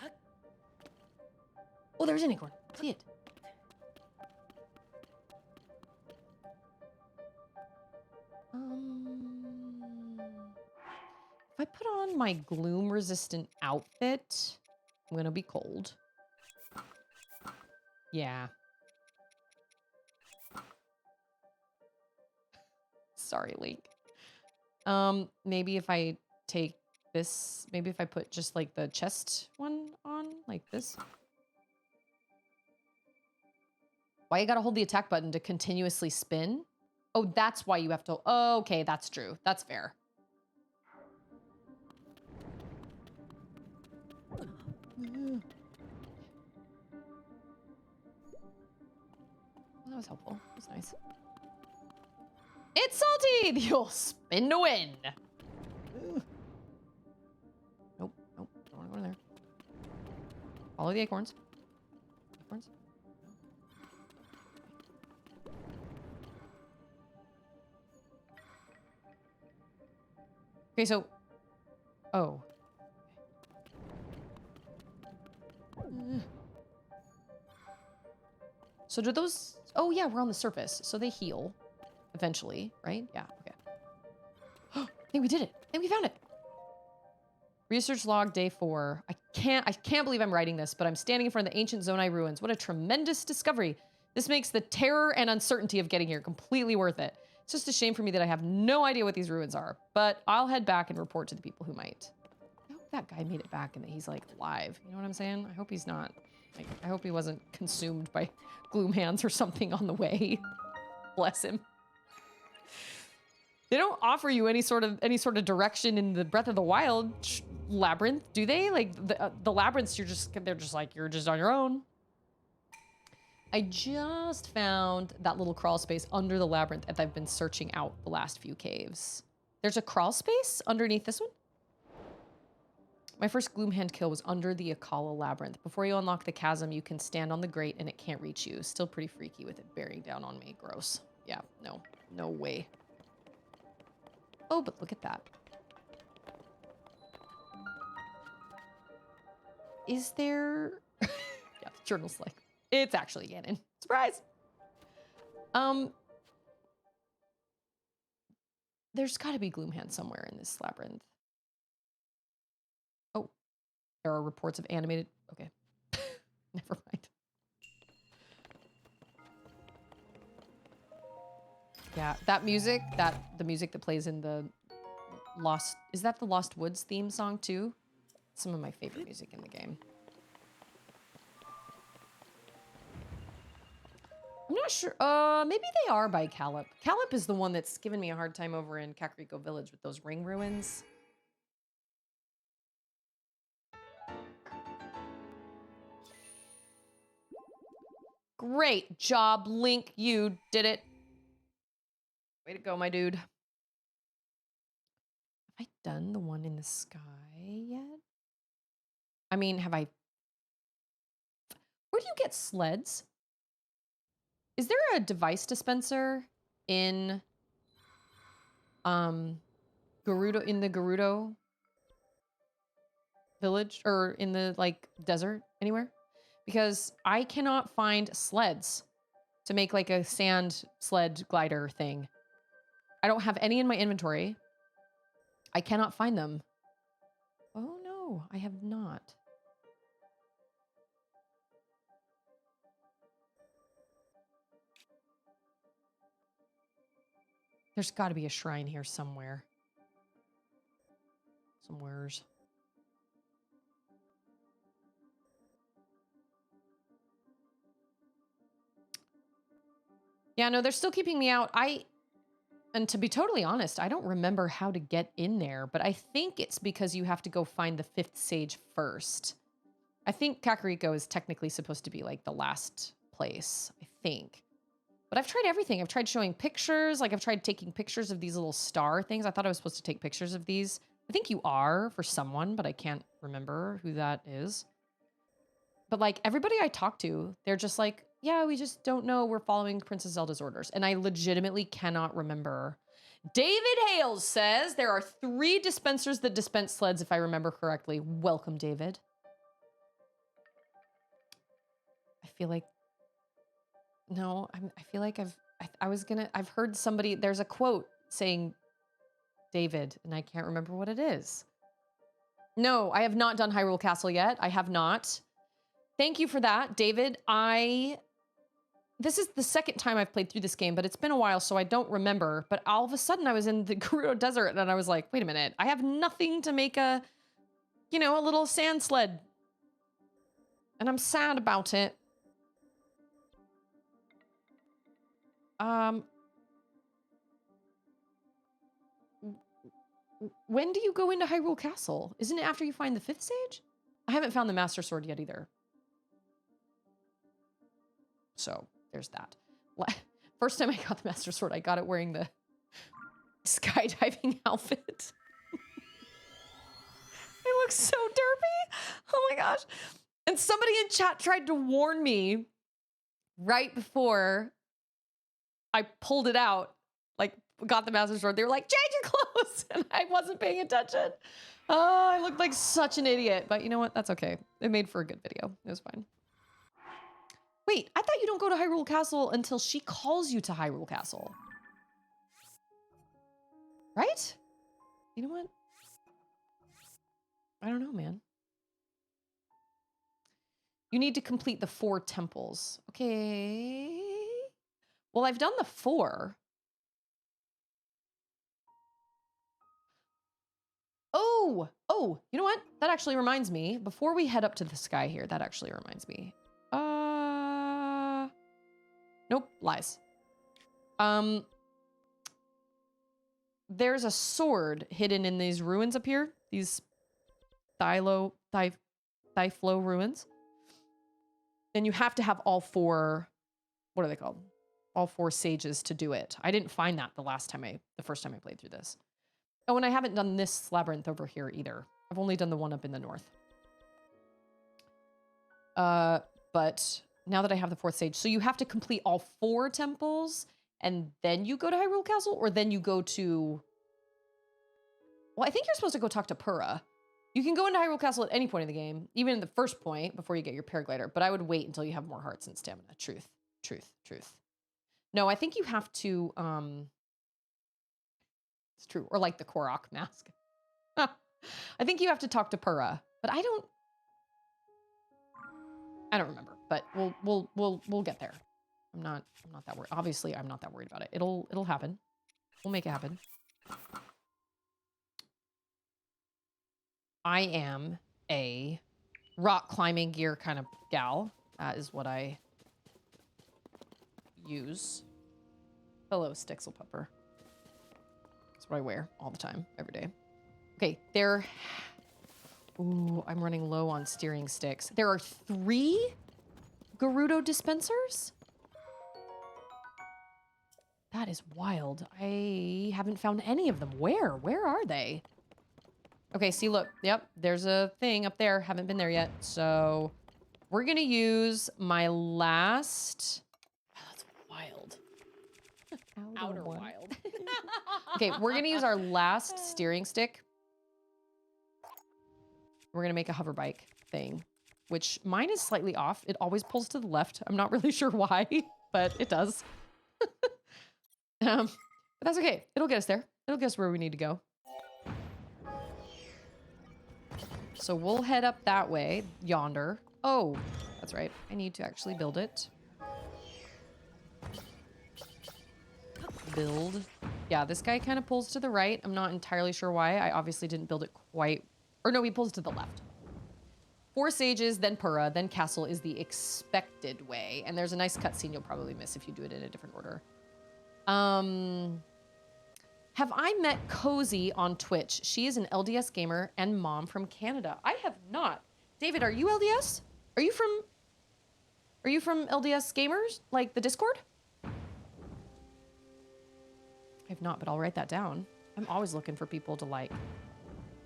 Oh, there's an acorn. See it. If I put on my gloom-resistant outfit, I'm gonna be cold. Yeah. Sorry, Link. Maybe if I take this, maybe if I put just like the chest one on, like this. Why you gotta hold the attack button to continuously spin? Oh, that's why you have to, oh, okay, that's true. That's fair. was helpful. That was nice. It's salty! The old spin to win. Ugh. Nope, nope. Don't want to go in there. Follow the acorns. Acorns. Okay, so... Oh. So do those... Oh, yeah, we're on the surface. So they heal. Eventually, right? Yeah, okay. I think we did it. I think we found it. Research log day 4. I can't believe I'm writing this, but I'm standing in front of the ancient Zonai ruins. What a tremendous discovery. This makes the terror and uncertainty of getting here completely worth it. It's just a shame for me that I have no idea what these ruins are, but I'll head back and report to the people who might. I hope that guy made it back and that he's like alive. You know what I'm saying? I hope he's not. Like, I hope he wasn't consumed by gloom hands or something on the way. Bless him. They don't offer you any sort of direction in the Breath of the Wild labyrinth, do they? Like the labyrinths, they're just like you're just on your own. I just found that little crawl space under the labyrinth that I've been searching out the last few caves. There's a crawl space underneath this one. My first Gloomhand kill was under the Akala labyrinth. Before you unlock the chasm, you can stand on the grate and it can't reach you. Still pretty freaky with it bearing down on me. Gross. Yeah, no way. Oh, but look at that. Is there... yeah, the journal's like, it's actually Ganon. Surprise! There's gotta be Gloomhand somewhere in this labyrinth. Oh, there are reports of animated... Okay. Never mind. Yeah, that music, the music that plays in the Lost... Is that the Lost Woods theme song too? Some of my favorite music in the game. I'm not sure. Maybe they are by Calip. Calip is the one that's given me a hard time over in Kakariko Village with those ring ruins. Great job, Link. You did it. Way to go, my dude. Have I done the one in the sky yet? I mean, have I... Where do you get sleds? Is there a device dispenser in Gerudo, in the Gerudo village or in the like desert anywhere? Because I cannot find sleds to make like a sand sled glider thing. I don't have any in my inventory. I cannot find them. Oh no, I have not. There's got to be a shrine here somewhere. Somewheres. Yeah, no, they're still keeping me out. And to be totally honest, I don't remember how to get in there, but I think it's because you have to go find the 5th sage first. I think Kakariko is technically supposed to be like the last place, I think. But I've tried everything. I've tried showing pictures. Like I've tried taking pictures of these little star things. I thought I was supposed to take pictures of these. I think you are for someone, but I can't remember who that is. But like everybody I talk to, they're just like, yeah, we just don't know. We're following Princess Zelda's orders. And I legitimately cannot remember. David Hales says there are 3 dispensers that dispense sleds, if I remember correctly. Welcome, David. I feel like... No, I feel like I've heard somebody, there's a quote saying David, and I can't remember what it is. No, I have not done Hyrule Castle yet. I have not. Thank you for that, David. This is the 2nd time I've played through this game, but it's been a while, so I don't remember. But all of a sudden I was in the Gerudo Desert, and I was like, wait a minute. I have nothing to make a little sand sled. And I'm sad about it. When do you go into Hyrule Castle? Isn't it after you find the 5th stage? I haven't found the Master Sword yet either. So, there's that. first time I got the Master Sword, I got it wearing the skydiving outfit. It looks so derpy. Oh my gosh. And somebody in chat tried to warn me right before I pulled it out, like got the Master Sword. They were like, change your clothes. And I wasn't paying attention. Oh, I looked like such an idiot. But you know what? That's okay. It made for a good video. It was fine. Wait, I thought you don't go to Hyrule Castle until she calls you to Hyrule Castle. Right? You know what? I don't know, man. You need to complete the 4 temples. Okay. Well, I've done the 4. Oh, you know what? That actually reminds me, before we head up to the sky here, that actually reminds me. Nope, lies. There's a sword hidden in these ruins up here. These Thiflo ruins. Then you have to have all 4, what are they called? All 4 sages to do it. I didn't find that the first time I played through this. Oh, and I haven't done this labyrinth over here either. I've only done the one up in the north. But now that I have the 4th sage, so you have to complete all 4 temples and then you go to Hyrule Castle, or then you go to... Well, I think you're supposed to go talk to Purah. You can go into Hyrule Castle at any point in the game, even in the first point before you get your paraglider, but I would wait until you have more hearts and stamina. Truth. No, I think you have to, it's true. Or like the Korok mask. I think you have to talk to Purah, but I don't remember, but we'll get there. I'm not that worried. Obviously, I'm not that worried about it. It'll happen. We'll make it happen. I am a rock climbing gear kind of gal. That is what I use. Hello, Stixelpupper. That's what I wear all the time, every day. Okay, there... Ooh, I'm running low on steering sticks. There are 3 Gerudo dispensers? That is wild. I haven't found any of them. Where? Where are they? Okay, see, look. Yep, there's a thing up there. Haven't been there yet. So we're going to use my last... Oh, that's wild. Outer wild. Okay, we're going to use our last steering stick. We're going to make a hover bike thing, which mine is slightly off. It always pulls to the left. I'm not really sure why, but it does. But that's okay. It'll get us there. It'll get us where we need to go. So we'll head up that way, yonder. Oh, that's right. I need to actually build it. Build. Yeah, this guy kind of pulls to the right. I'm not entirely sure why. I obviously didn't build it quite. Or no, he pulls to the left. 4 sages, then Purah, then castle is the expected way. And there's a nice cutscene you'll probably miss if you do it in a different order. Have I met Cozy on Twitch? She is an LDS gamer and mom from Canada. I have not. David, are you LDS? Are you from LDS gamers? Like the Discord? I have not, but I'll write that down. I'm always looking for people to like.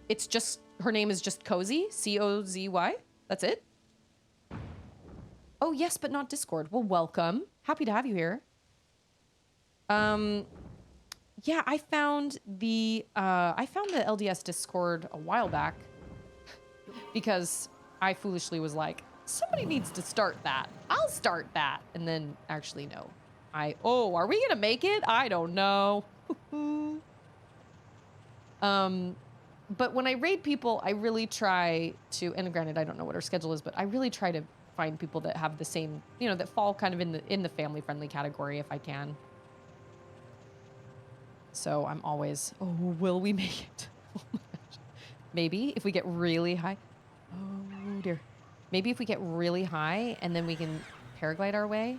It's just, her name is just Cozy, C-O-Z-Y. That's it? Oh, yes, but not Discord. Well, welcome. Happy to have you here. Yeah, I found the LDS Discord a while back because I foolishly was like, somebody needs to start that. I'll start that. And then actually, no. Are we gonna make it? I don't know. But when I raid people, I really try to, and granted, I don't know what our schedule is, but I really try to find people that have the same, you know, that fall kind of in the family friendly category if I can. So I'm always, will we make it? Oh my gosh. Maybe if we get really high. Oh dear. Maybe if we get really high and then we can paraglide our way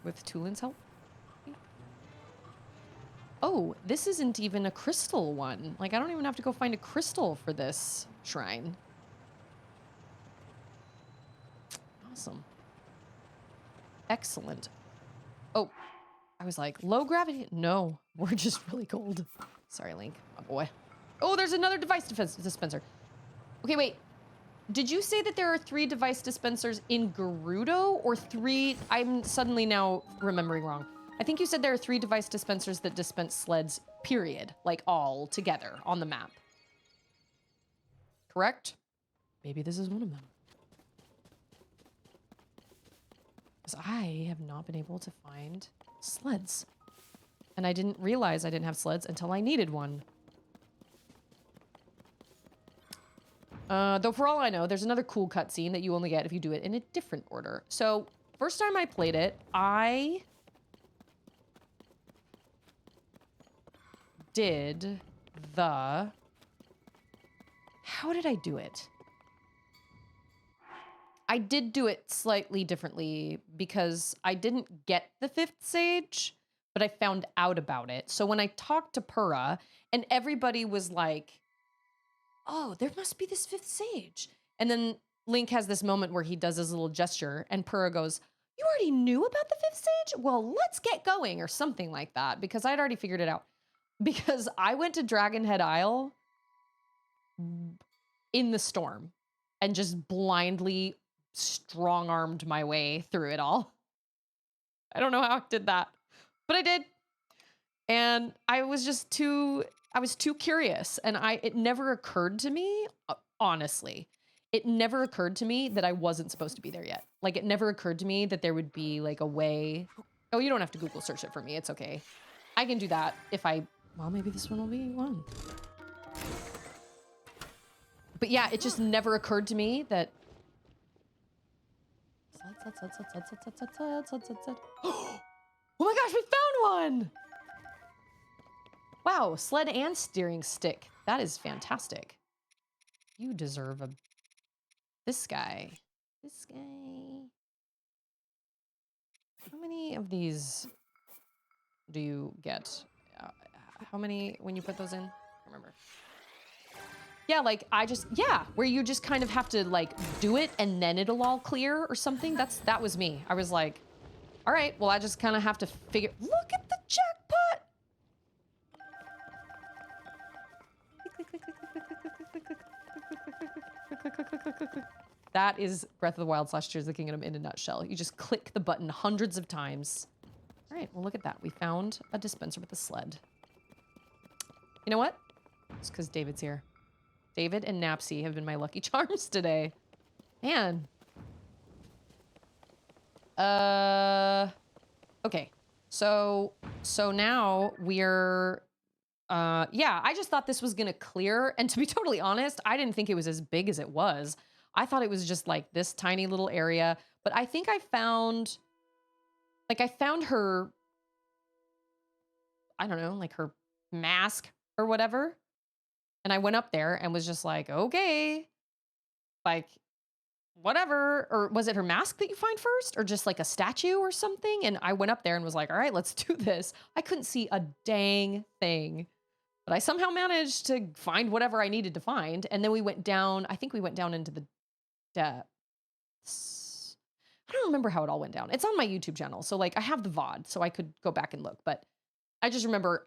with Tulin's help. Oh, this isn't even a crystal one. Like, I don't even have to go find a crystal for this shrine. Awesome. Excellent. Oh, I was like, low gravity? No, we're just really cold. Sorry, Link, my boy. Oh, there's another device dispenser. Okay, wait. Did you say that there are 3 device dispensers in Gerudo or 3? I'm suddenly now remembering wrong. I think you said there are 3 device dispensers that dispense sleds, period. Like all together on the map. Correct? Maybe this is one of them. Because I have not been able to find sleds. And I didn't realize I didn't have sleds until I needed one. Though for all I know, there's another cool cutscene that you only get if you do it in a different order. So, first time I played it, I did the... How did I do it? I did do it slightly differently because I didn't get the 5th sage, but I found out about it. So when I talked to Pura, and everybody was like, oh, there must be this 5th sage. And then Link has this moment where he does his little gesture, and Pura goes, you already knew about the 5th stage? Well, let's get going, or something like that, because I'd already figured it out. Because I went to Dragonhead Isle in the storm and just blindly strong-armed my way through it all. I don't know how I did that, but I did. And I was just too curious, and it never occurred to me, honestly, it never occurred to me that I wasn't supposed to be there yet. Like, it never occurred to me that there would be like a way. Oh, you don't have to Google search it for me. It's okay. I can do that if well, maybe this one will be one. But yeah, it just never occurred to me that. Oh my gosh, we found one! Wow, sled and steering stick. That is fantastic. You deserve a... This guy. This guy. How many of these do you get? How many when you put those in? I don't remember. Yeah, like where you just kind of have to like do it and then it'll all clear or something. That was me. I was like, all right, well, I just kind of have to figure. Look at the jackpot. That is Breath of the Wild / Tears of the Kingdom in a nutshell. You just click the button hundreds of times. All right, well, look at that. We found a dispenser with a sled. You know what? It's because David's here. David and Napsy have been my lucky charms today. Man. Okay. So now we're... yeah, I just thought this was gonna clear. And to be totally honest, I didn't think it was as big as it was. I thought it was just like this tiny little area. But I think I found her, I don't know, like her mask or whatever. And I went up there and was just like, okay, like whatever. Or was it her mask that you find first? Or just like a statue or something? And I went up there and was like, all right, let's do this. I couldn't see a dang thing. But I somehow managed to find whatever I needed to find. And then we went down, I think we went down into the depths. I don't remember how it all went down. It's on my YouTube channel. So like I have the VOD so I could go back and look. But I just remember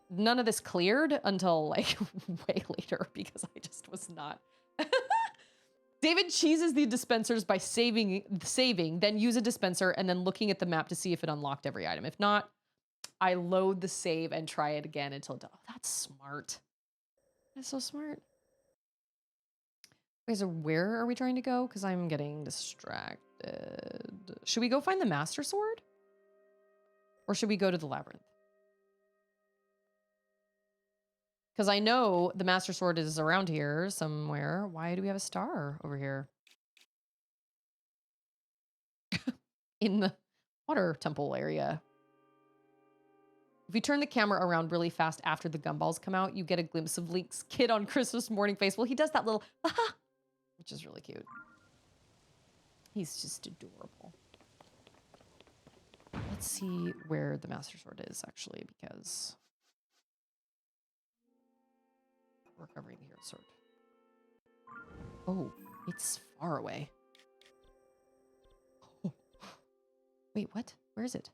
none of this cleared until like way later because I just was not. David cheeses the dispensers by saving, then use a dispenser and then looking at the map to see if it unlocked every item. If not, I load the save and try it again until it does. Oh, that's smart. That's so smart. Okay, so where are we trying to go? Because I'm getting distracted. Should we go find the Master Sword? Or should we go to the Labyrinth? Because I know the Master Sword is around here somewhere. Why do we have a star over here? In the water temple area. If you turn the camera around really fast after the gumballs come out, you get a glimpse of Link's kid on Christmas morning face. Well, he does that little, aha, which is really cute. He's just adorable. Let's see where the Master Sword is, actually, because we're covering the hero sword. Oh, it's far away. Oh. Wait, what? Where is it?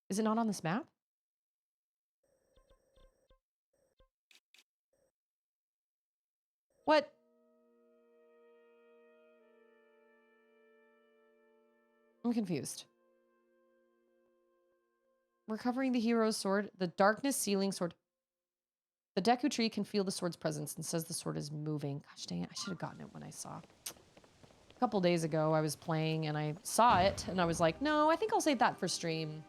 Is it not on this map? What? I'm confused. Recovering the hero's sword. The darkness sealing sword. The Deku tree can feel the sword's presence and says the sword is moving. Gosh dang it. I should have gotten it when I saw. A couple days ago, I was playing and I saw it and I was like, no, I think I'll save that for stream.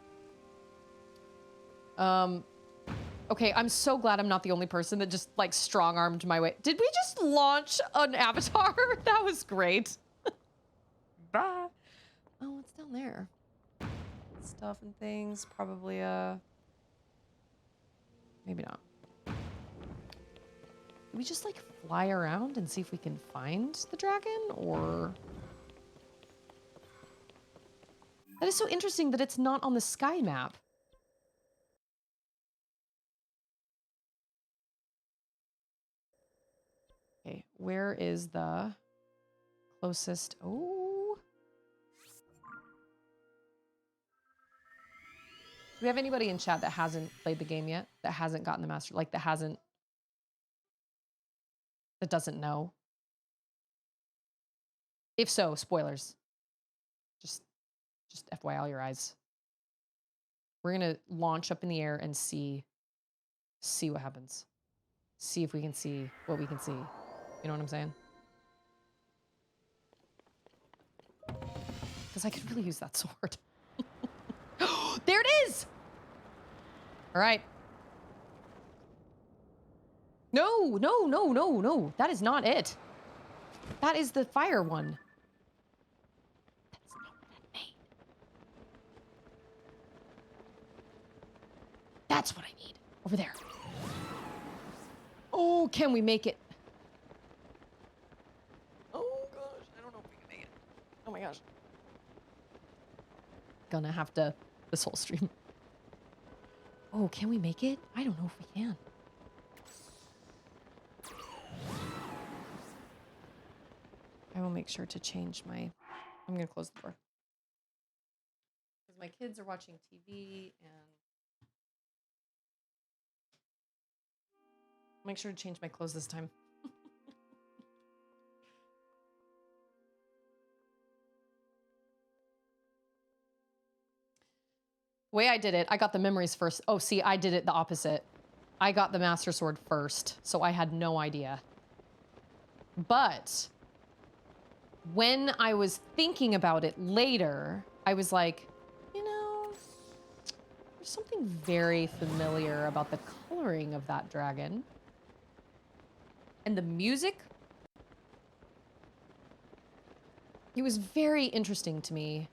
Okay, I'm so glad I'm not the only person that just like strong-armed my way. Did we just launch an avatar? That was great. Bye. Oh, what's down there? Stuff and things. Probably, maybe not. Do we just like fly around and see if we can find the dragon, or? That is so interesting that it's not on the sky map. Okay, where is the closest? Oh. Do we have anybody in chat that hasn't played the game yet? That hasn't gotten the master, like that doesn't know? If so, spoilers. Just FYI all your eyes. We're gonna launch up in the air and see what happens. See if we can see what we can see. You know what I'm saying? Because I could really use that sword. There it is! All right. No, no, no, no, no. That is not it. That is the fire one. That's not what I made. That's what I need. Over there. Oh, can we make it? Oh, gosh. I don't know if we can make it. Oh, my gosh. Gonna have to this whole stream. Oh, can we make it? I don't know if we can. I will make sure to change my... I'm going to close the door. Because my kids are watching TV and... Make sure to change my clothes this time. Way I did it, I got the memories first. Oh, see, I did it the opposite. I got the Master Sword first, so I had no idea. But when I was thinking about it later, I was like, you know, there's something very familiar about the coloring of that dragon. And the music. It was very interesting to me.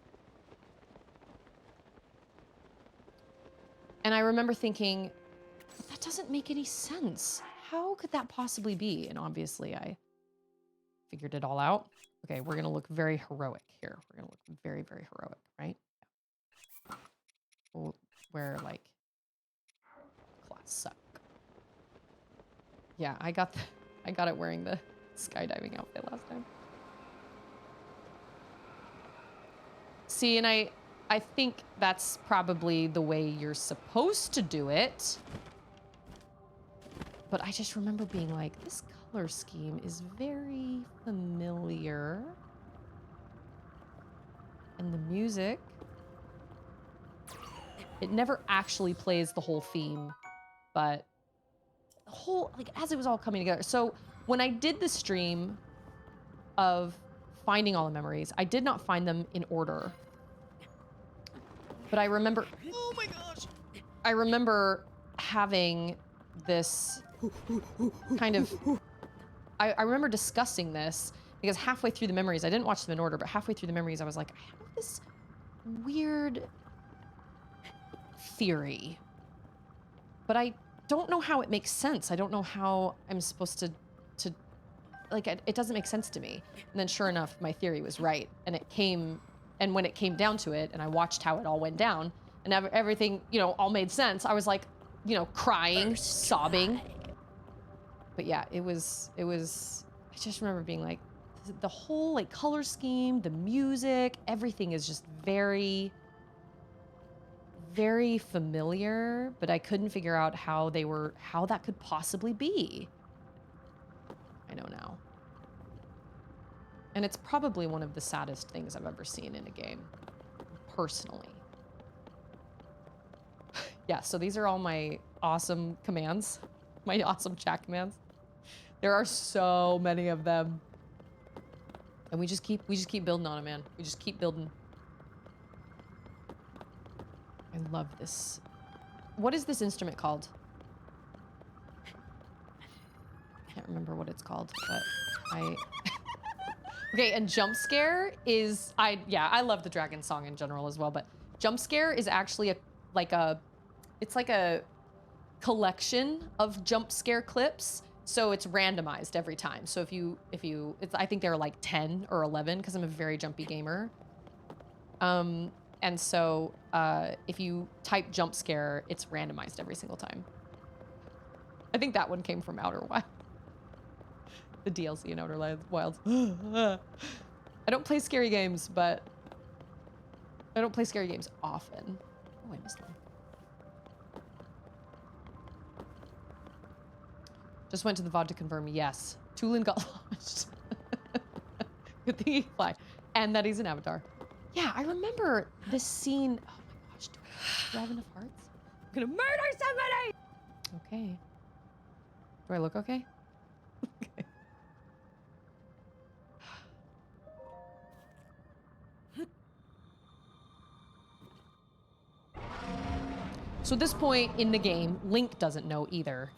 And I remember thinking, that doesn't make any sense. How could that possibly be? And obviously I figured it all out. Okay, we're gonna look very heroic here. We're gonna look very, very heroic, right? Yeah. We'll wear like classic. Yeah, I got it wearing the skydiving outfit last time. See, and I think that's probably the way you're supposed to do it. But I just remember being like, this color scheme is very familiar. And the music, it never actually plays the whole theme, but the whole, like, as it was all coming together. So when I did the stream of finding all the memories, I did not find them in order. But I remember, oh my gosh, I remember having this kind of, I remember discussing this because halfway through the memories, I didn't watch them in order, but halfway through the memories, I was like, I have this weird theory, but I don't know how it makes sense. I don't know how I'm supposed to like, it doesn't make sense to me. And then sure enough, my theory was right. And when it came down to it, and I watched how it all went down, and everything, you know, all made sense, I was like, you know, crying, sobbing. But yeah, it was, I just remember being like, the whole like color scheme, the music, everything is just very, very familiar, but I couldn't figure out how that could possibly be. I know now. And it's probably one of the saddest things I've ever seen in a game, personally. Yeah, so these are all my awesome commands, my awesome chat commands. There are so many of them. And we just keep building on it, man. We just keep building. I love this. What is this instrument called? I can't remember what it's called, but Okay, and jump scare is I love the dragon song in general as well, but jump scare is actually it's like a collection of jump scare clips, so it's randomized every time. So I think there are like 10 or 11 because I'm a very jumpy gamer. And so if you type jump scare, it's randomized every single time. I think that one came from Outer Wilds. The DLC in Outer Wilds. I don't play scary games, but I don't play scary games often. Oh, I missed one. Just went to the VOD to confirm, yes. Tulin got launched. Good thing he can fly. And that he's an avatar. Yeah, I remember this scene. Oh my gosh, do I have enough hearts? I'm gonna murder somebody! Okay. Do I look okay? Okay. So at this point in the game, Link doesn't know either.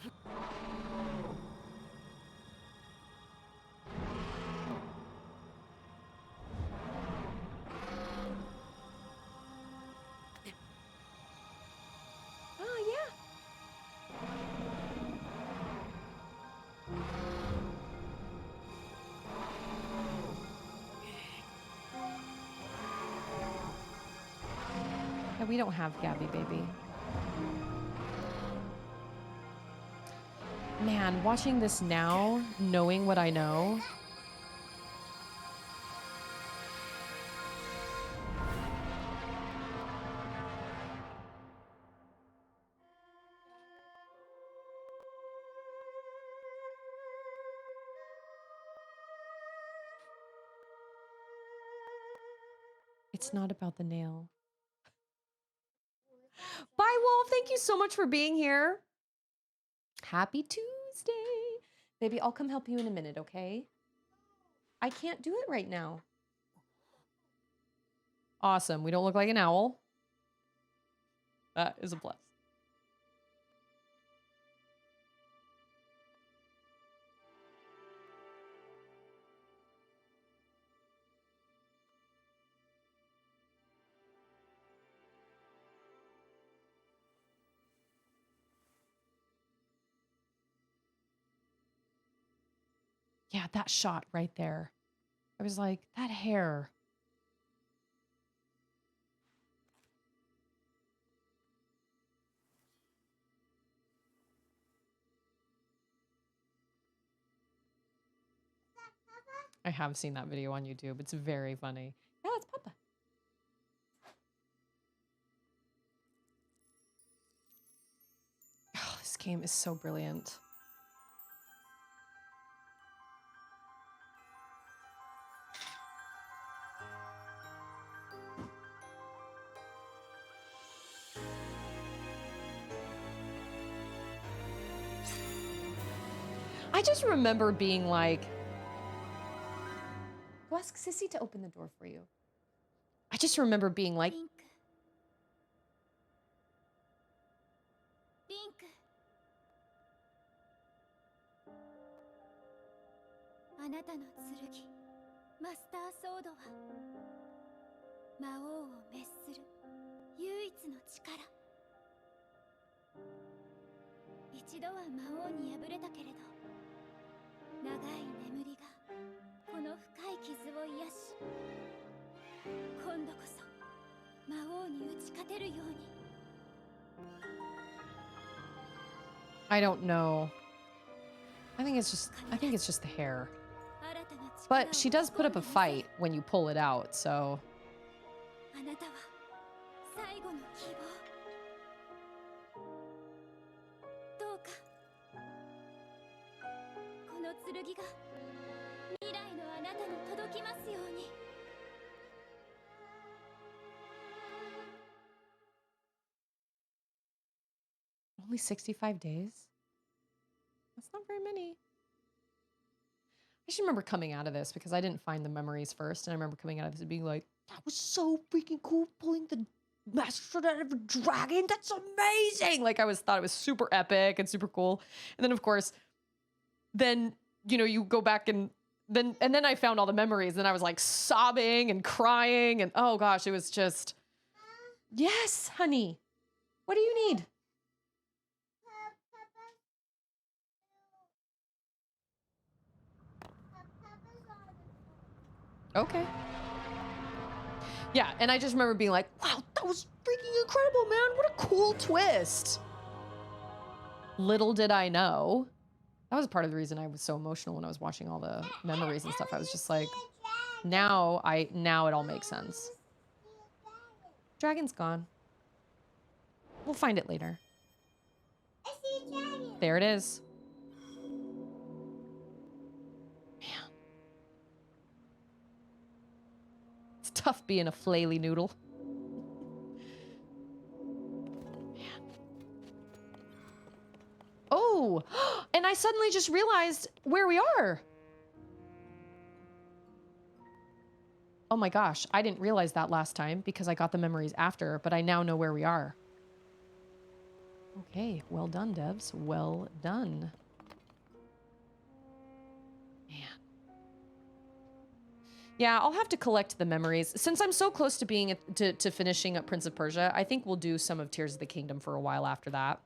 We don't have Gabby, baby. Man, watching this now, knowing what I know. It's not about the nail. Bye, Wolf. Thank you so much for being here. Happy Tuesday. Baby, I'll come help you in a minute, okay? I can't do it right now. Awesome. We don't look like an owl. That is a plus. Yeah, that shot right there. I was like, that hair. I have seen that video on YouTube. It's very funny. Yeah, it's Papa. Oh, this game is so brilliant. I just remember being like, go ask Sissy to open the door for you. I just remember being like, Link. Link. あなたの剣、マスターソードは魔王を滅する唯一の力。一度は魔王に敗れたけれど、長い眠りがこの深い傷を癒し、今度こそ魔王に打ち勝てるように。I don't know. I think it's just the hair. But she does put up a fight when you pull it out, so. あなたは最後の希望。剣が未来のあなたに届きますように。 Only 65 days? That's not very many. I just remember coming out of this because I didn't find the memories first. And I remember coming out of this and being like, that was so freaking cool pulling the master sword out of a dragon. That's amazing. Like thought it was super epic and super cool. And then of course, then, you know, you go back and then I found all the memories and I was like sobbing and crying and oh gosh, it was just, yes, honey. What do you need? Okay. Yeah, and I just remember being like, wow, that was freaking incredible, man. What a cool twist. Little did I know. That was part of the reason I was so emotional when I was watching all the memories and stuff. I was just like, now it all makes sense. Dragon's gone. We'll find it later. I see a dragon. There it is. Tough being a flaily noodle. Man. Oh, and I suddenly just realized where we are. Oh my gosh, I didn't realize that last time because I got the memories after, but I now know where we are. Okay, well done, devs. Well done. Yeah, I'll have to collect the memories. Since I'm so close to being to finishing up Prince of Persia, I think we'll do some of Tears of the Kingdom for a while after that.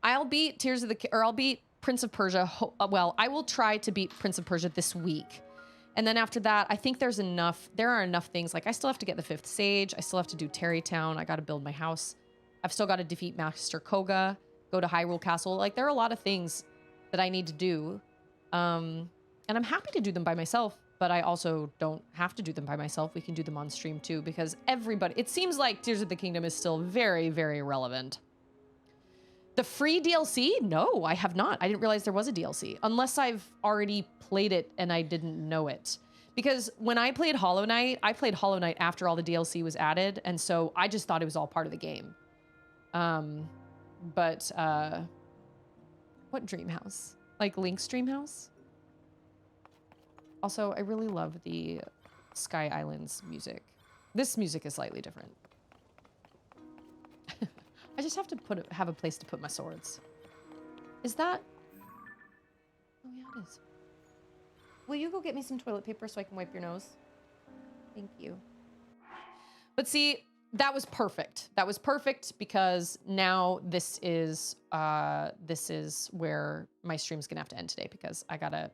I'll beat Prince of Persia. Well, I will try to beat Prince of Persia this week. And then after that, I think there are enough things. Like I still have to get the 5th Sage. I still have to do Terrytown. I got to build my house. I've still got to defeat Master Koga, go to Hyrule Castle. Like there are a lot of things that I need to do. And I'm happy to do them by myself. But I also don't have to do them by myself. We can do them on stream too, because it seems like Tears of the Kingdom is still very, very relevant. The free DLC? No, I have not. I didn't realize there was a DLC, unless I've already played it and I didn't know it. Because when I played Hollow Knight after all the DLC was added, and so I just thought it was all part of the game. What dream house? Like Link's dream house? Also, I really love the Sky Islands music. This music is slightly different. I just have to have a place to put my swords. Is that? Oh yeah, it is. Will you go get me some toilet paper so I can wipe your nose? Thank you. But see, that was perfect. That was perfect because now this is where my stream's gonna have to end today because I gotta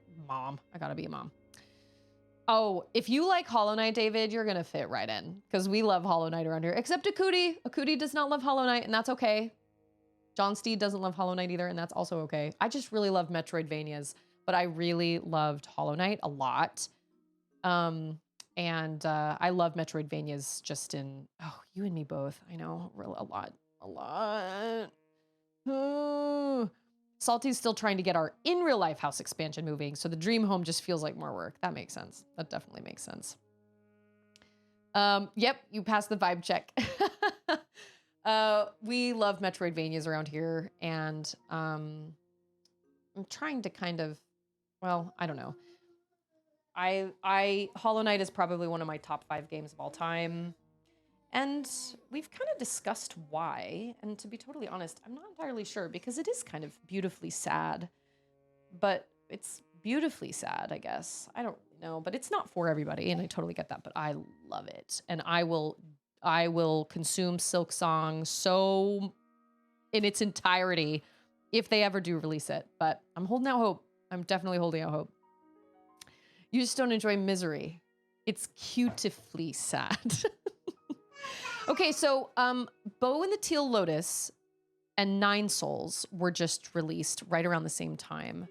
be a mom. Oh, if you like Hollow Knight, David, you're gonna fit right in because we love Hollow Knight around here, except Akuti. Akuti does not love Hollow Knight, and that's okay. John Steed doesn't love Hollow Knight either, and that's also okay. I just really love Metroidvanias, but I really loved Hollow Knight a lot. I love Metroidvanias just in, oh, you and me both. I know, a lot. Salty's still trying to get our in real life house expansion moving, so the dream home just feels like more work. That makes sense. That definitely makes sense. Yep, you passed the vibe check. We love Metroidvanias around here, and I'm trying to kind of, well, I don't know. Hollow Knight is probably one of my top 5 games of all time. And we've kind of discussed why, and to be totally honest, I'm not entirely sure because it is kind of beautifully sad, but it's beautifully sad, I guess. I don't know, but it's not for everybody, and I totally get that, but I love it. And I will consume Silk Song so in its entirety if they ever do release it, but I'm holding out hope. I'm definitely holding out hope. You just don't enjoy Misery. It's cutifully sad. Okay, so Bow and the Teal Lotus and Nine Souls were just released right around the same time.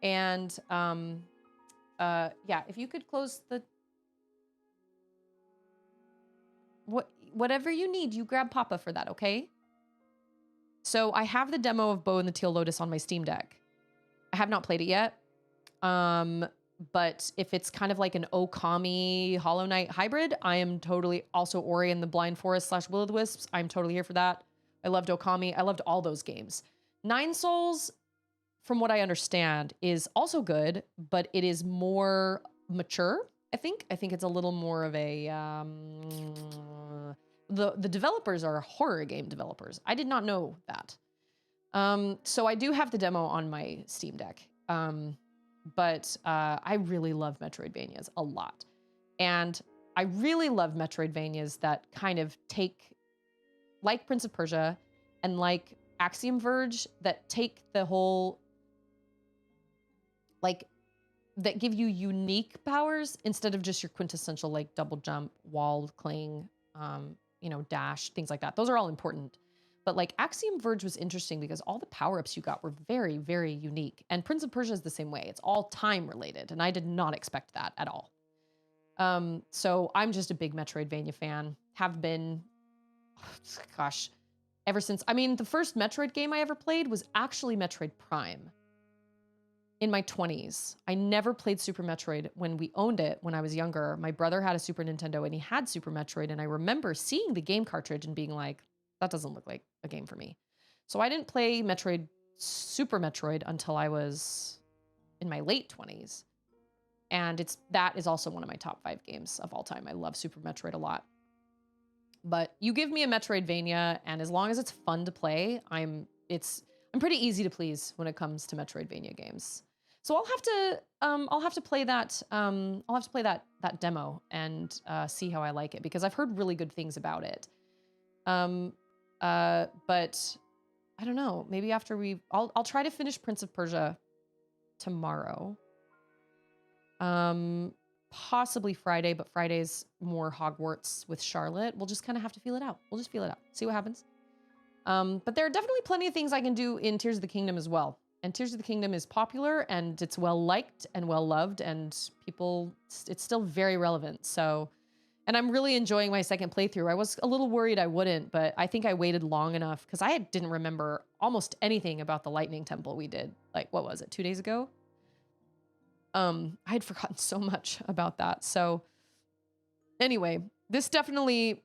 And yeah, if you could close the whatever you need, you grab Papa for that, okay? So I have the demo of Bow and the Teal Lotus on my Steam Deck. I have not played it yet. But if it's kind of like an Okami Hollow Knight hybrid, I am totally also Ori and the Blind Forest / Will of the Wisps. I'm totally here for that. I loved Okami. I loved all those games. Nine Souls, from what I understand, is also good, but it is more mature. I think it's a little more of a the developers are horror game developers. I did not know that. So I do have the demo on my Steam Deck. But I really love Metroidvanias a lot. And I really love Metroidvanias that kind of take, like Prince of Persia and like Axiom Verge, that take the whole, like, that give you unique powers instead of just your quintessential, like, double jump, wall cling, you know, dash, things like that. Those are all important. But like Axiom Verge was interesting because all the power-ups you got were very, very unique. And Prince of Persia is the same way. It's all time related. And I did not expect that at all. So I'm just a big Metroidvania fan. Have been, gosh, ever since. I mean, the first Metroid game I ever played was actually Metroid Prime in my 20s. I never played Super Metroid when we owned it when I was younger. My brother had a Super Nintendo and he had Super Metroid. And I remember seeing the game cartridge and being like, that doesn't look like a game for me. So I didn't play Super Metroid until I was in my late 20s. And that is also one of my top 5 games of all time. I love Super Metroid a lot. But you give me a Metroidvania, and as long as it's fun to play, I'm pretty easy to please when it comes to Metroidvania games. So I'll have to play that that demo and see how I like it, because I've heard really good things about it. But I don't know, maybe after I'll try to finish Prince of Persia tomorrow. Possibly Friday, but Friday's more Hogwarts with Charlotte. We'll just kind of have to feel it out. We'll just feel it out, see what happens. But there are definitely plenty of things I can do in Tears of the Kingdom as well. And Tears of the Kingdom is popular and it's well liked and well loved, and it's still very relevant. So, and I'm really enjoying my second playthrough. I was a little worried I wouldn't, but I think I waited long enough because I didn't remember almost anything about the Lightning Temple we did. Like, what was it, 2 days ago? I had forgotten so much about that. So anyway, this definitely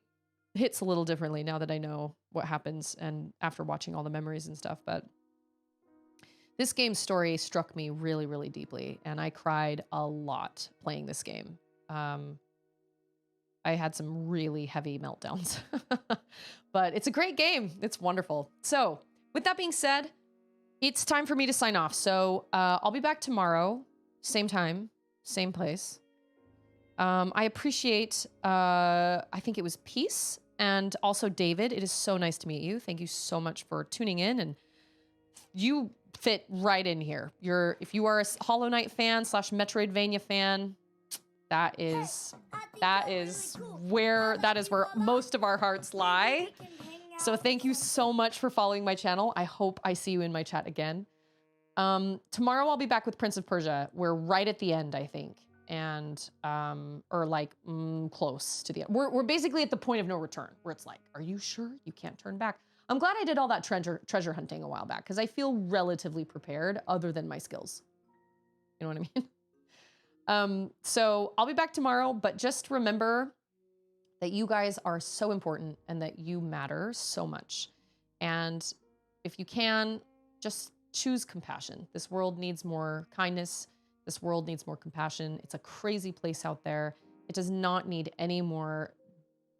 hits a little differently now that I know what happens and after watching all the memories and stuff. But this game's story struck me really, really deeply, and I cried a lot playing this game. I had some really heavy meltdowns, but it's a great game. It's wonderful. So with that being said, it's time for me to sign off. So I'll be back tomorrow, same time, same place. I appreciate, I think it was Peace and also David. It is so nice to meet you. Thank you so much for tuning in, and you fit right in here. If you are a Hollow Knight fan / Metroidvania fan, that is where most of our hearts lie. So thank you so much for following my channel. I hope I see you in my chat again. Tomorrow I'll be back with Prince of Persia. We're right at the end, I think. And, or like close to the end. We're basically at the point of no return where it's like, are you sure you can't turn back? I'm glad I did all that treasure hunting a while back because I feel relatively prepared other than my skills. You know what I mean? So I'll be back tomorrow, but just remember that you guys are so important and that you matter so much. And if you can, just choose compassion. This world needs more kindness. This world needs more compassion. It's a crazy place out there. It does not need any more,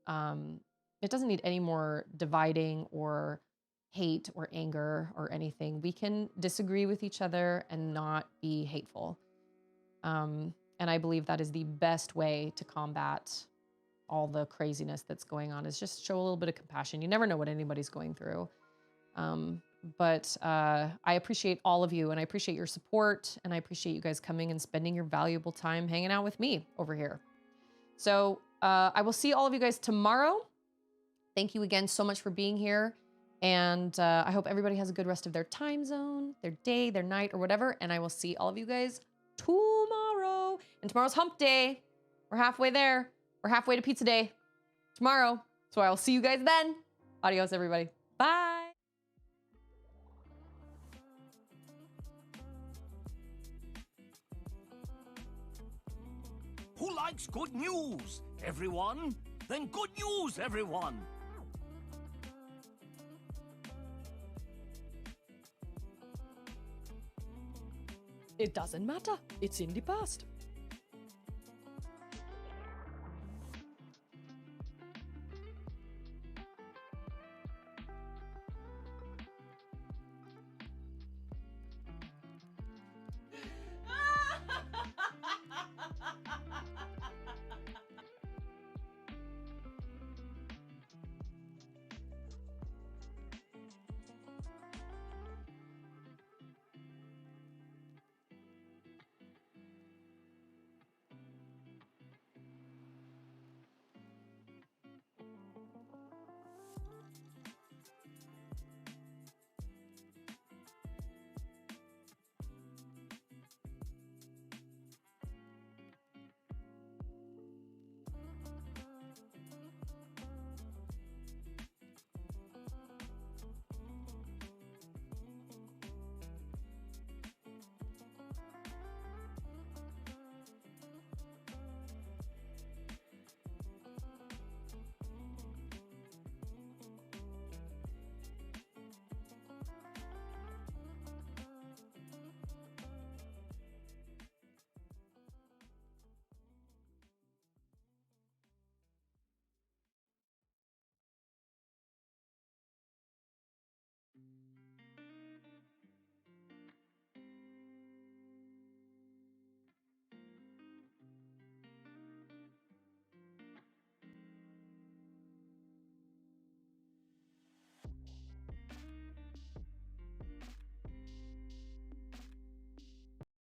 it doesn't need any more dividing or hate or anger or anything. We can disagree with each other and not be hateful. And I believe that is the best way to combat all the craziness that's going on, is just show a little bit of compassion. You never know what anybody's going through. But I appreciate all of you, and I appreciate your support, and I appreciate you guys coming and spending your valuable time hanging out with me over here. So I will see all of you guys tomorrow. Thank you again so much for being here. And I hope everybody has a good rest of their time zone, their day, their night, or whatever. And I will see all of you guys tomorrow. And tomorrow's hump day. We're halfway there. We're halfway to pizza day tomorrow. So I will see you guys then. Adios, everybody. Bye. Who likes good news? Everyone? Then good news, everyone! It doesn't matter. It's in the past.